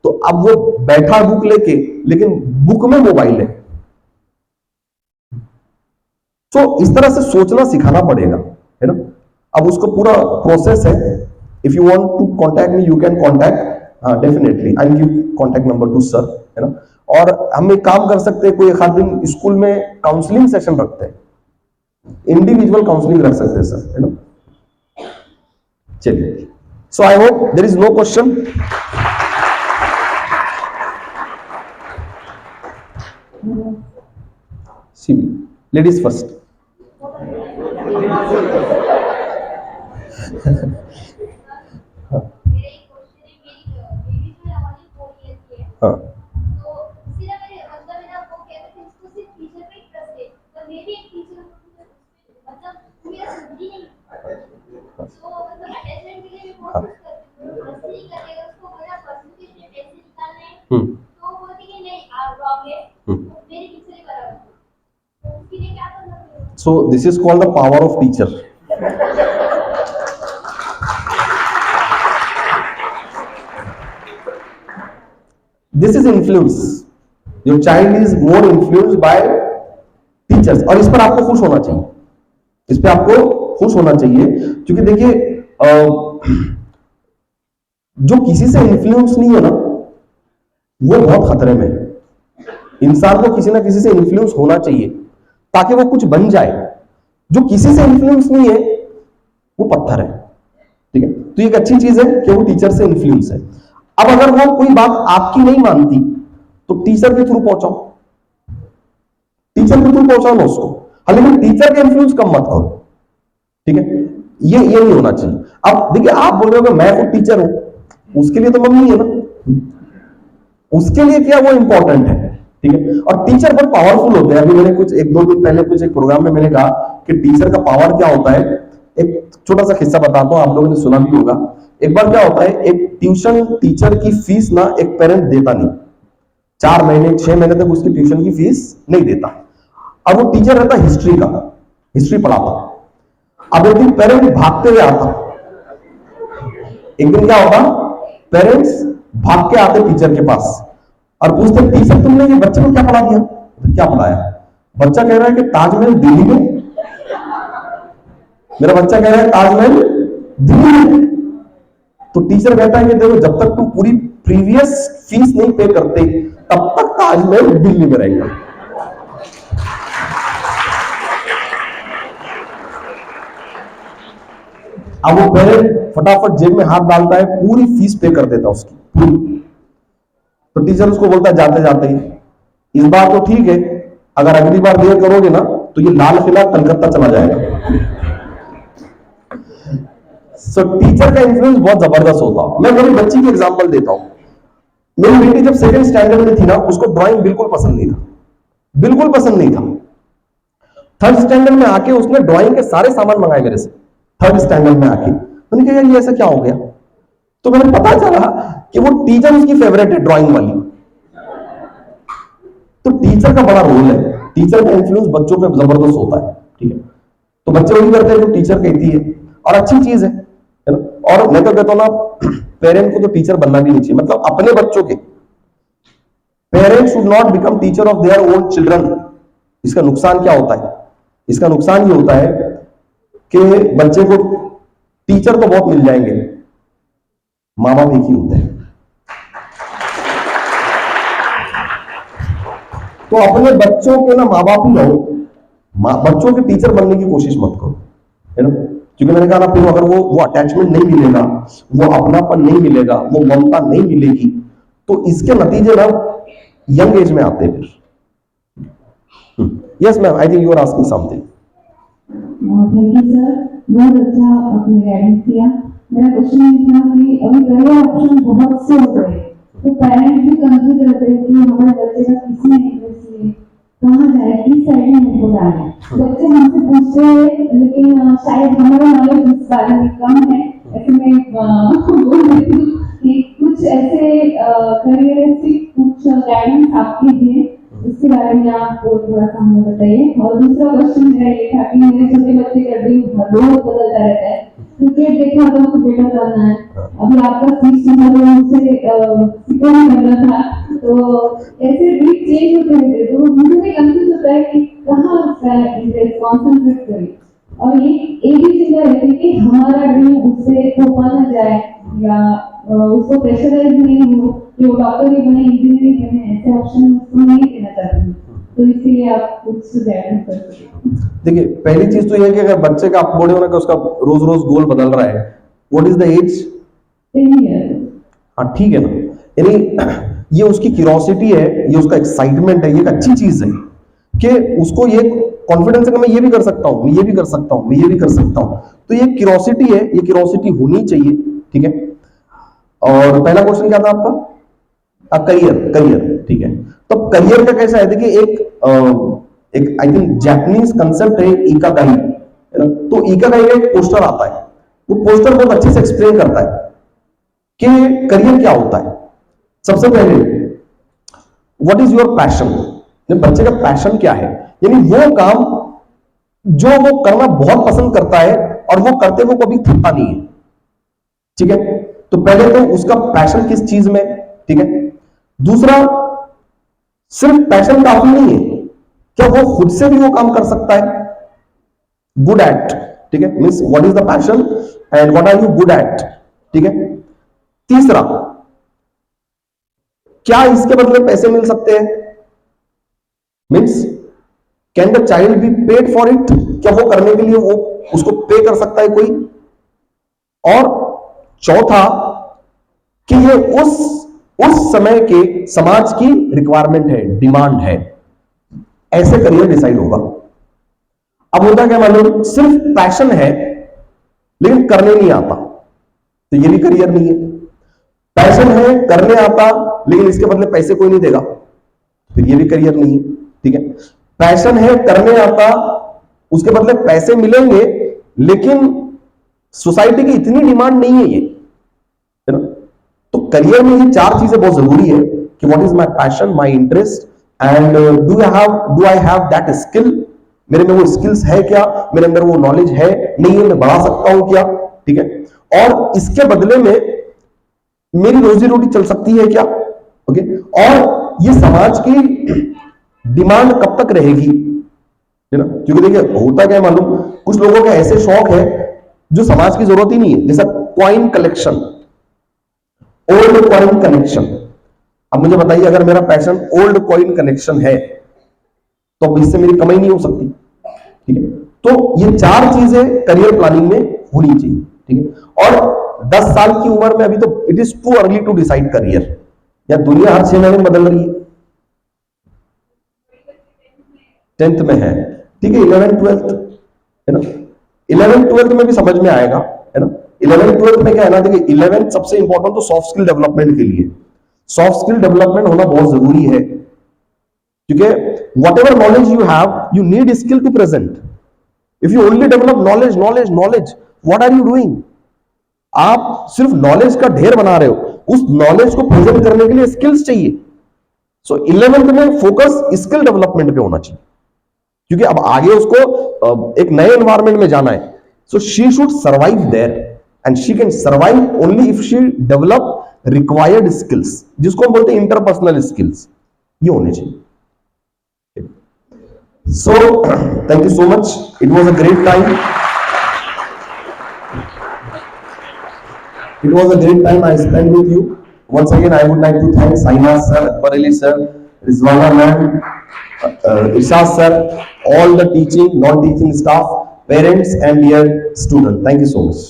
तो अब वो बैठा बुक लेके, लेकिन बुक में मोबाइल है। तो इस तरह से सोचना सिखाना पड़ेगा, है ना। अब उसको पूरा प्रोसेस है। If you want to contact me, you can contact definitely. I'll give contact number to sir, है ना। और हम एक काम कर सकते हैं, कोई एक आध दिन स्कूल में काउंसलिंग सेशन रखते हैं, इंडिविजुअल काउंसलिंग रख सकते हैं सर, है ना। चलिए, so I hope there is no question. Civil, ladies first. मेरा एक क्वेश्चन है, मेरी बेबी जो है हमारी 4 ईयर की है। हाँ तो इसी ना मेरे मतलब मेरा वो कहते थे उसको सिर्फ टीचर पे ही ट्रस्ट है, पर मैं भी एक टीचर हूँ, मतलब मेरा जिंदगी नहीं, तो मतलब अटैचमेंट के लिए मैं बहुत कुछ करती हूँ, ट्रस्ट नहीं करेगा उसको, मेरा परसेंटेज में पैसे निकालने हैं, तो वो बोलती है नहीं आप रॉन्ग है, मेरी टीचर ही बराबर, तो उसके लिए क्या करना पड़ेगा? सो this is called the power of teacher. This is influence, your child is more influenced by teachers, और इस पर आपको खुश होना चाहिए, इस पे आपको खुश होना चाहिए, क्योंकि देखिए जो किसी से इन्फ्लुएंस नहीं है ना वो बहुत खतरे में है। इंसान को किसी ना किसी से इन्फ्लुएंस होना चाहिए ताकि वो कुछ बन जाए। जो किसी से इन्फ्लुएंस नहीं है वो पत्थर है, ठीक है। तो एक अच्छी चीज है कि वो टीचर से इन्फ्लुएंस है। अब अगर वो कोई बात आपकी नहीं मानती तो टीचर के थ्रू पहुंचाओ, टीचर के थ्रू पहुंचाओ ना उसको, लेकिन टीचर के इन्फ्लुएंस कम मत करो, ठीक है। ये नहीं होना चाहिए। अब देखिए आप बोल रहे हो कि मैं खुद टीचर हूं, उसके लिए तो मम्मी है ना, उसके लिए क्या वो इंपॉर्टेंट है, ठीक है। और टीचर बहुत पावरफुल होते हैं। अभी मैंने कुछ 1-2 दिन पहले कुछ एक प्रोग्राम में मैंने कहा कि टीचर का पावर क्या होता है। एक छोटा सा किस्सा बताता हूं, आप लोगों ने सुना भी होगा। एक बार क्या होता है, एक ट्यूशन टीचर की फीस ना एक पेरेंट देता नहीं, 4 महीने 6 महीने तक उसकी ट्यूशन की फीस नहीं देता। अब वो टीचर रहता हिस्ट्री का, हिस्ट्री पढ़ाता। अब एक दिन पेरेंट भागते हुए आता, एक दिन क्या होता, पेरेंट्स भाग के आते टीचर के पास और पूछते टीचर तुमने ये बच्चे को क्या पढ़ा दिया? क्या पढ़ाया? बच्चा कह रहा है कि ताजमहल दिल्ली में। मेरा बच्चा कह रहा है ताजमहल दिल्ली में। तो टीचर कहता है कि देखो जब तक तुम पूरी प्रीवियस फीस नहीं पे करते तब तक ताजमहल दिल्ली में रहेगा। अब वो पेरेंट फटाफट जेब में हाथ डालता है, पूरी फीस पे कर देता उसकी पूरी। तो टीचर उसको बोलता है जाते जाते ही, इस बार तो ठीक है, अगर अगली बार देर करोगे ना तो ये लाल किला कलकत्ता चला जाएगा। सो टीचर का इन्फ्लुएंस बहुत जबरदस्त होता है। मैं मेरी बच्ची की एग्जांपल देता हूं। मेरी बेटी जब 2nd स्टैंडर्ड में थी ना, उसको ड्राइंग बिल्कुल पसंद नहीं था, बिल्कुल पसंद नहीं था। 3rd स्टैंडर्ड में आके उसने ड्राइंग के सारे सामान मंगाए मेरे से। 3rd स्टैंडर्ड में आके मैंने कहा यार ये ऐसा क्या हो गया? तो मैंने पता चला कि वो टीचर उसकी फेवरेट है ड्राइंग वाली। तो टीचर का बड़ा रोल है, टीचर का इन्फ्लुएंस बच्चों पे जबरदस्त होता है, ठीक है। तो बच्चे वही करते हैं जो टीचर कहती है, और अच्छी चीज है ना। और मैं तो कहता हूं ना, पेरेंट को तो टीचर बनना भी नहीं चाहिए, मतलब अपने बच्चों के। Parents should not become teacher of their own children. इसका नुकसान क्या होता है? इसका नुकसान ये होता है कि बच्चे को टीचर तो बहुत मिल जाएंगे, माँ बाप एक ही होते हैं। तो अपने बच्चों के ना माँ बाप ही रहो, बच्चों के टीचर बनने की कोशिश मत करो, है ना। क्योंकि मैंने कहा ना, फिर अगर वो अटैचमेंट नहीं मिलेगा, वो अपनापन नहीं मिलेगा, वो ममता नहीं मिलेगी, तो इसके नतीजे ना यंग एज में आते हैं फिर। Yes ma'am, I think you are asking something. Thank you sir, बहुत अच्छा आपने गाइडेंस किया। मेरा क्वेश्चन ये था कि अभी करियर ऑप्शन बहुत से हो गए, तो पेरेंट्स भी कंफ्यूज रहते हैं कि हमारे बच्चे का किसमें इंटरेस्ट है, कहाँ जाए, किस साइड में उनको डालें। बच्चे हमसे पूछते हैं, लेकिन शायद हमारा नॉलेज इस बारे में कम है। ऐसे में बोल देती हूँ कि कुछ ऐसे करियरिस्टिक कुछ गाइडेंस आपके हैं, उसके बारे में आप थोड़ा सा हमें बताइए। और दूसरा क्वेश्चन मेरा ये था कि मेरे छोटे बच्चे का ड्रीम रोज बदलता रहता है, क्रिकेट देखा तो उसको बेटर करना है, अभी आपका स्पीच सुना तो मुझसे सिक्योर करना था, तो ऐसे ड्रीम चेंज होते रहते, तो मुझे भी कंफ्यूज होता है कि कहाँ इंटरेस्ट कॉन्सेंट्रेट करें। और ये भी चिंता रहती है कि हमारा ड्रीम उससे खो ना जाए, या उसको प्रेशराइज नहीं हो कि वो डॉक्टर ही बने, इंजीनियरिंग बने, ऐसे ऑप्शन उसको नहीं देना चाहती हूँ। तो इसलिए आप कुछ गाइडेंस कर सकते हैं। देखिए पहली चीज तो ये है कि अगर बच्चे का आप बोले हो ना कि उसका रोज रोज गोल बदल रहा है, what is the age? 10 years। हाँ ठीक है ना, यानी ये उसकी क्यूरोसिटी है, ये उसका एक्साइटमेंट है, ये एक अच्छी चीज है कि उसको ये कॉन्फिडेंस है कि मैं ये भी कर सकता हूं, मैं ये भी कर सकता हूं, मैं ये भी कर सकता हूं। तो ये क्यूरोसिटी है, ये क्यूरोसिटी होनी चाहिए, ठीक है। और पहला क्वेश्चन क्या था आपका? करियर, करियर, ठीक है। तो करियर का कैसा है, देखिए एक आई थिंक जापानीज कंसेप्ट है इकागाई, है ना। तो इकागाई का एक पोस्टर आता है, वो पोस्टर बहुत अच्छे से एक्सप्लेन करता है कि करियर क्या होता है। सबसे पहले व्हाट इज योर पैशन, बच्चे का पैशन क्या है, यानी वो काम जो वो करना बहुत पसंद करता है और वो करते वो कभी थकता नहीं है, ठीक है। तो पहले तो उसका पैशन किस चीज में, ठीक है। दूसरा, सिर्फ पैशन काफी नहीं है, क्या वो खुद से भी वो काम कर सकता है, गुड एट, ठीक है। Means what is the passion and what are you good at, ठीक है। तीसरा, क्या इसके बदले पैसे मिल सकते हैं, means can the child be paid for it, क्या वो करने के लिए वो उसको पे कर सकता है कोई। और चौथा, कि ये उस समय के समाज की रिक्वायरमेंट है, डिमांड है, ऐसे करियर डिसाइड होगा। अब होता क्या मालूम, सिर्फ पैशन है लेकिन करने नहीं आता, तो ये भी करियर नहीं है। पैशन है, करने आता, लेकिन इसके बदले पैसे कोई नहीं देगा, फिर ये भी करियर नहीं है, ठीक है। पैशन है, करने आता, उसके बदले पैसे मिलेंगे, लेकिन सोसाइटी की इतनी डिमांड नहीं है ये, है ना। तो करियर में ये चार चीजें बहुत जरूरी है कि what is my passion, my interest and do I have that skill, मेरे में वो स्किल्स है क्या, मेरे अंदर वो नॉलेज है नहीं है, मैं बढ़ा सकता हूं क्या, ठीक है। और इसके बदले में मेरी रोजी रोटी चल सकती है क्या, ओके। और ये समाज की डिमांड कब तक रहेगी, है ना। क्योंकि देखिए होता क्या मालूम, कुछ लोगों के ऐसे शौक है जो समाज की जरूरत ही नहीं है, जैसा coin collection, old coin collection. अब मुझे बताइए, अगर मेरा पैशन ओल्ड कॉइन कलेक्शन है तो अब इससे मेरी कमाई नहीं हो सकती, ठीक है। तो ये चार चीजें करियर प्लानिंग में होनी चाहिए, ठीक है। और 10 साल की उम्र में अभी तो it is too early to decide career, या दुनिया हर 6 महीने में बदल रही है। 10th में है, ठीक है। 11th 12th है ना, 11th 12th में भी समझ में आएगा, है ना। 11th 12th में क्या है ना, देखिए 11th सबसे इंपॉर्टेंट तो सॉफ्ट स्किल डेवलपमेंट के लिए, सॉफ्ट स्किल डेवलपमेंट होना बहुत जरूरी है, क्योंकि whatever knowledge you have, you need skill to present. If you only develop knowledge, what are you doing? आप सिर्फ नॉलेज का ढेर बना रहे हो, उस नॉलेज को प्रेजेंट करने के लिए स्किल्स चाहिए। सो 11th में फोकस स्किल डेवलपमेंट पे होना चाहिए, क्योंकि अब आगे उसको एक नए एनवायरमेंट में जाना है। So she should survive there and she can survive only if she develop required skills, जिसको हम बोलते हैं इंटरपर्सनल स्किल्स, ये होने चाहिए। So, thank you so much. It was a great time. It was a great time I spent with you. Once again, I would like to thank Saina sir, Pareli sir, Rizwana ma'am, Irshad sir, all the teaching, non-teaching staff, parents and dear students. Thank you so much.